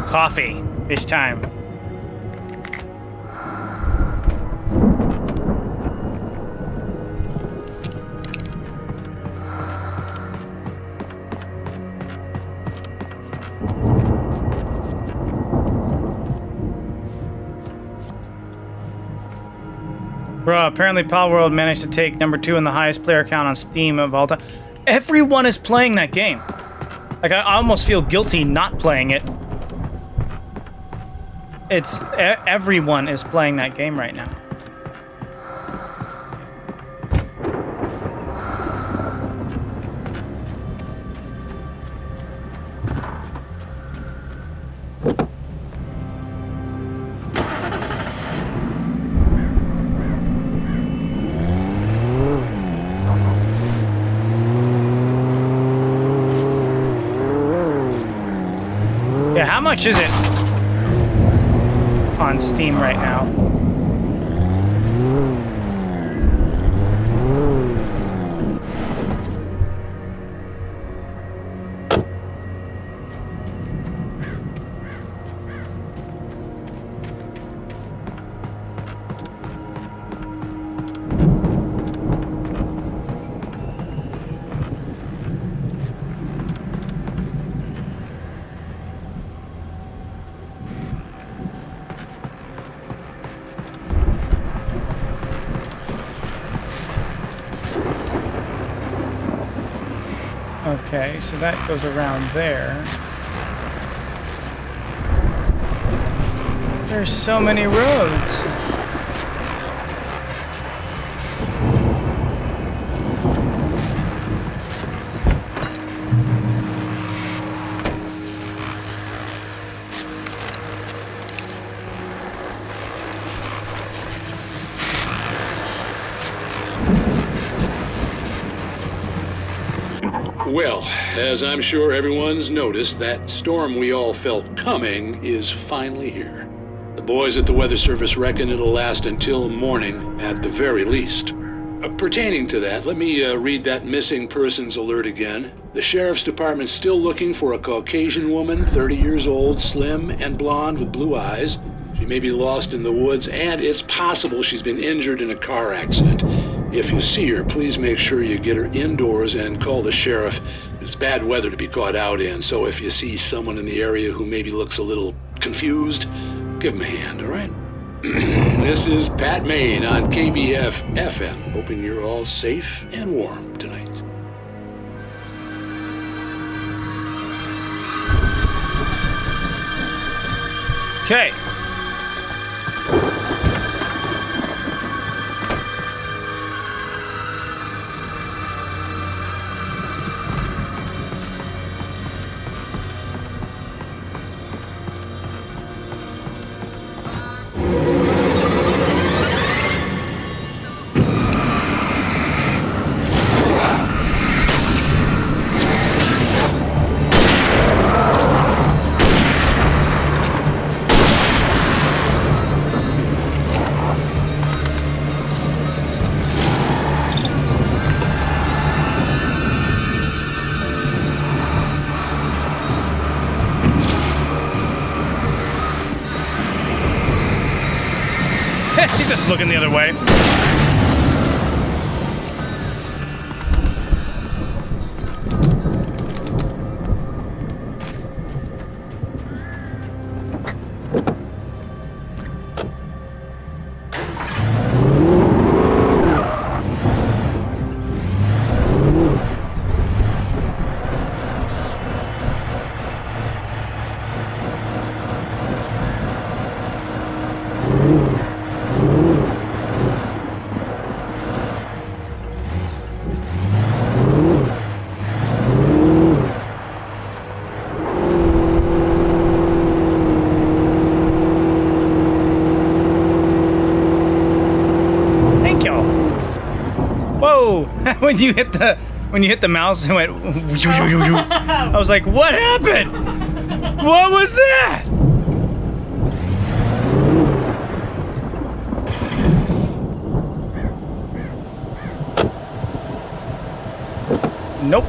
coffee this time. Bruh, apparently Palworld managed to take #2 in the highest player count on Steam of all time. Everyone is playing that game. Like, I almost feel guilty not playing it. It's everyone is playing that game right now. Yeah, how much is it on Steam right now? Okay, so that goes around there. There's so many roads. Well, as I'm sure everyone's noticed, that storm we all felt coming is finally here. The boys at the Weather Service reckon it'll last until morning at the very least. Pertaining to that, let me read that missing persons alert again. The Sheriff's Department's still looking for a Caucasian woman, 30 years old, slim and blonde with blue eyes. She may be lost in the woods, and it's possible she's been injured in a car accident. If you see her, please make sure you get her indoors and call the sheriff. It's bad weather to be caught out in, so if you see someone in the area who maybe looks a little confused, give him a hand, all right? This is Pat Main on KBF FM, hoping you're all safe and warm tonight. Okay. He's just looking the other way. Whoa! when you hit the mouse, it went. I was like, what happened? What was that? Nope.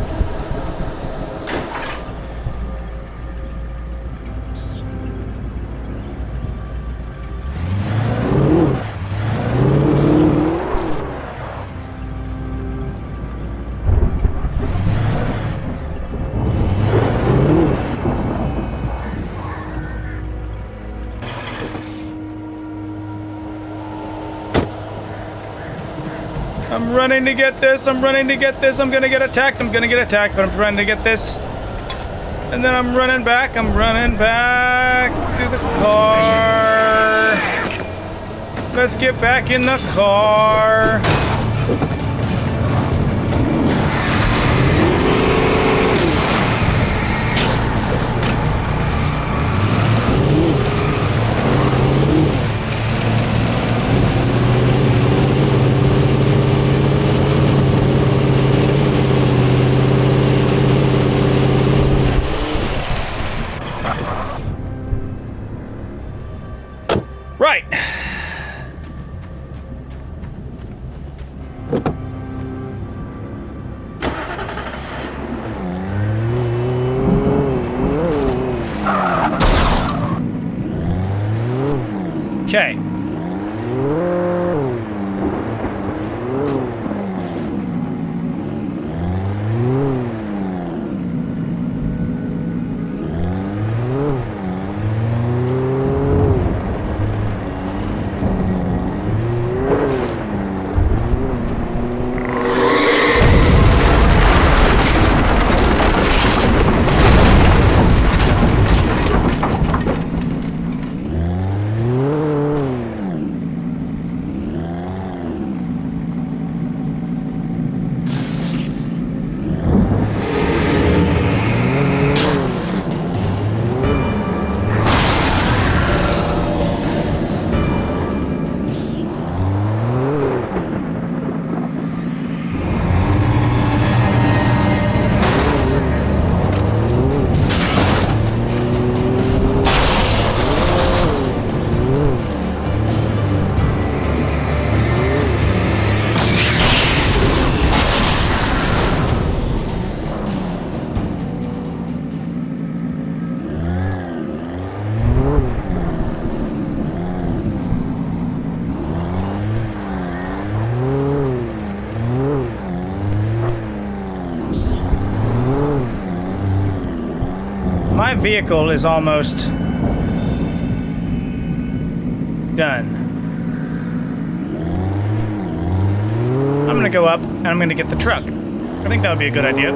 I'm running to get this. I'm running to get this. I'm gonna get attacked. I'm gonna get attacked, but I'm trying to get this. And then I'm running back. I'm running back to the car. Let's get back in the car. Right. Okay. My vehicle is almost done. I'm gonna go up and I'm gonna get the truck. I think that would be a good idea.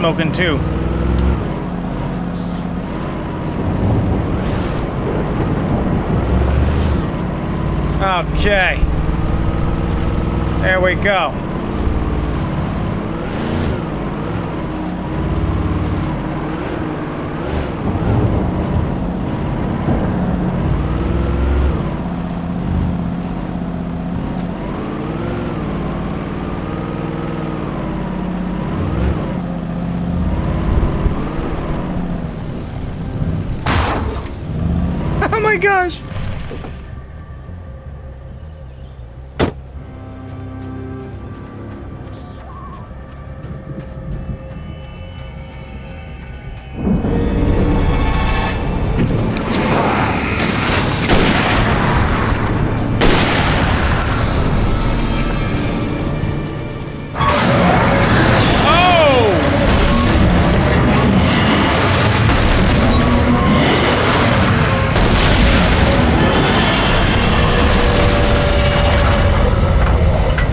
smoking too. Okay. There we go. Oh my gosh.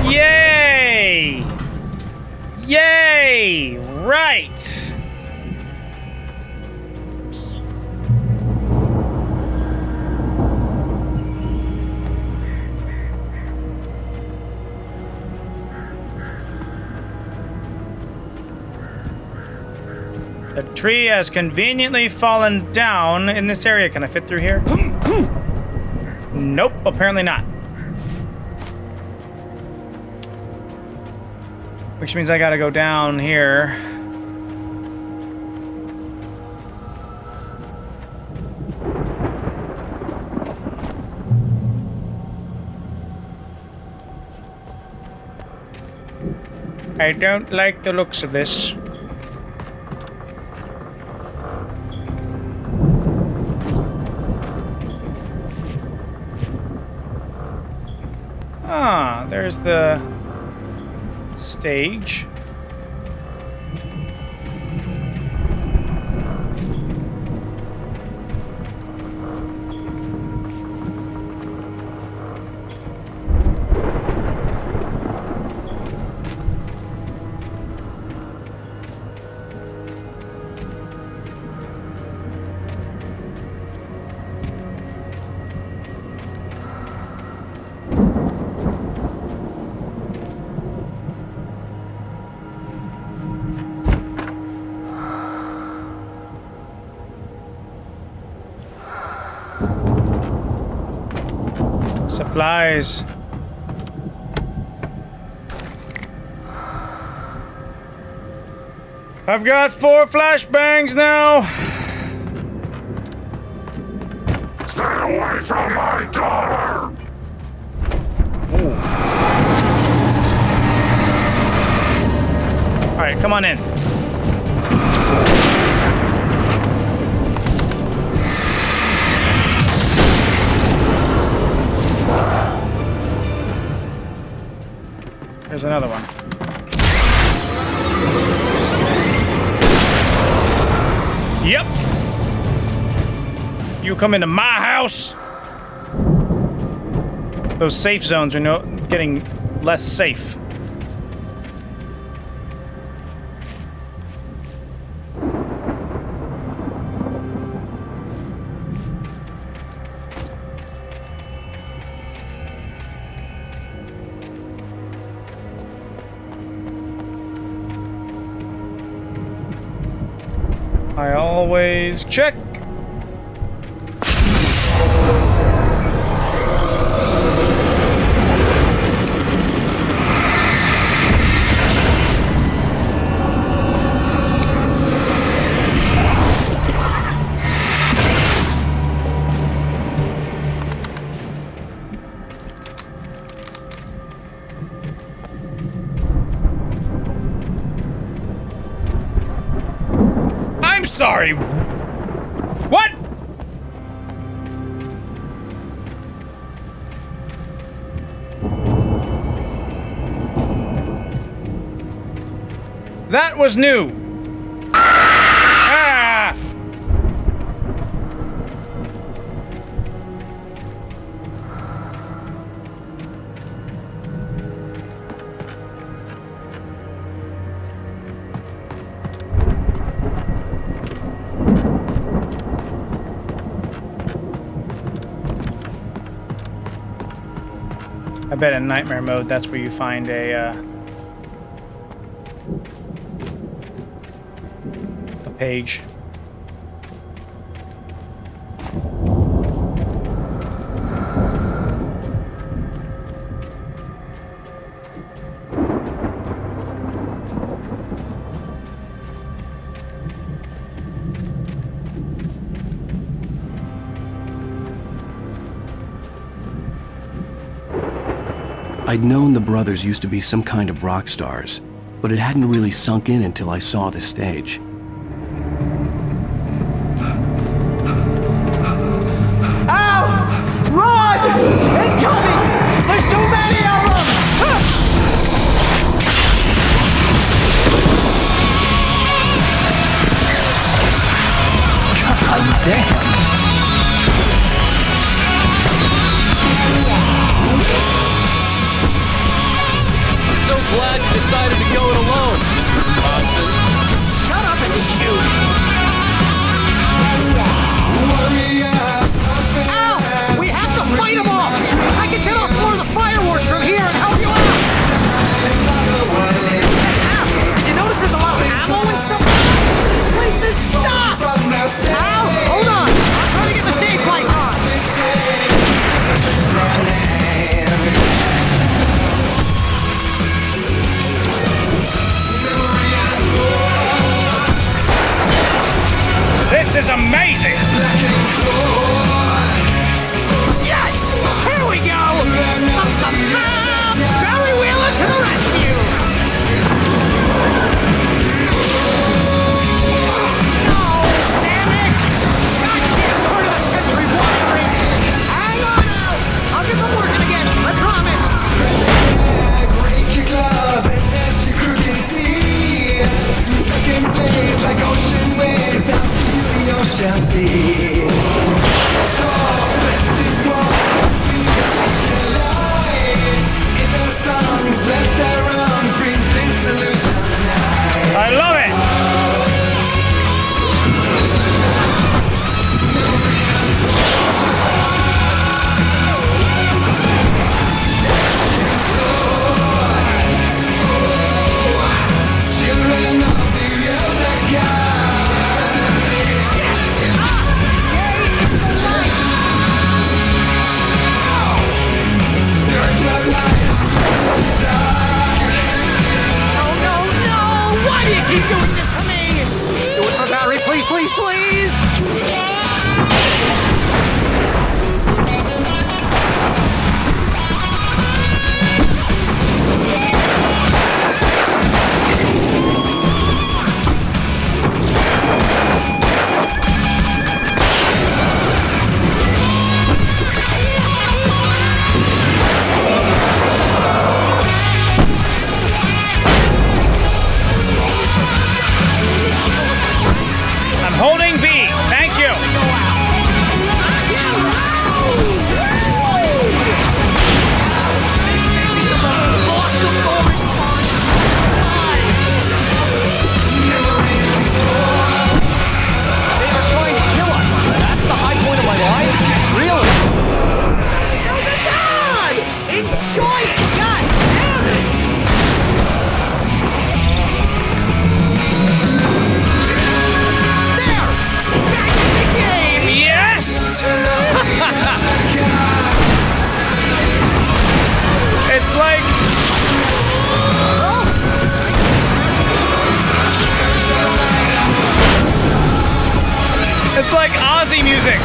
Yay! Yay! Right! The tree has conveniently fallen down in this area. Can I fit through here? Nope, apparently not. Which means I gotta go down here. I don't like the looks of this. Ah, there's the stage. Supplies. I've got 4 flashbangs now. Stay away from my daughter! Alright, come on in. There's another one. Yep. You come into my house. Those safe zones are getting less safe. I always check. I'm sorry. What? That was new. Ah! I bet in nightmare mode, that's where you find a page. I'd known the brothers used to be some kind of rock stars, but it hadn't really sunk in until I saw the stage. Ow! Run! Incoming! There's too many of them! God damn. So glad you decided to go it alone, Mr. Thompson. Shut up and shoot! Ow! We have to fight them off! I can set off more of the fireworks from here and help you out! Ow! Did you notice there's a lot of ammo and stuff? This place is stopped! Ow! Hold on! I'm trying to get the stage lights on! This is amazing! Yes! Here we go! Barry Wheeler to the rescue! No! Damn it! Goddamn turn of the century wiring! Hang on now! I'll get them working again, I promise! Break your claws and dash your crooked teeth. Taking slaves like ocean waves that feel the ocean sea. So bless this world to the light. In the songs, let their arms bring dissolution tonight. I love it! Children of the elder God. Search your light. Oh no, no! Why do you keep doing this to me? Do it for Barry, please, please, please! I'm holding B. Thank you. They are trying to kill us! That's the high point of my life? Really? Oh my God! Enjoy it! God damn it! There! Back in the game! Yes! It's like... It's like Aussie music.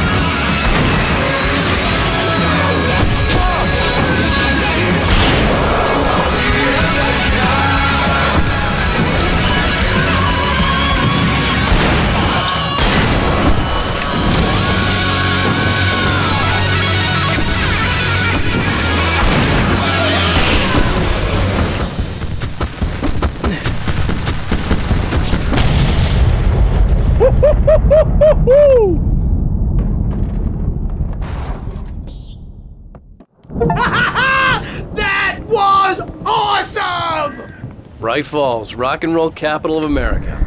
That was awesome! Bright Falls, rock and roll capital of America.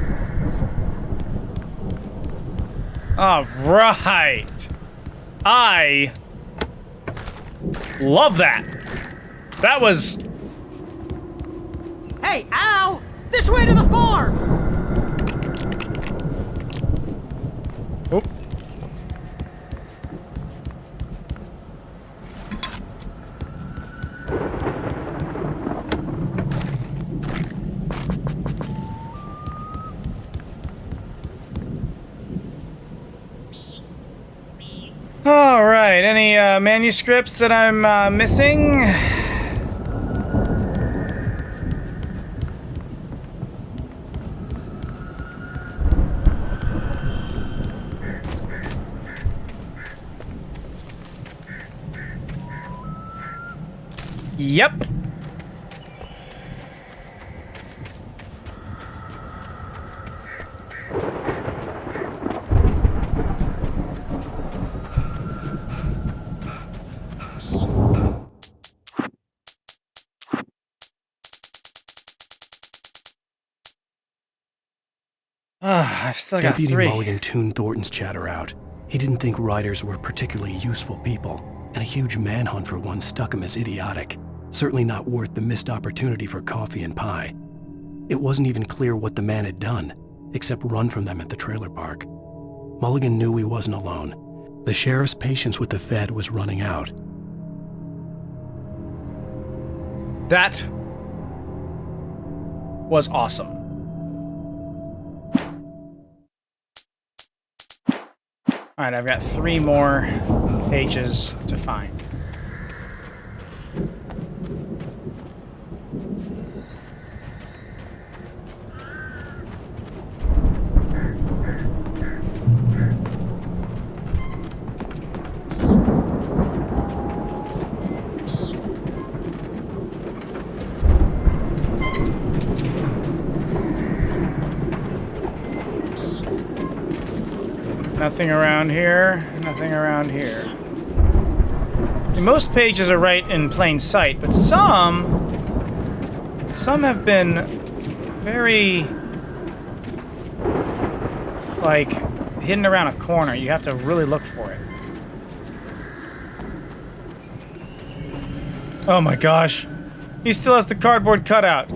All right. I love that. That was... Hey, Al! This way to the farm! Oh. All right, any manuscripts that I'm missing? Yep. I've still got Deputy 3. Mulligan tuned Thornton's chatter out. He didn't think riders were particularly useful people, and a huge manhunt for one stuck him as idiotic. Certainly not worth the missed opportunity for coffee and pie. It wasn't even clear what the man had done, except run from them at the trailer park. Mulligan knew he wasn't alone. The sheriff's patience with the Fed was running out. That was awesome. All right, I've got 3 more pages to find. Nothing around here, nothing around here. Most pages are right in plain sight, but some have been very, like, hidden around a corner. You have to really look for it. Oh my gosh. He still has the cardboard cutout.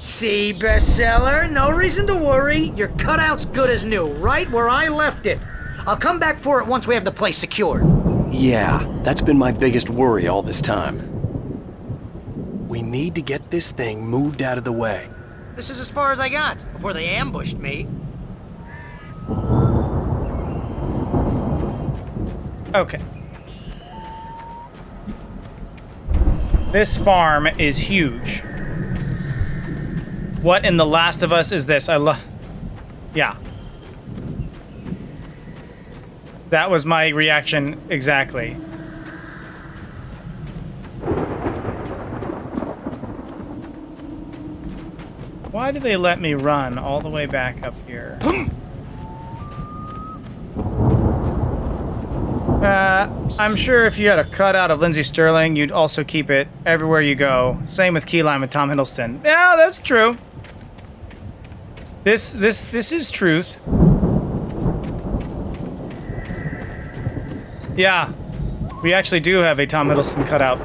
See, bestseller? No reason to worry. Your cutout's good as new, right where I left it. I'll come back for it once we have the place secured. Yeah, that's been my biggest worry all this time. We need to get this thing moved out of the way. This is as far as I got before they ambushed me. Okay. This farm is huge. What in The Last of Us is this? Yeah. That was my reaction exactly. Why did they let me run all the way back up here? I'm sure if you had a cutout of Lindsey Sterling, you'd also keep it everywhere you go. Same with Keyline with Tom Hiddleston. Yeah, that's true. This is truth. Yeah, we actually do have a Tom Hiddleston cutout.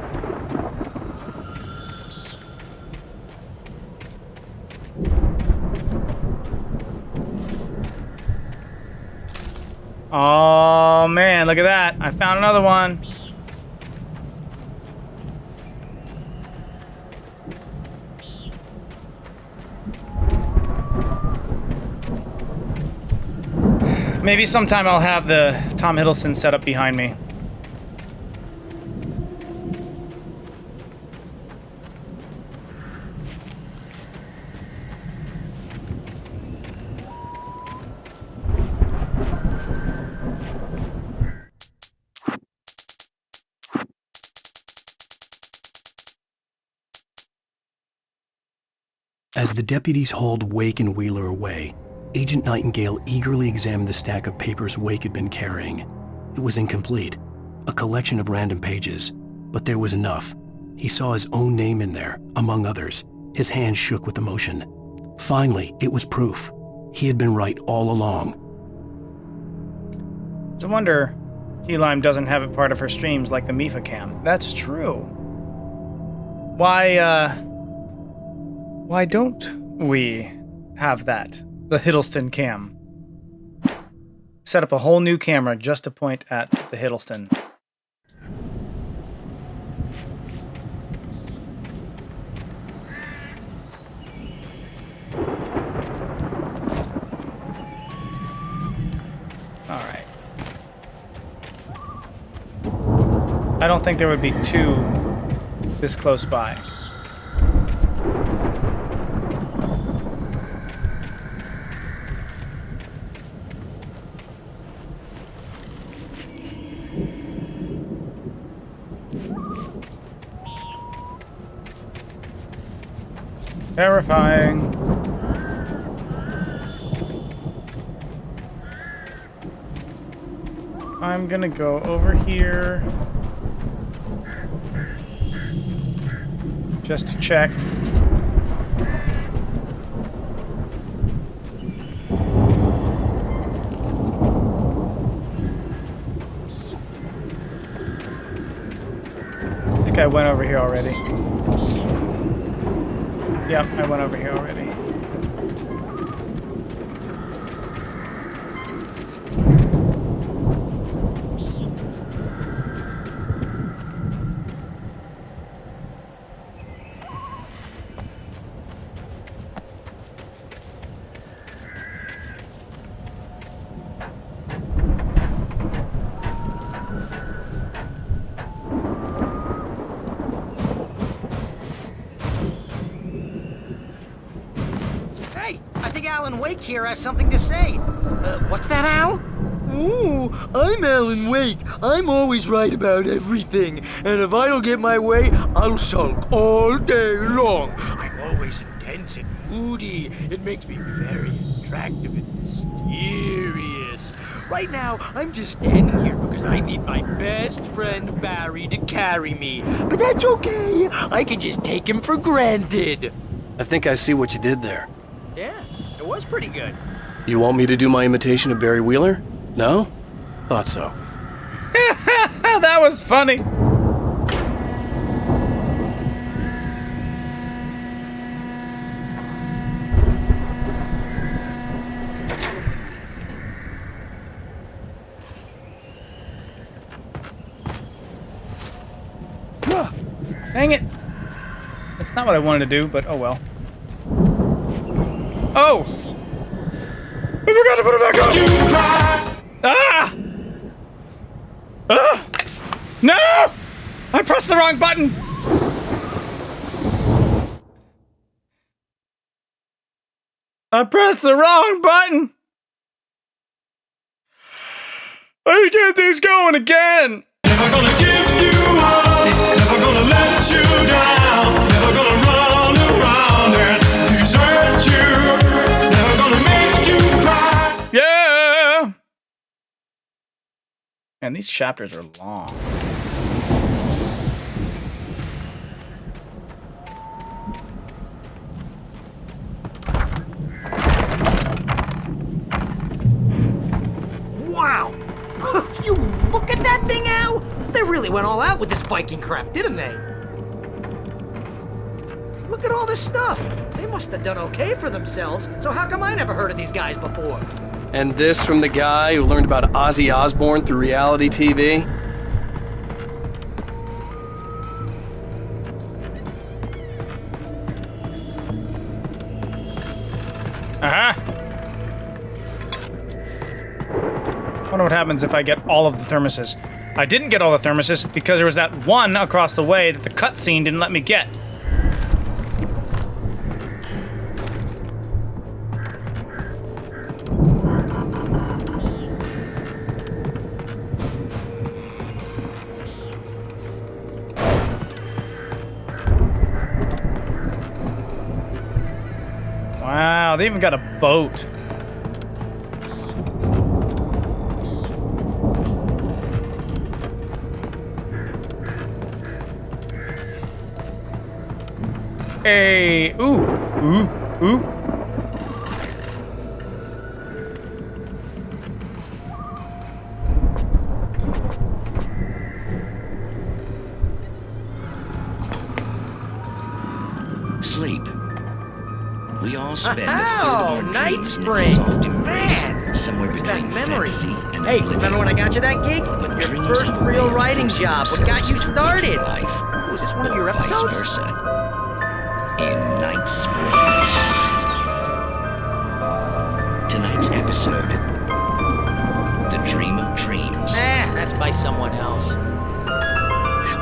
Oh man, look at that. I found another one. Maybe sometime I'll have the Tom Hiddleston set up behind me. As the deputies hauled Wake and Wheeler away, Agent Nightingale eagerly examined the stack of papers Wake had been carrying. It was incomplete, a collection of random pages, but there was enough. He saw his own name in there, among others. His hands shook with emotion. Finally, it was proof. He had been right all along. It's a wonder Key Lime doesn't have it part of her streams like the Mifa cam. That's true. Why don't we have that? The Hiddleston cam. Set up a whole new camera just to point at the Hiddleston. Alright. I don't think there would be two this close by. Terrifying. I'm gonna go over here just to check. I think I went over here already. Yep, I went over here already. Alan Wake here has something to say. What's that, Al? Ooh, I'm Alan Wake. I'm always right about everything. And if I don't get my way, I'll sulk all day long. I'm always intense and moody. It makes me very attractive and mysterious. Right now, I'm just standing here because I need my best friend Barry to carry me. But that's okay. I can just take him for granted. I think I see what you did there. Yeah, it was pretty good. You want me to do my imitation of Barry Wheeler? No? Thought so. That was funny. Dang it. That's not what I wanted to do, but oh well. Oh! I forgot to put it back on! Ah! Ah! No! I pressed the wrong button! I pressed the wrong button! I get these going again! Never gonna give you up, never gonna let you down, never gonna run around and desert you, never gonna make you cry. Yeah! Man, these chapters are long. Wow! You look at that thing, Al! They really went all out with this Viking crap, didn't they? Look at all this stuff. They must have done okay for themselves, so how come I never heard of these guys before? And this from the guy who learned about Ozzy Osbourne through reality TV? Uh-huh. Wonder what happens if I get all of the thermoses. I didn't get all the thermoses because there was that one across the way that the cutscene didn't let me get. Wow, they even got a boat. Hey, ooh, ooh, ooh. Sleep. We all spend a third of our Night dreams in Springs. its soft embrace, Man, somewhere brings between back memories. fantasy and Hey, oblivion. remember when I got you that gig? But Your dreams first have a real way of writing forcing job. What got you themselves into started? life, Was this one of your vice episodes? versa. In Night Springs. Tonight's episode, The Dream of Dreams. That's by someone else.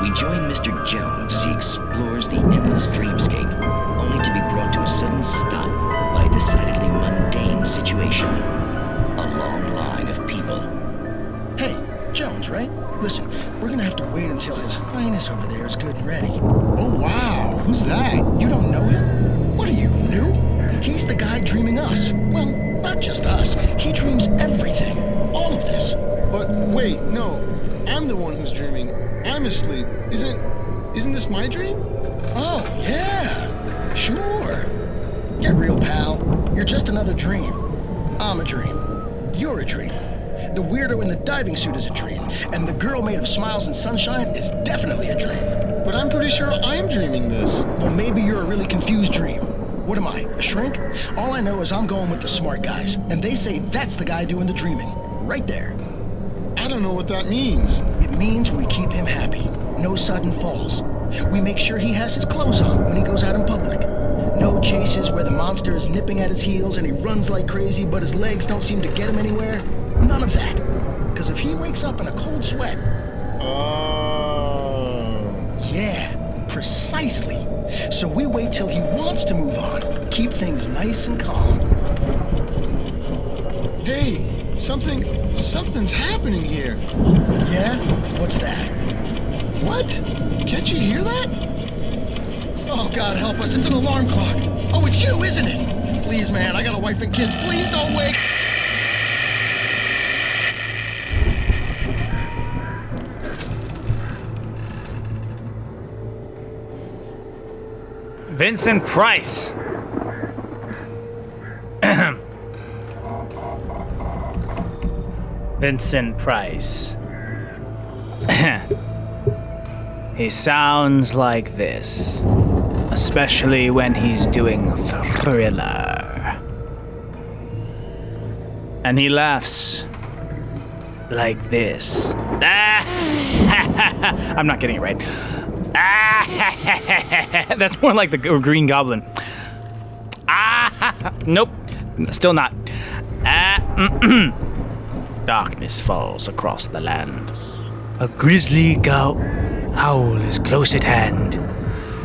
We join Mr. Jones as he explores the endless dreamscape, only to be brought to a sudden stop by a decidedly mundane situation. A long line of people. Hey, Jones, right? Listen, we're gonna have to wait until His Highness over there is good and ready. Oh, wow. Who's that? You don't know him? What are you, new? He's the guy dreaming us. Well, not just us. He dreams everything. All of this. But wait, no. I'm the one who's dreaming. I'm asleep. Isn't this my dream? Oh, yeah. Sure. Get real, pal. You're just another dream. I'm a dream. You're a dream. The weirdo in the diving suit is a dream. And the girl made of smiles and sunshine is definitely a dream. But I'm pretty sure I'm dreaming this. Well, maybe you're a really confused dream. What am I, a shrink? All I know is I'm going with the smart guys. And they say that's the guy doing the dreaming. Right there. I don't know what that means. It means we keep him happy. No sudden falls. We make sure he has his clothes on when he goes out in public. No chases where the monster is nipping at his heels and he runs like crazy but his legs don't seem to get him anywhere. None of that. Because if he wakes up in a cold sweat... Oh... Yeah, precisely. So we wait till he wants to move on. Keep things nice and calm. Hey, something's happening here. Yeah? What's that? What? Can't you hear that? Oh, God help us, it's an alarm clock. Oh, it's you, isn't it? Please, man, I got a wife and kids. Please don't wake... Vincent Price. Vincent Price. He sounds like this, especially when he's doing Thriller. And he laughs like this. I'm not getting it right. That's more like the Green Goblin. Nope, still not. Darkness falls across the land. A grisly howl is close at hand,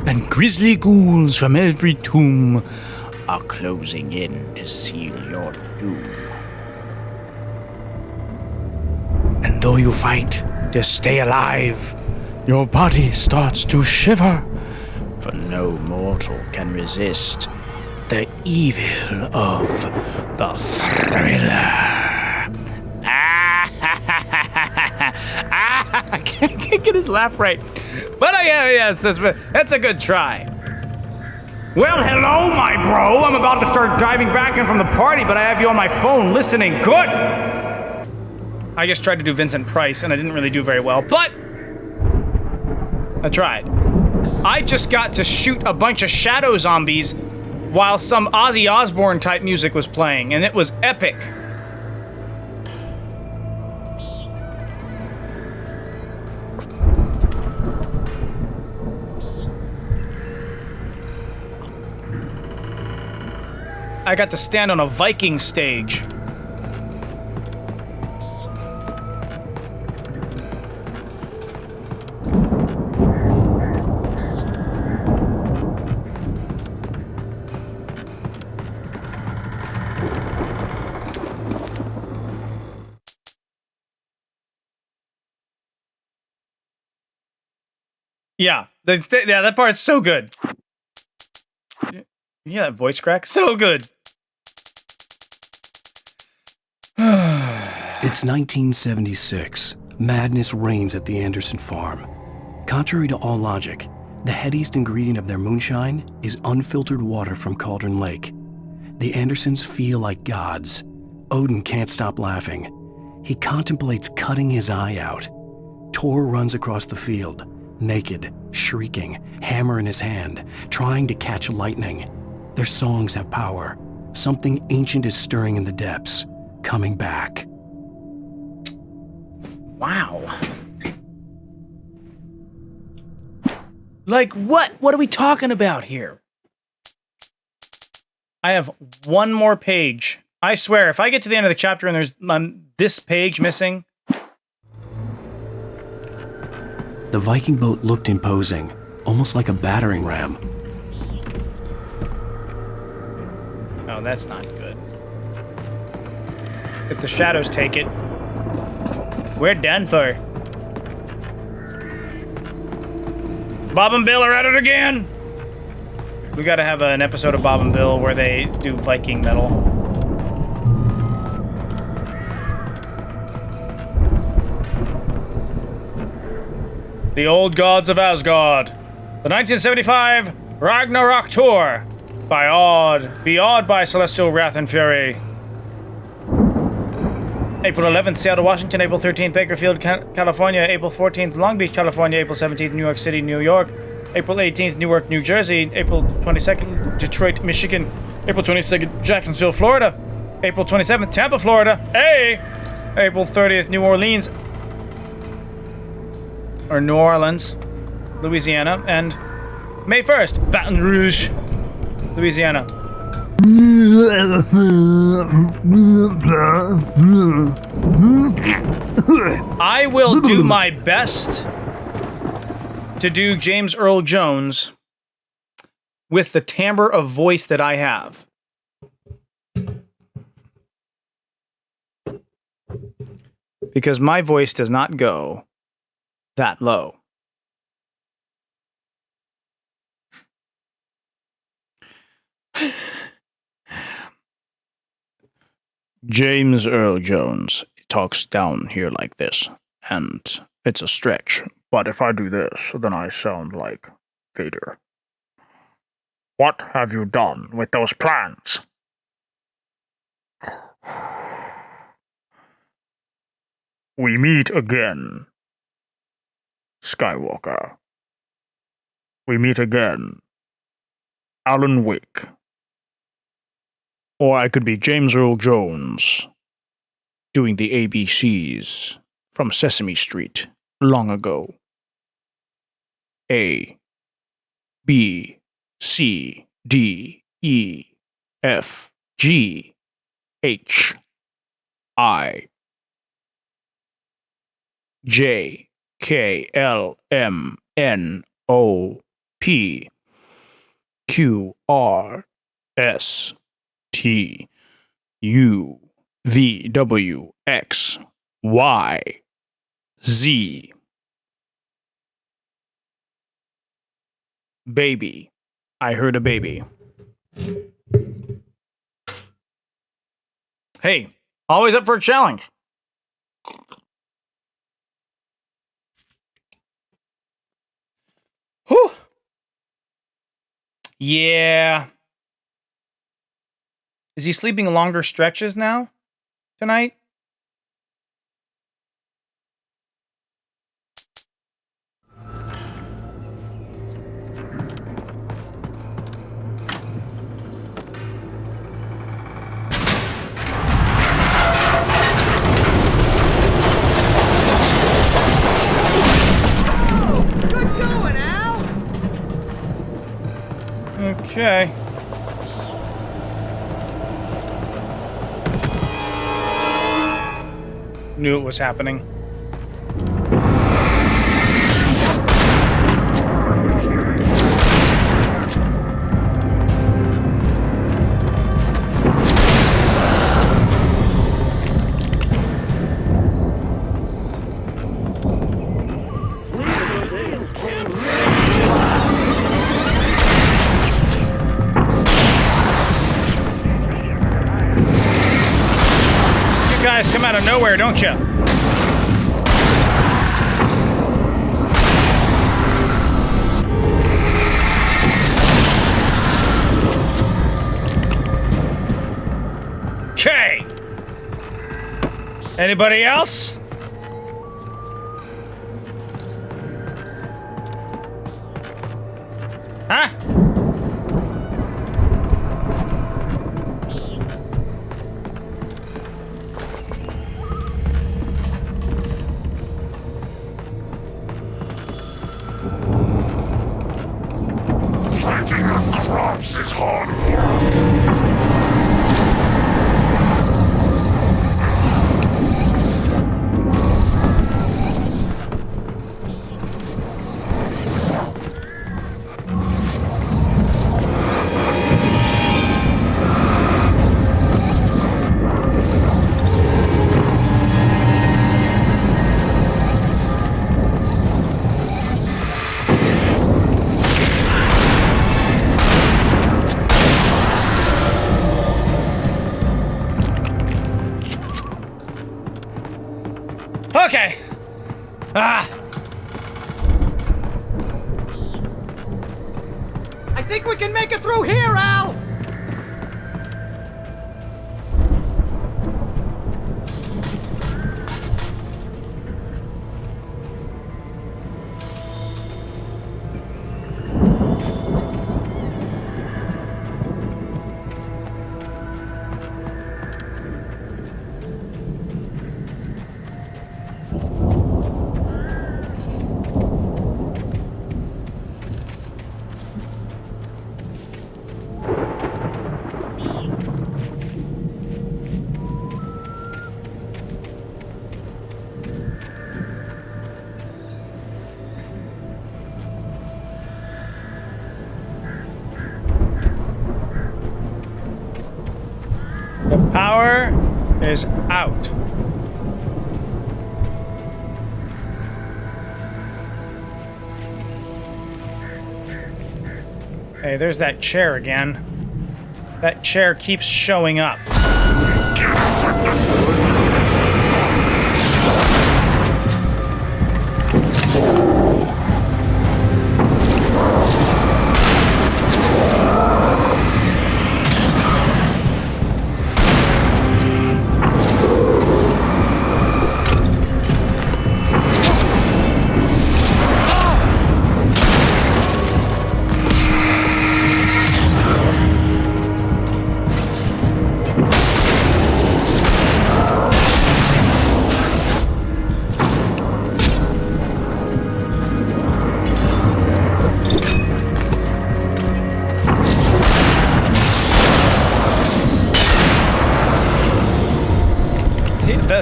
and grisly ghouls from every tomb are closing in to seal your doom. And though you fight to stay alive, your body starts to shiver, for no mortal can resist the evil of the Thriller. I can't get his laugh right, but that's a good try. Well, hello, my bro. I'm about to start diving back in from the party, but I have you on my phone listening. Good. I just tried to do Vincent Price, and I didn't really do very well, but I tried. I just got to shoot a bunch of shadow zombies while some Ozzy Osbourne type music was playing, and it was epic. I got to stand on a Viking stage. Yeah, that part's so good. Yeah, that voice crack, so good. It's 1976. Madness reigns at the Anderson farm. Contrary to all logic, the headiest ingredient of their moonshine is unfiltered water from Cauldron Lake. The Andersons feel like gods. Odin can't stop laughing. He contemplates cutting his eye out. Tor runs across the field. naked, shrieking, hammer in his hand, trying to catch lightning. Their songs have power. Something ancient is stirring in the depths, coming back. Wow. Like what? What are we talking about here? I have one more page. I swear, if I get to the end of the chapter and there's this page missing... The Viking boat looked imposing, almost like a battering ram. Oh, that's not good. If the shadows take it, we're done for. Bob and Bill are at it again! We gotta have an episode of Bob and Bill where they do Viking metal. The Old Gods of Asgard. The 1975 Ragnarok Tour. Be awed by celestial wrath and fury. April 11th, Seattle, Washington. April 13th, Bakersfield, California. April 14th, Long Beach, California. April 17th, New York City, New York. April 18th, Newark, New Jersey. April 22nd, Detroit, Michigan. April 22nd, Jacksonville, Florida. April 27th, Tampa, Florida. Hey! April 30th, New Orleans. Or New Orleans, Louisiana. And May 1st, Baton Rouge, Louisiana. I will do my best to do James Earl Jones with the timbre of voice that I have. Because my voice does not go that low. James Earl Jones talks down here like this, and it's a stretch. But if I do this, then I sound like Vader. What have you done with those plans? We meet again, Skywalker. We meet again, Alan Wake. Or I could be James Earl Jones, doing the ABCs from Sesame Street long ago. A, B, C, D, E, F, G, H, I, J, K, L, M, N, O, P, Q, R, S, T, U, V, W, X, Y, Z. Baby. I heard a baby. Hey, always up for a challenge. Whew. Yeah. Is he sleeping longer stretches now? Tonight? Good going, Al! Okay. Knew it was happening. You guys come out of nowhere, don't you? Okay. Anybody else? Drops is hard. Okay. I think we can make it through here, Al! The power is out. Hey, there's that chair again. That chair keeps showing up.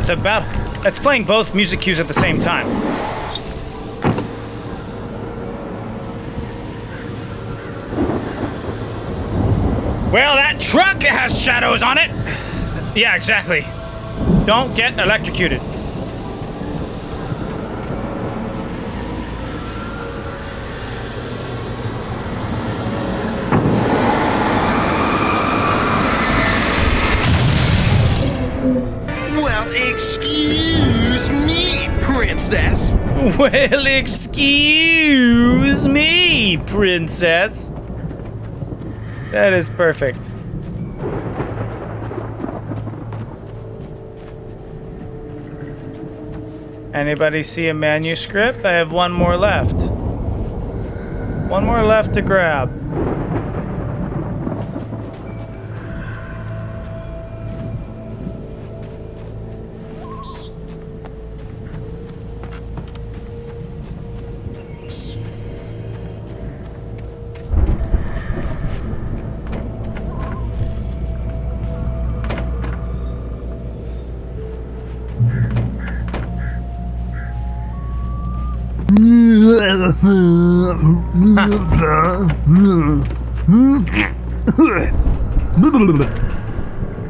The battle. It's playing both music cues at the same time. Well, that truck has shadows on it. Yeah, exactly. Don't get electrocuted. Well, excuse me, princess. Well, excuse me, princess. That is perfect. Anybody see a manuscript? I have one more left. One more left to grab.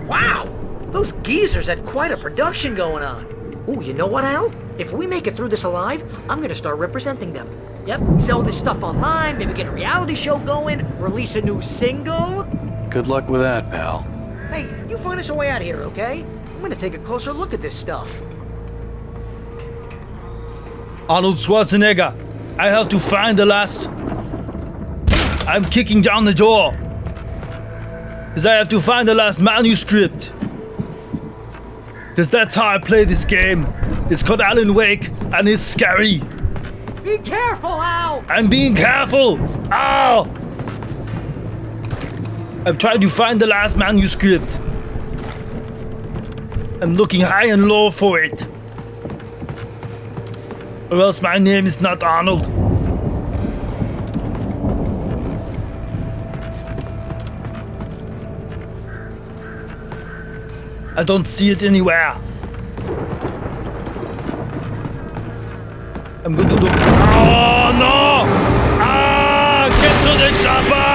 Wow! Those geezers had quite a production going on. Ooh, you know what, Al? If we make it through this alive, I'm gonna start representing them. Yep, sell this stuff online, maybe get a reality show going, release a new single. Good luck with that, pal. Hey, you find us a way out of here, okay? I'm gonna take a closer look at this stuff. Arnold Schwarzenegger, I have to find the last... I'm kicking down the door. Because I have to find the last manuscript. Because that's how I play this game. It's called Alan Wake, and it's scary. Be careful, Al! I'm being careful! Ow! I'm trying to find the last manuscript. I'm looking high and low for it. Or else my name is not Arnold. I don't see it anywhere. I'm going to do... Oh, no! Ah! Get to the chopper!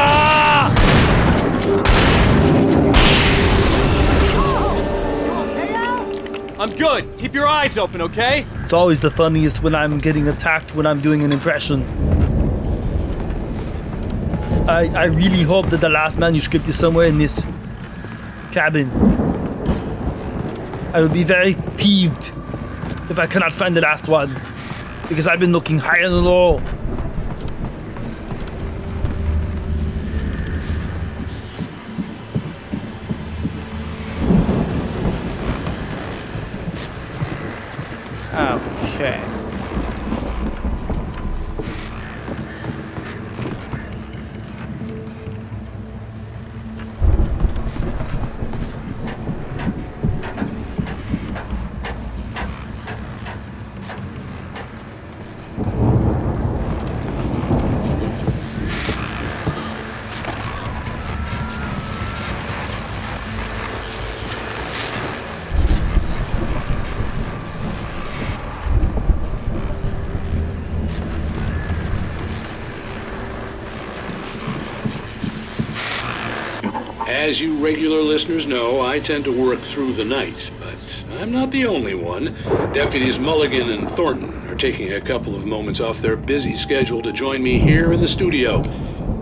I'm good. Keep your eyes open, okay? It's always the funniest when I'm getting attacked when I'm doing an impression. I really hope that the last manuscript is somewhere in this cabin. I would be very peeved if I cannot find the last one, because I've been looking high and low. Okay. As you regular listeners know, I tend to work through the night, but I'm not the only one. Deputies Mulligan and Thornton are taking a couple of moments off their busy schedule to join me here in the studio.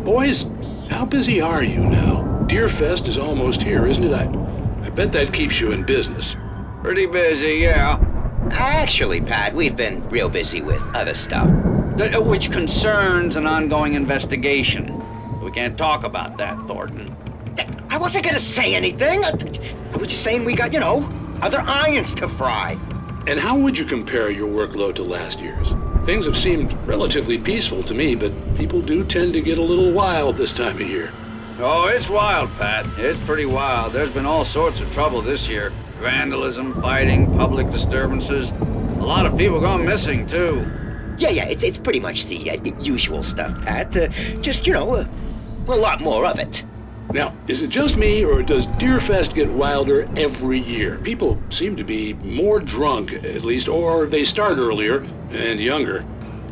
Boys, how busy are you now? Deerfest is almost here, isn't it? I bet that keeps you in business. Pretty busy, yeah. Actually, Pat, we've been real busy with other stuff, which concerns an ongoing investigation. We can't talk about that, Thornton. I wasn't gonna say anything. I was just saying we got, other irons to fry. And how would you compare your workload to last year's? Things have seemed relatively peaceful to me, but people do tend to get a little wild this time of year. Oh, it's wild, Pat. It's pretty wild. There's been all sorts of trouble this year. Vandalism, fighting, public disturbances. A lot of people gone missing, too. Yeah, it's pretty much the usual stuff, Pat. Just, a lot more of it. Now, is it just me, or does Deerfest get wilder every year? People seem to be more drunk, at least, or they start earlier and younger.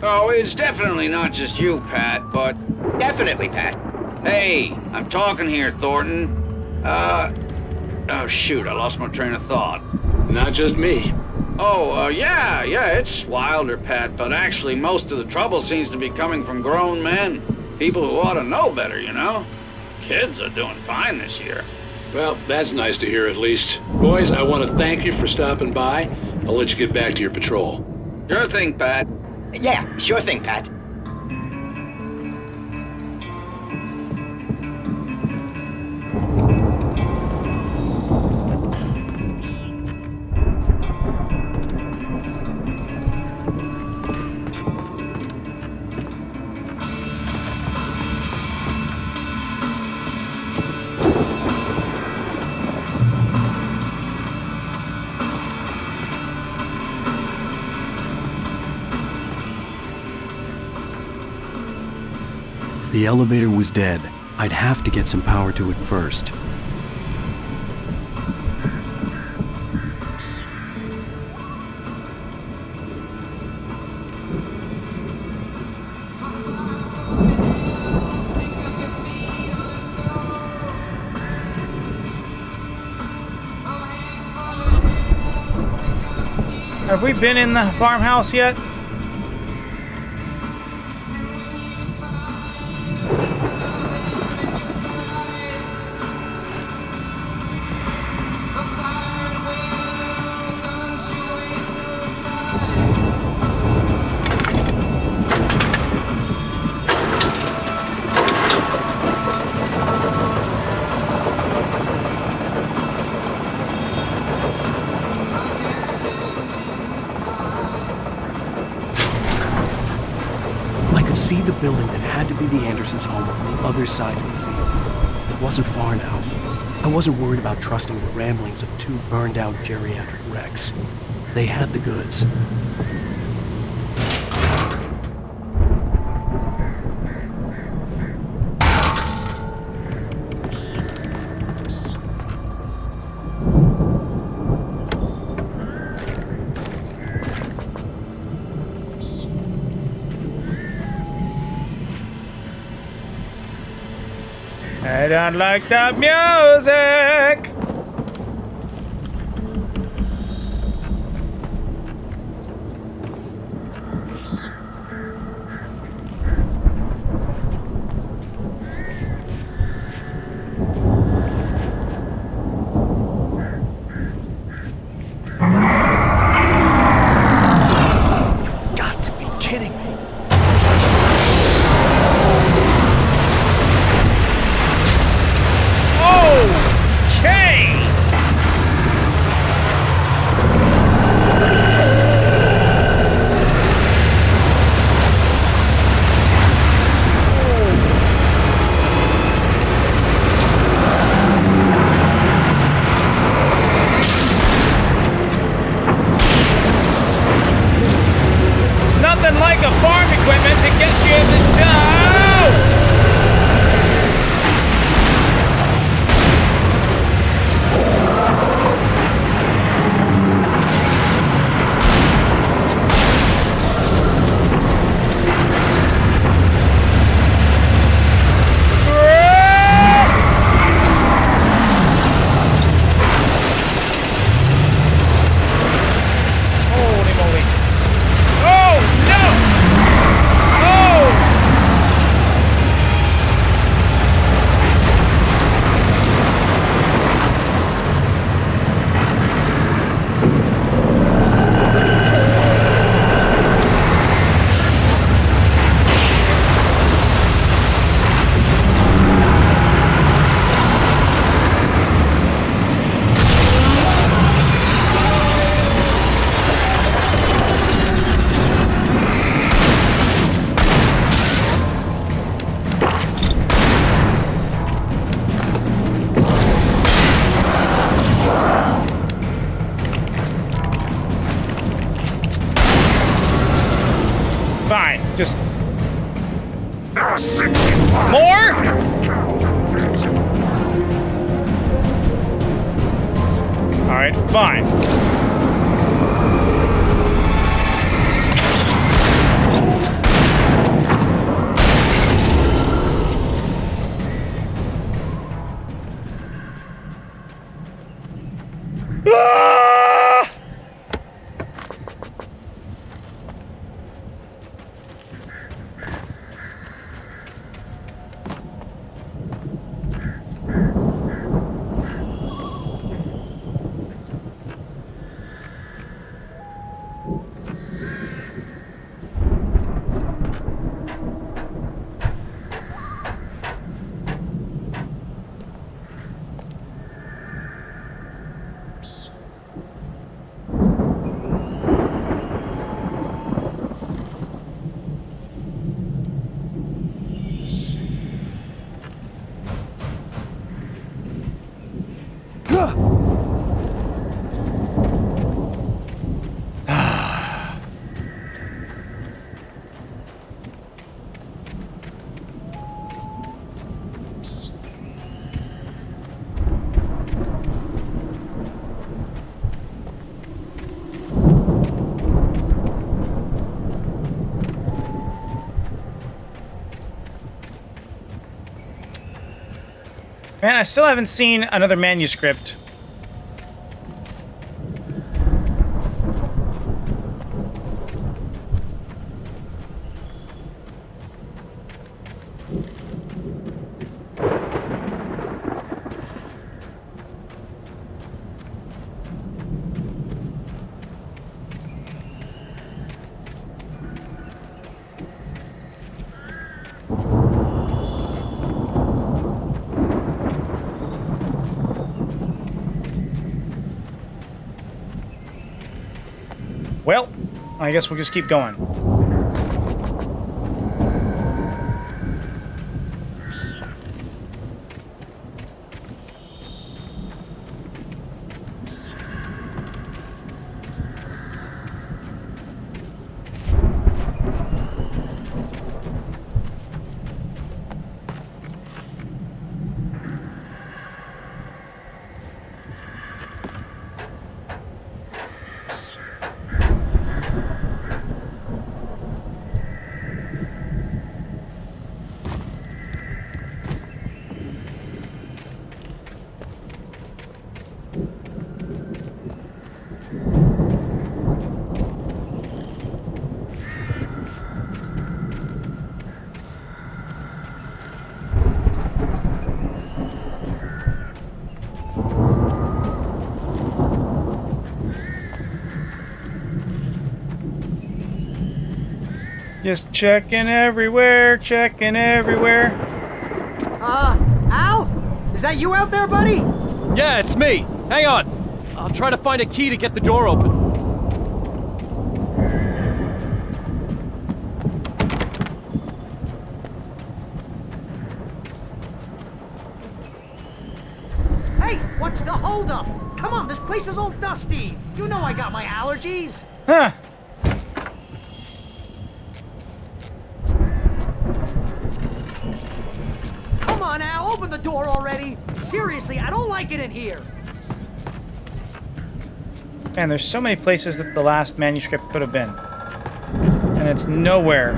Oh, it's definitely not just you, Pat, but... Definitely, Pat. Hey, I'm talking here, Thornton. Oh, shoot, I lost my train of thought. Not just me. Oh, yeah, it's wilder, Pat, but actually most of the trouble seems to be coming from grown men. People who ought to know better, Kids are doing fine this year. Well, that's nice to hear at least. Boys, I want to thank you for stopping by. I'll let you get back to your patrol. Sure thing, Pat. Yeah, sure thing, Pat. The elevator was dead. I'd have to get some power to it first. Have we been in the farmhouse yet? See the building that had to be the Andersons' home on the other side of the field. It wasn't far now. I wasn't worried about trusting the ramblings of two burned-out geriatric wrecks. They had the goods. I don't like that music. Got to be kidding me. Okay. Nothing like a farm equipment to get you in the dough. Holy moly. Oh, no! Oh! Fine, just... More? Alright, fine. Ah! Man, I still haven't seen another manuscript. Well, I guess we'll just keep going. Just checking everywhere, checking everywhere. Al? Is that you out there, buddy? Yeah, it's me. Hang on. I'll try to find a key to get the door open. Hey, what's the holdup? Come on, this place is all dusty. You know I got my allergies. Huh. Come on, Al, open the door already. Seriously, I don't like it in here. Man, there's so many places that the last manuscript could have been. And it's nowhere.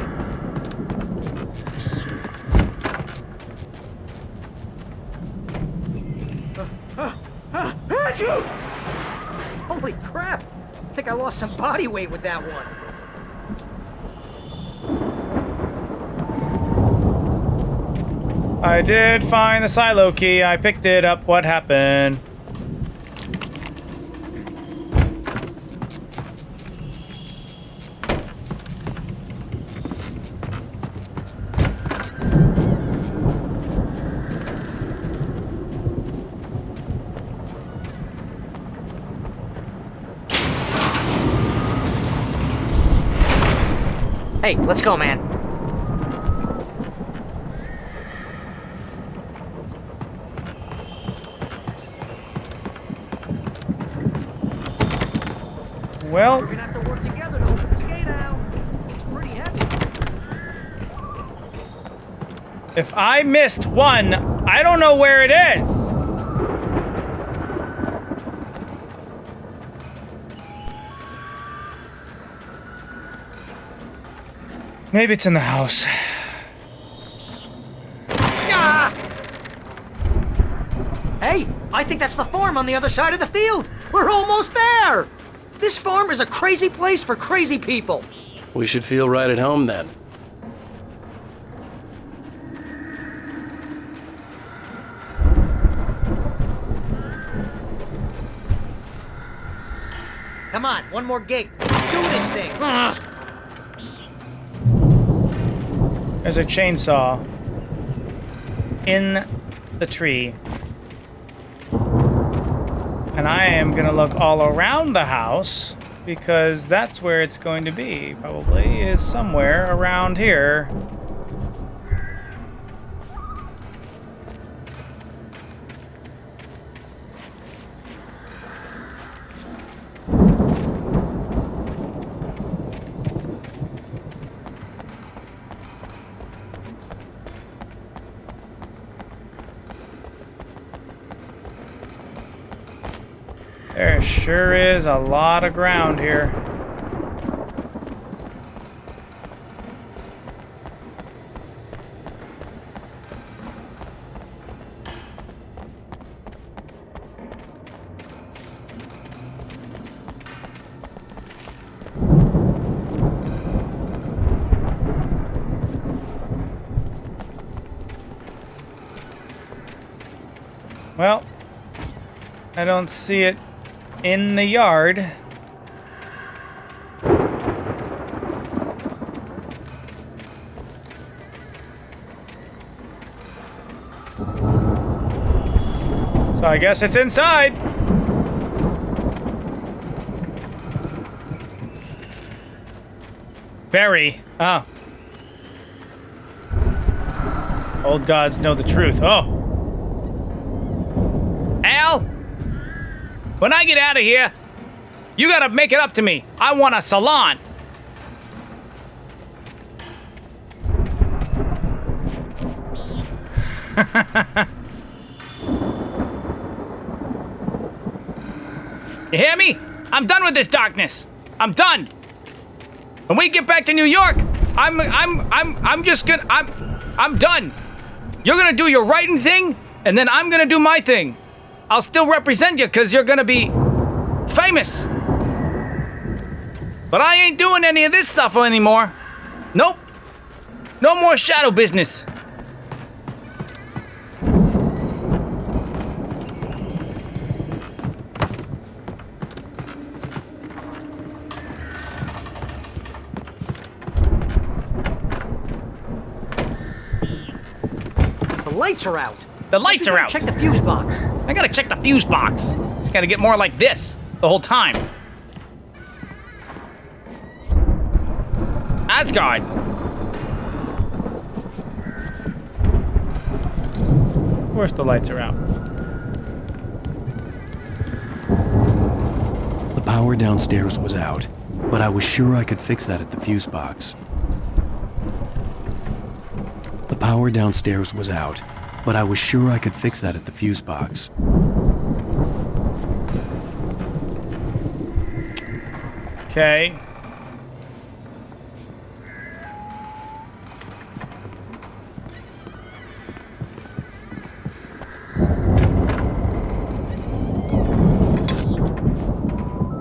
Holy crap! I think I lost some body weight with that one. I did find the silo key. I picked it up. What happened? Hey, let's go, man. Well, we're gonna have to work together to open this gate, Al. It's pretty heavy. if I missed one, I don't know where it is. Maybe it's in the house. Ah! Hey, I think that's the farm on the other side of the field. We're almost there. This farm is a crazy place for crazy people. We should feel right at home then. Come on, one more gate. Let's do this thing. There's a chainsaw in the tree. And I am gonna look all around the house because that's where it's going to be, probably, is somewhere around here. There sure is a lot of ground here. Well, I don't see it in the yard. So I guess it's inside. Very. Oh. Old gods know the truth. Oh. Al? When I get out of here, you gotta make it up to me. I want a salon. You hear me? I'm done with this darkness. I'm done. When we get back to New York, I'm done. You're gonna do your writing thing, and then I'm gonna do my thing. I'll still represent you because you're gonna be famous. But I ain't doing any of this stuff anymore. Nope. No more shadow business. lights are out. The lights are out. Check the fuse box. I gotta check the fuse box. Just gotta get more like this the whole time. Asgard. Of course the lights are out. The power downstairs was out, but I was sure I could fix that at the fuse box. The power downstairs was out, but I was sure I could fix that at the fuse box. Okay.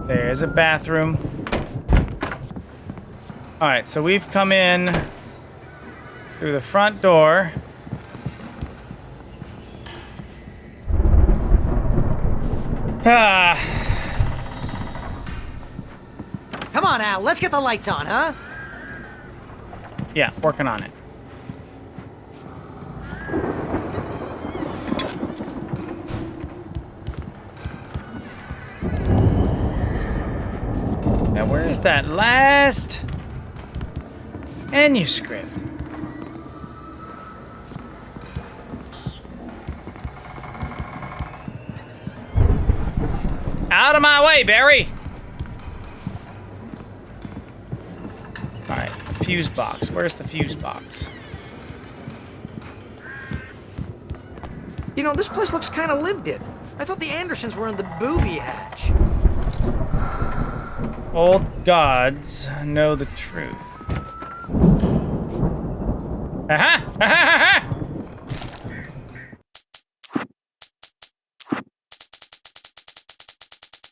There's a bathroom. All right, so we've come in through the front door. Come on, Al, let's get the lights on, huh? Yeah, working on it. Now, where's that last manuscript? Out of my way, Barry! Alright, fuse box. Where's the fuse box? You know, this place looks kind of lived in. I thought the Andersons were in the booby hatch. Old gods know the truth. Aha! Aha!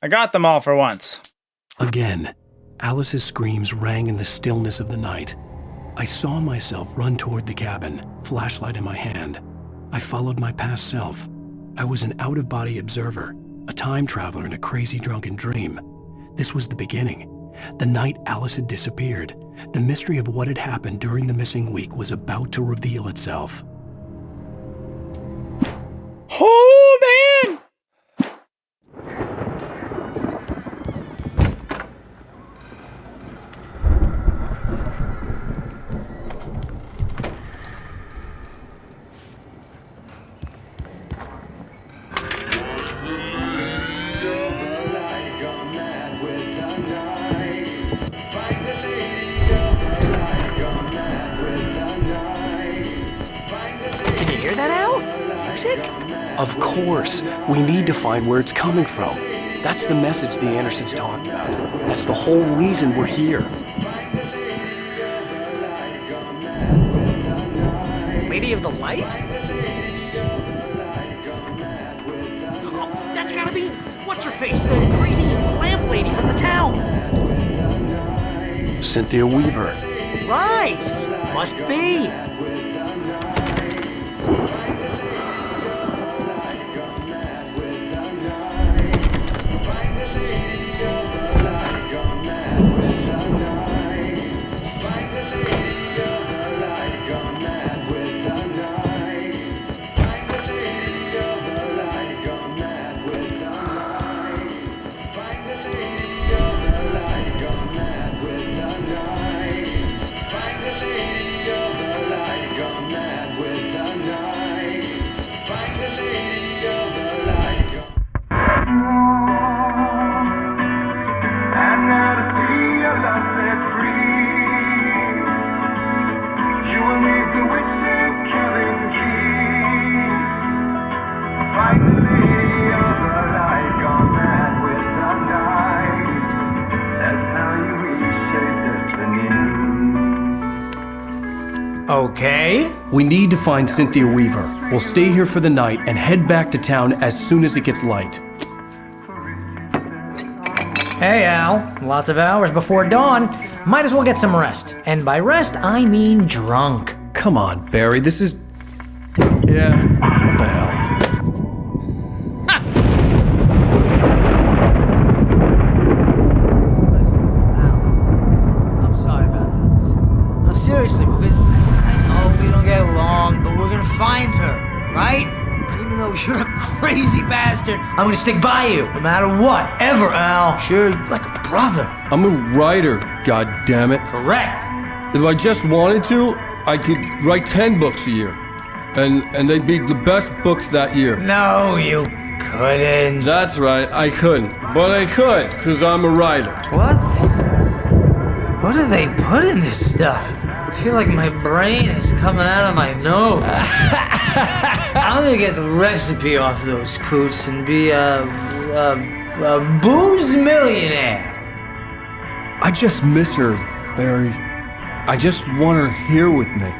I got them all for once. Again, Alice's screams rang in the stillness of the night. I saw myself run toward the cabin, flashlight in my hand. I followed my past self. I was an out-of-body observer, a time traveler in a crazy drunken dream. This was the beginning. The night Alice had disappeared. The mystery of what had happened during the missing week was about to reveal itself. Oh, man! Can you hear that, Al? Music? Of course, we need to find where it's coming from. That's the message the Andersons talked about. That's the whole reason we're here. Lady of the Light? Oh, that's gotta be... What's-her-face? The crazy lamp lady from the town. Cynthia Weaver. Right! Must be. Okay. We need to find Cynthia Weaver. We'll stay here for the night and head back to town as soon as it gets light. Hey, Al. Lots of hours before dawn. Might as well get some rest. And by rest, I mean drunk. Come on, Barry, this is... Yeah, what the hell? I'm sorry about this. No, seriously, because I know we don't get along, but we're gonna find her. you're a crazy bastard. I'm gonna stick by you, no matter what, ever, Al. Sure, like a brother. I'm a writer, goddammit. Correct. If I just wanted to, I could write 10 books a year. And they'd be the best books that year. No, you couldn't. That's right, I couldn't. But I could, because I'm a writer. What? What do they put in this stuff? I feel like my brain is coming out of my nose. I'm gonna get the recipe off those coots and be a booze millionaire. I just miss her, Barry. I just want her here with me.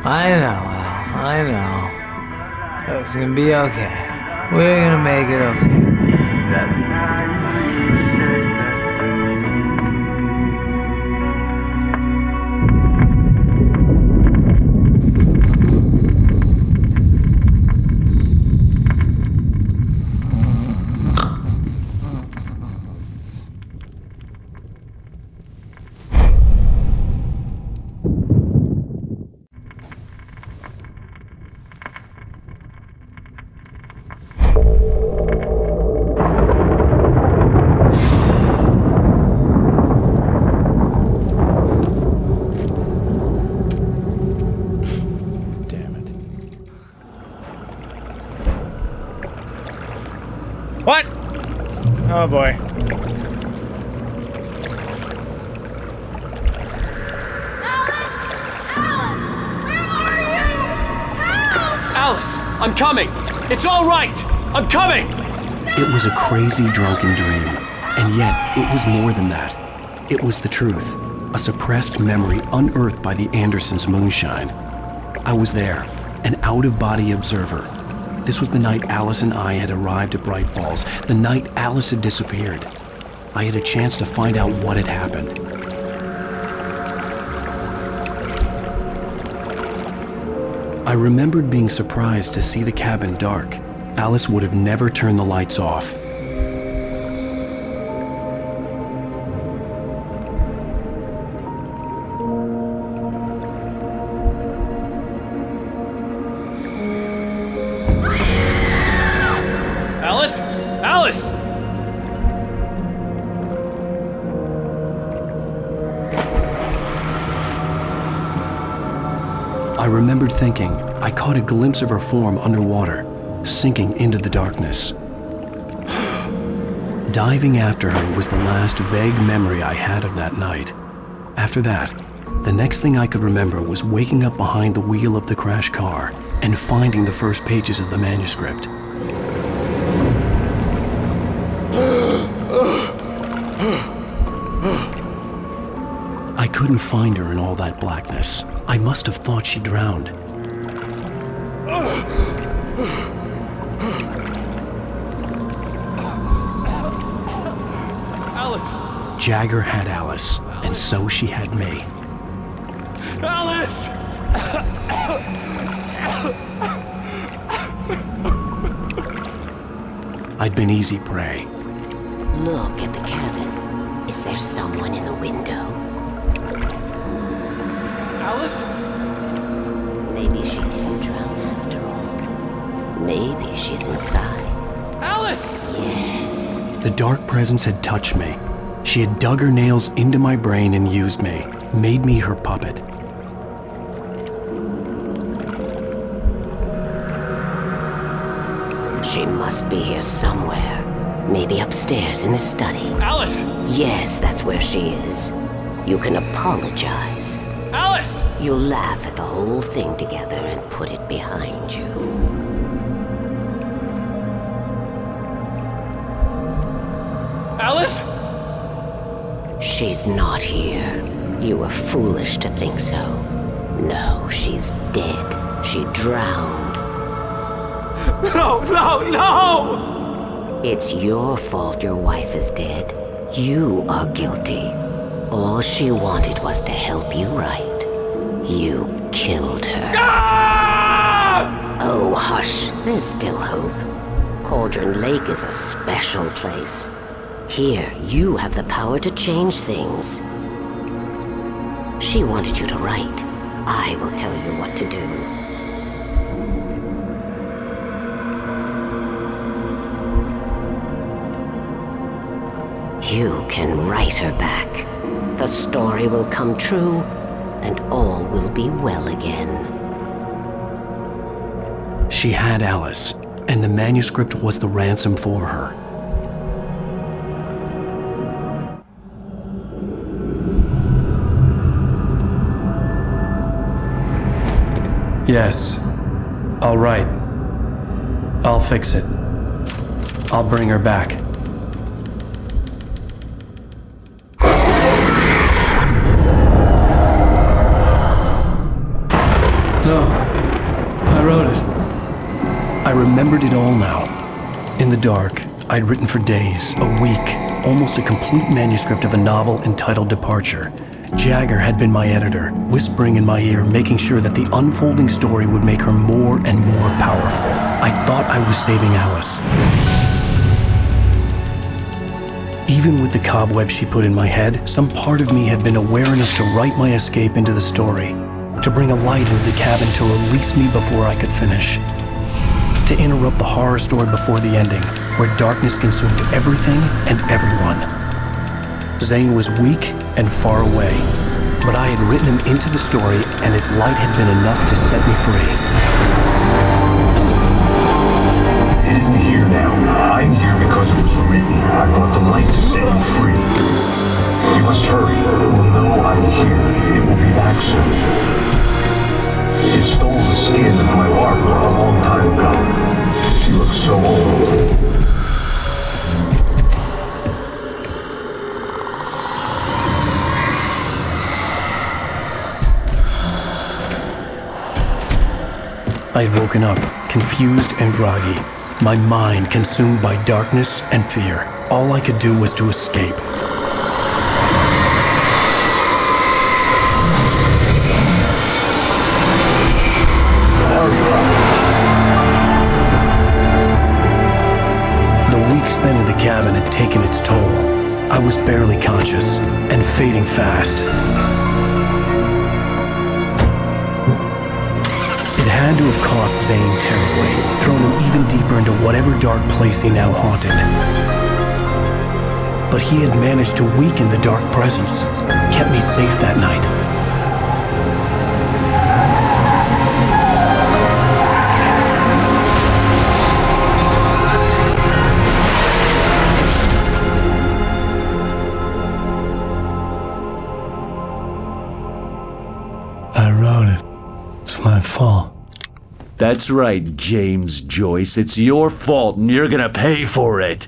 I know, Al. I know. It's gonna be okay. We're gonna make it okay. What? Oh boy. Alice, I'm coming. It's all right. I'm coming. It was a crazy drunken dream, and yet it was more than that. It was the truth, a suppressed memory unearthed by the Andersons' moonshine. I was there, an out-of-body observer. This was the night Alice and I had arrived at Bright Falls, the night Alice had disappeared. I had a chance to find out what had happened. I remembered being surprised to see the cabin dark. Alice would have never turned the lights off. Alice? Alice! I remembered thinking I caught a glimpse of her form underwater, sinking into the darkness. Diving after her was the last vague memory I had of that night. After that, the next thing I could remember was waking up behind the wheel of the crashed car and finding the first pages of the manuscript. I couldn't find her in all that blackness. I must have thought she drowned. Alice! Jagger had Alice, and so she had me. Alice! I'd been easy prey. Look at the cabin. Is there someone in the window? Alice? Maybe she didn't drown after all. Maybe she's inside. Alice! Yes. The dark presence had touched me. She had dug her nails into my brain and used me, made me her puppet. She must be here somewhere. Maybe upstairs in the study. Alice! Yes, that's where she is. You can apologize. Alice! You'll laugh at the whole thing together and put it behind you. Alice? She's not here. You were foolish to think so. No, she's dead. She drowned. No, no, no! It's your fault your wife is dead. You are guilty. All she wanted was to help you right. You killed her. Ah! Oh, hush. There's still hope. Cauldron Lake is a special place. Here, you have the power to change things. She wanted you to write. I will tell you what to do. You can write her back. The story will come true, and all will be well again. She had Alice, and the manuscript was the ransom for her. Yes. All right. I'll fix it. I'll bring her back. No. I wrote it. I remembered it all now. In the dark, I'd written for days, a week, almost a complete manuscript of a novel entitled Departure. Jagger had been my editor, whispering in my ear, making sure that the unfolding story would make her more and more powerful. I thought I was saving Alice. Even with the cobweb she put in my head, some part of me had been aware enough to write my escape into the story, to bring a light into the cabin to release me before I could finish, to interrupt the horror story before the ending, where darkness consumed everything and everyone. Zane was weak and far away, but I had written him into the story, and his light had been enough to set me free. It isn't here now. I'm here because it was written. I brought the light to set you free. You must hurry. It will know I'm here. It will be back soon. It stole the skin of my Barbara a long time ago. She looks so old. I had woken up, confused and groggy, my mind consumed by darkness and fear. All I could do was to escape. The week spent in the cabin had taken its toll. I was barely conscious and fading fast. It had to have cost Zane terribly, thrown him even deeper into whatever dark place he now haunted. But he had managed to weaken the dark presence, kept me safe that night. I wrote it. It's my fault. That's right, James Joyce. It's your fault, and you're gonna pay for it.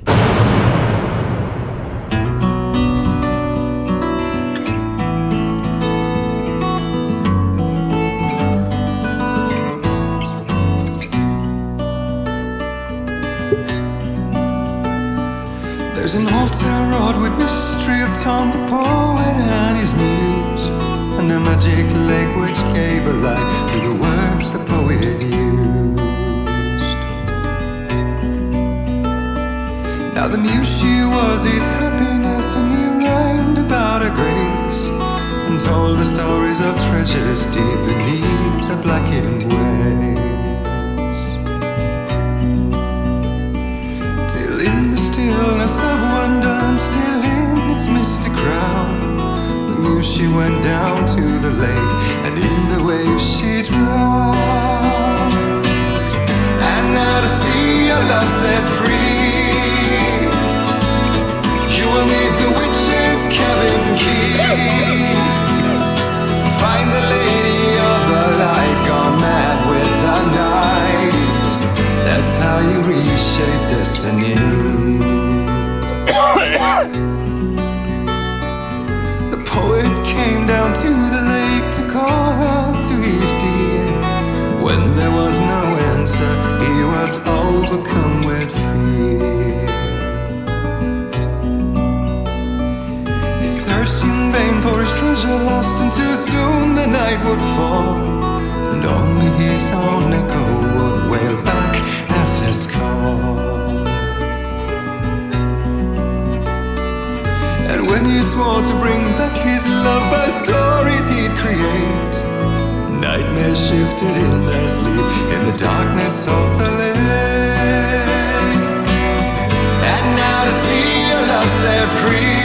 There's an altar wrought with mystery of Tom the poet and his muse, and a magic lake which gave a light to the words the poet used. Now the muse she was his happiness, and he rhymed about her grace, and told the stories of treasures deep beneath the blackened waves. Till in the stillness of wonder, and still in its mystic crown, she went down to the lake, and in the waves she drowned. And now to see your love set free, you will need the witch's cabin key. Find the lady of the light, gone mad with the night. That's how you reshape destiny. Poet came down to the lake to call out to his dear. When there was no answer, he was overcome with fear. He searched in vain for his treasure lost, and too soon the night would fall, and only his own echo would wail back as his call. And when he swore to bring back his love by stories he'd create, nightmares shifted in their sleep in the darkness of the lake. And now to see your love set free,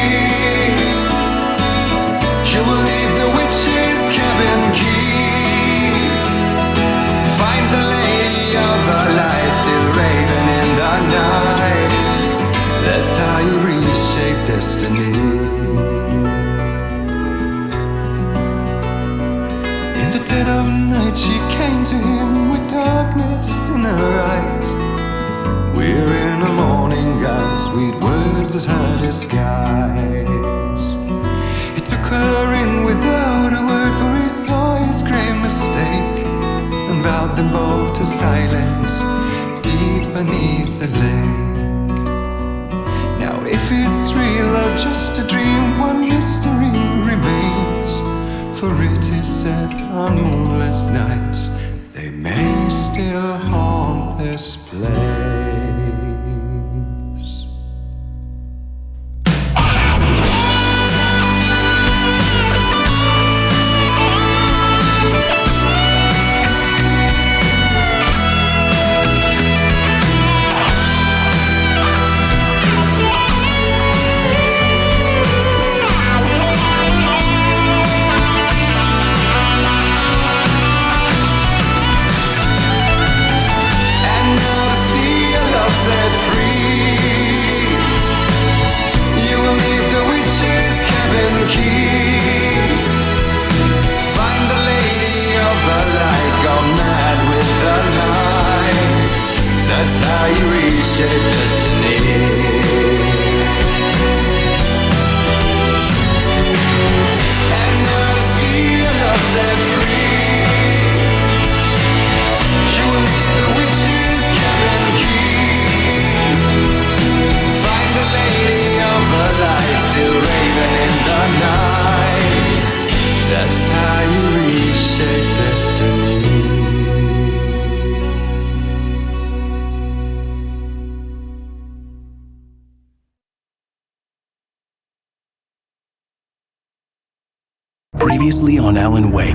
sweet words as her disguise. He took her in without a word, for he saw his grave mistake, and vowed them both to silence deep beneath the lake. Now if it's real or just a dream, one mystery remains, for it is said on moonless nights they may still haunt this place. That's how you reshape destiny. And now to see your love set free, you will need the witch's cabin key. Find the lady of the light, still raving in the night. That's how you reshape destiny. Previously on Alan Wake.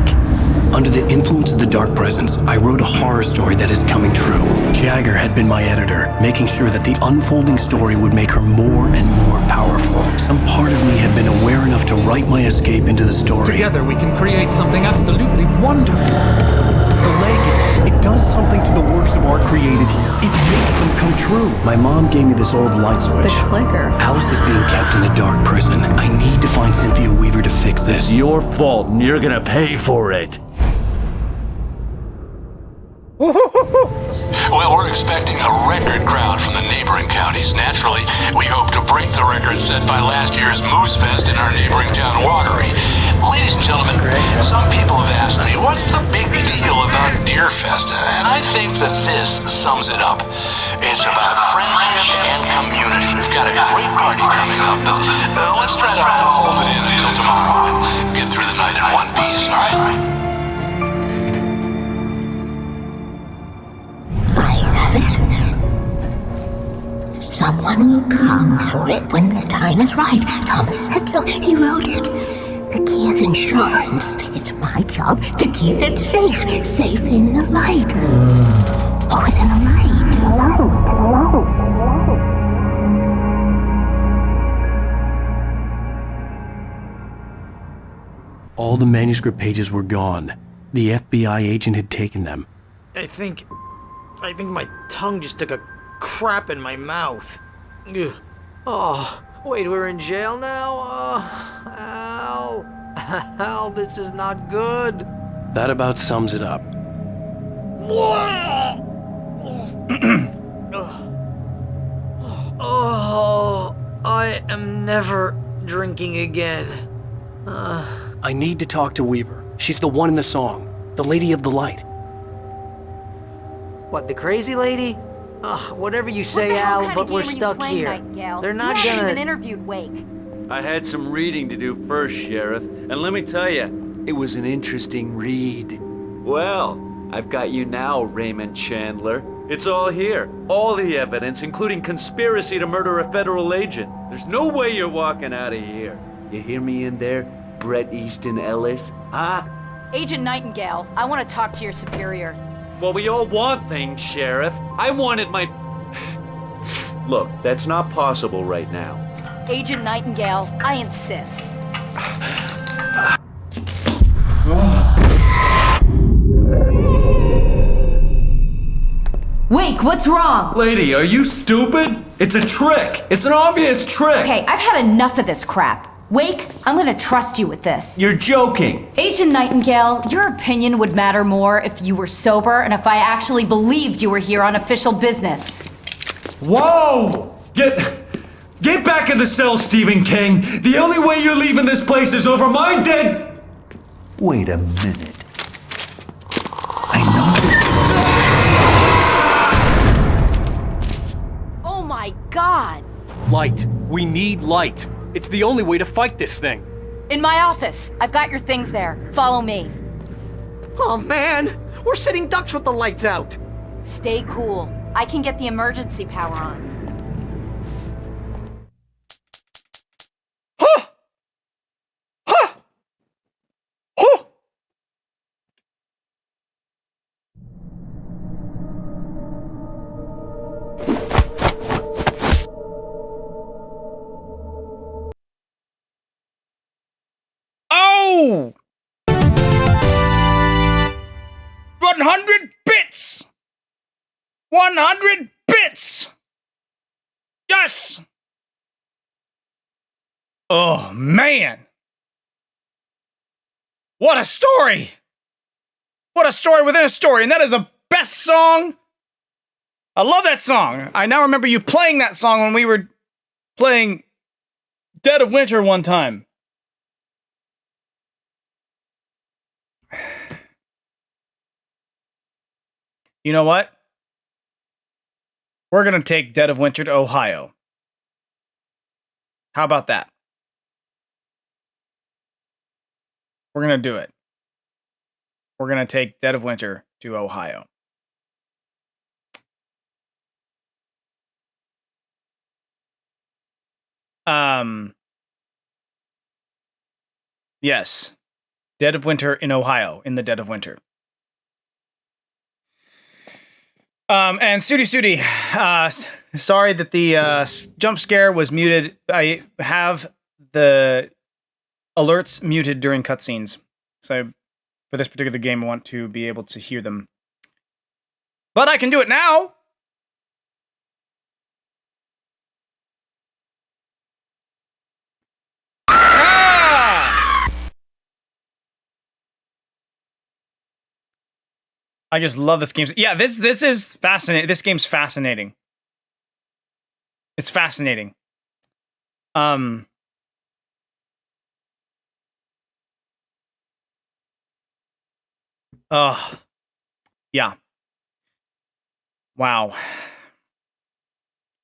Under the influence of the dark presence, I wrote a horror story that is coming true. Jagger had been my editor, making sure that the unfolding story would make her more and more powerful. Some part of me had been aware enough to write my escape into the story. Together we can create something absolutely wonderful. The lake, it does something to the works of art created here. It makes them come true. My mom gave me this old light switch. The clicker. Alice is being kept in a dark prison. I need to find Cynthia Weaver to fix this. It's your fault, and you're gonna pay for it. Well, we're expecting a record crowd from the neighboring counties. Naturally, we hope to break the record set by last year's Moose Fest in our neighboring town, Watery. Ladies and gentlemen, some people have asked me, what's the big deal about Deer Fest? And I think that this sums it up. It's about friendship and community. We've got a great party coming up, but let's try to hold it in until tomorrow and get through the night in one piece, all right? Someone will come for it when the time is right. Thomas said so. He wrote it. The key is insurance. It's my job to keep it safe. Safe in the light. Always in the light. All the manuscript pages were gone. The FBI agent had taken them. I think my tongue just took a crap in my mouth. Ugh. Oh, wait, we're in jail now? Al. Al, this is not good. That about sums it up. Oh, I am never drinking again. I need to talk to Weaver. She's the one in the song. The Lady of the Light. What, the crazy lady? Ugh, whatever you say, Al, but we're stuck here. They're not gonna... even interviewed Wake. I had some reading to do first, Sheriff, and let me tell you, it was an interesting read. Well, I've got you now, Raymond Chandler. It's all here. All the evidence, including conspiracy to murder a federal agent. There's no way you're walking out of here. You hear me in there, Bret Easton Ellis? Huh? Agent Nightingale, I want to talk to your superior. Well, we all want things, Sheriff. I wanted my... Look, that's not possible right now. Agent Nightingale, I insist. Wake, what's wrong? Lady, are you stupid? It's a trick. It's an obvious trick. Okay, I've had enough of this crap. Wake, I'm gonna trust you with this. You're joking. Agent Nightingale, your opinion would matter more if you were sober and if I actually believed you were here on official business. Whoa! Get back in the cell, Stephen King! The only way you're leaving this place is over my dead... Wait a minute. Oh my god! Light. We need light. It's the only way to fight this thing. In my office. I've got your things there. Follow me. Oh man, we're sitting ducks with the lights out. Stay cool. I can get the emergency power on. Oh! 100 bits! 100 bits! Yes! Oh, man! What a story! What a story within a story, and that is the best song! I love that song! I now remember you playing that song when we were playing Dead of Winter one time. You know what? We're gonna take Dead of Winter to Ohio. How about that? We're gonna do it. We're gonna take Dead of Winter to Ohio. Yes. Dead of Winter in Ohio, in the dead of winter. And Sudi, sorry that the jump scare was muted. I have the alerts muted during cutscenes. So for this particular game, I want to be able to hear them. But I can do it now! I just love this game. Yeah, this is fascinating. This game's fascinating. It's fascinating. Yeah. Wow.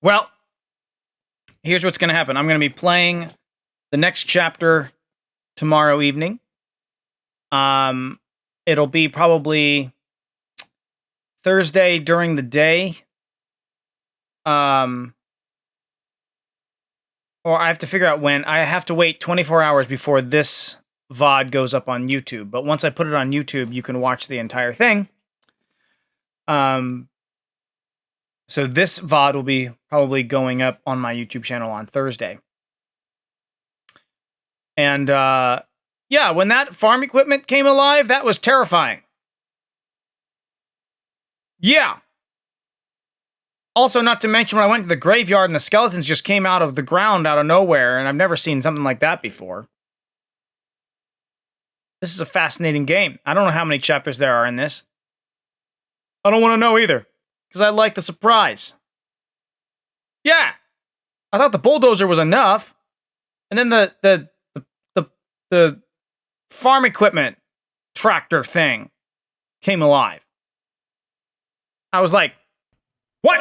Well, here's what's going to happen. I'm going to be playing the next chapter tomorrow evening. It'll be probably Thursday during the day. Or I have to figure out when. I have to wait 24 hours before this VOD goes up on YouTube. But once I put it on YouTube, you can watch the entire thing. So this VOD will be probably going up on my YouTube channel on Thursday. And yeah, when that farm equipment came alive, that was terrifying. Yeah. Also, not to mention when I went to the graveyard and the skeletons just came out of the ground out of nowhere, and I've never seen something like that before. This is a fascinating game. I don't know how many chapters there are in this. I don't want to know either, because I like the surprise. Yeah. I thought the bulldozer was enough. And then the farm equipment tractor thing came alive. I was like, what?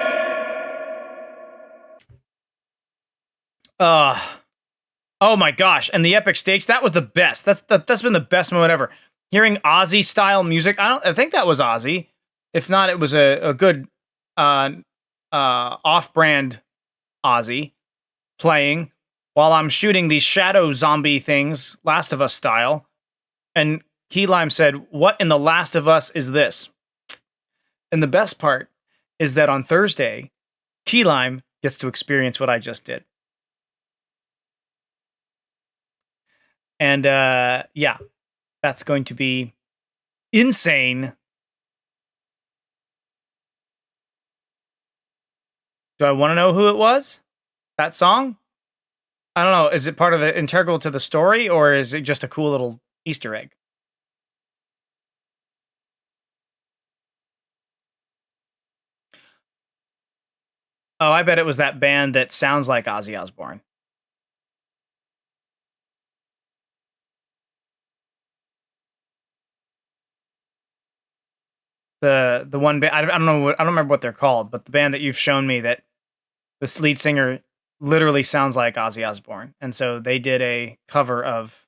Oh my gosh. And the epic stage, that was the best. That's been the best moment ever. Hearing Ozzy style music. I think that was Ozzy. If not, it was a good off-brand Ozzy playing while I'm shooting these shadow zombie things, Last of Us style. And Key Lime said, "What in the Last of Us is this?" And the best part is that on Thursday, Key Lime gets to experience what I just did. And yeah, that's going to be insane. Do I want to know who it was? That song? I don't know. Is it part of the integral to the story, or is it just a cool little Easter egg? Oh, I bet it was that band that sounds like Ozzy Osbourne. The one band, I don't know what, I don't remember what they're called, but the band that you've shown me that this lead singer literally sounds like Ozzy Osbourne, and so they did a cover of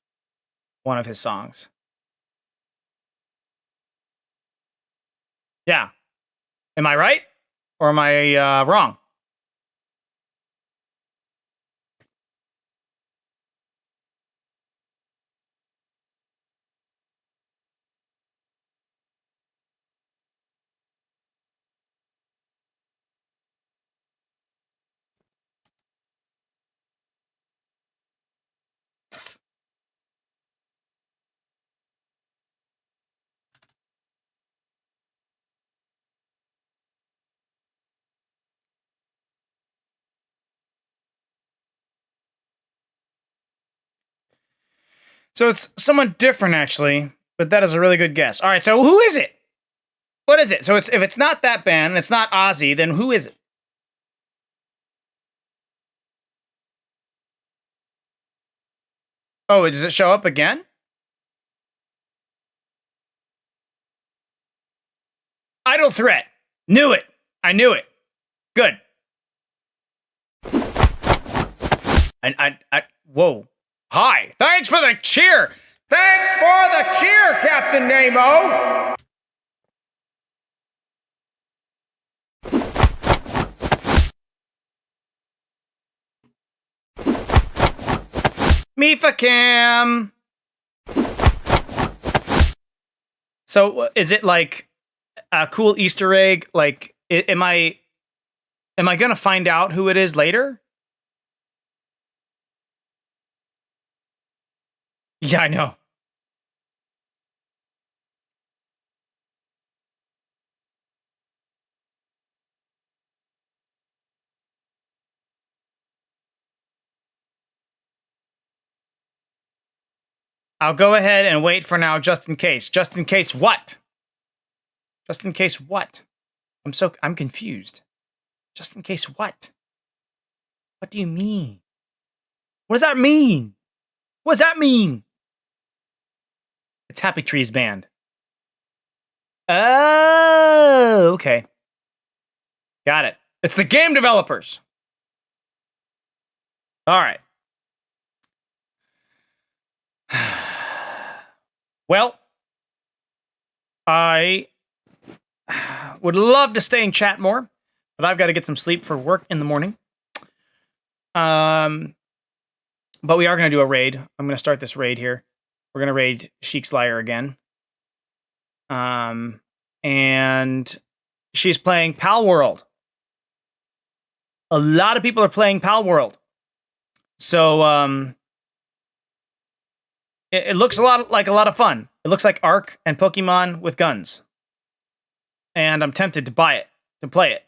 one of his songs. Yeah. Am I right? Or am I wrong? So it's someone different, actually, but that is a really good guess. All right, so who is it? What is it? So if it's not that band and it's not Ozzy, then who is it? Oh, does it show up again? Idle Threat. Knew it. I knew it. Good. And whoa. Hi. Thanks for the cheer. Thanks for the cheer, Captain Nemo. Mifa Cam. So is it like a cool Easter egg? Like, am I gonna find out who it is later? Yeah, I know. I'll go ahead and wait for now, just in case. Just in case what? Just in case what? I'm confused. Just in case what? What do you mean? What does that mean? What does that mean? It's Happy Trees Band. Oh, okay. Got it. It's the game developers. All right. Well, I would love to stay and chat more, but I've got to get some sleep for work in the morning. But we are going to do a raid. I'm going to start this raid here. We're going to raid Sheik's Liar again. And she's playing Pal World. A lot of people are playing Pal World. So, it looks a lot of fun. It looks like Ark and Pokemon with guns. And I'm tempted to buy it, to play it.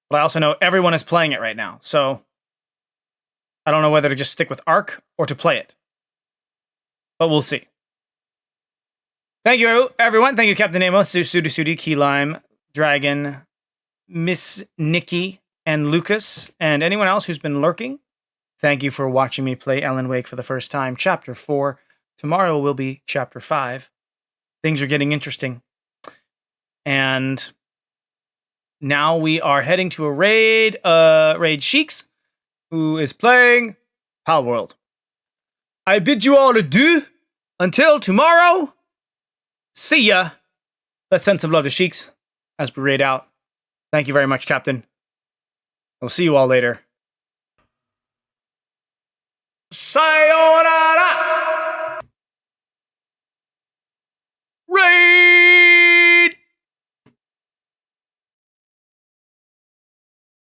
But I also know everyone is playing it right now. So I don't know whether to just stick with Ark or to play it. But we'll see. Thank you, everyone. Thank you, Captain Nemo, Sudi, Key Lime, Dragon, Miss Nikki, and Lucas, and anyone else who's been lurking. Thank you for watching me play Alan Wake for the first time. Chapter 4. Tomorrow will be Chapter 5. Things are getting interesting. And now we are heading to a raid, Raid Sheiks, who is playing Pal World. I bid you all adieu. Until tomorrow. See ya. Let's send some love to Sheiks as we raid out. Thank you very much, Captain. We'll see you all later. Sayonara!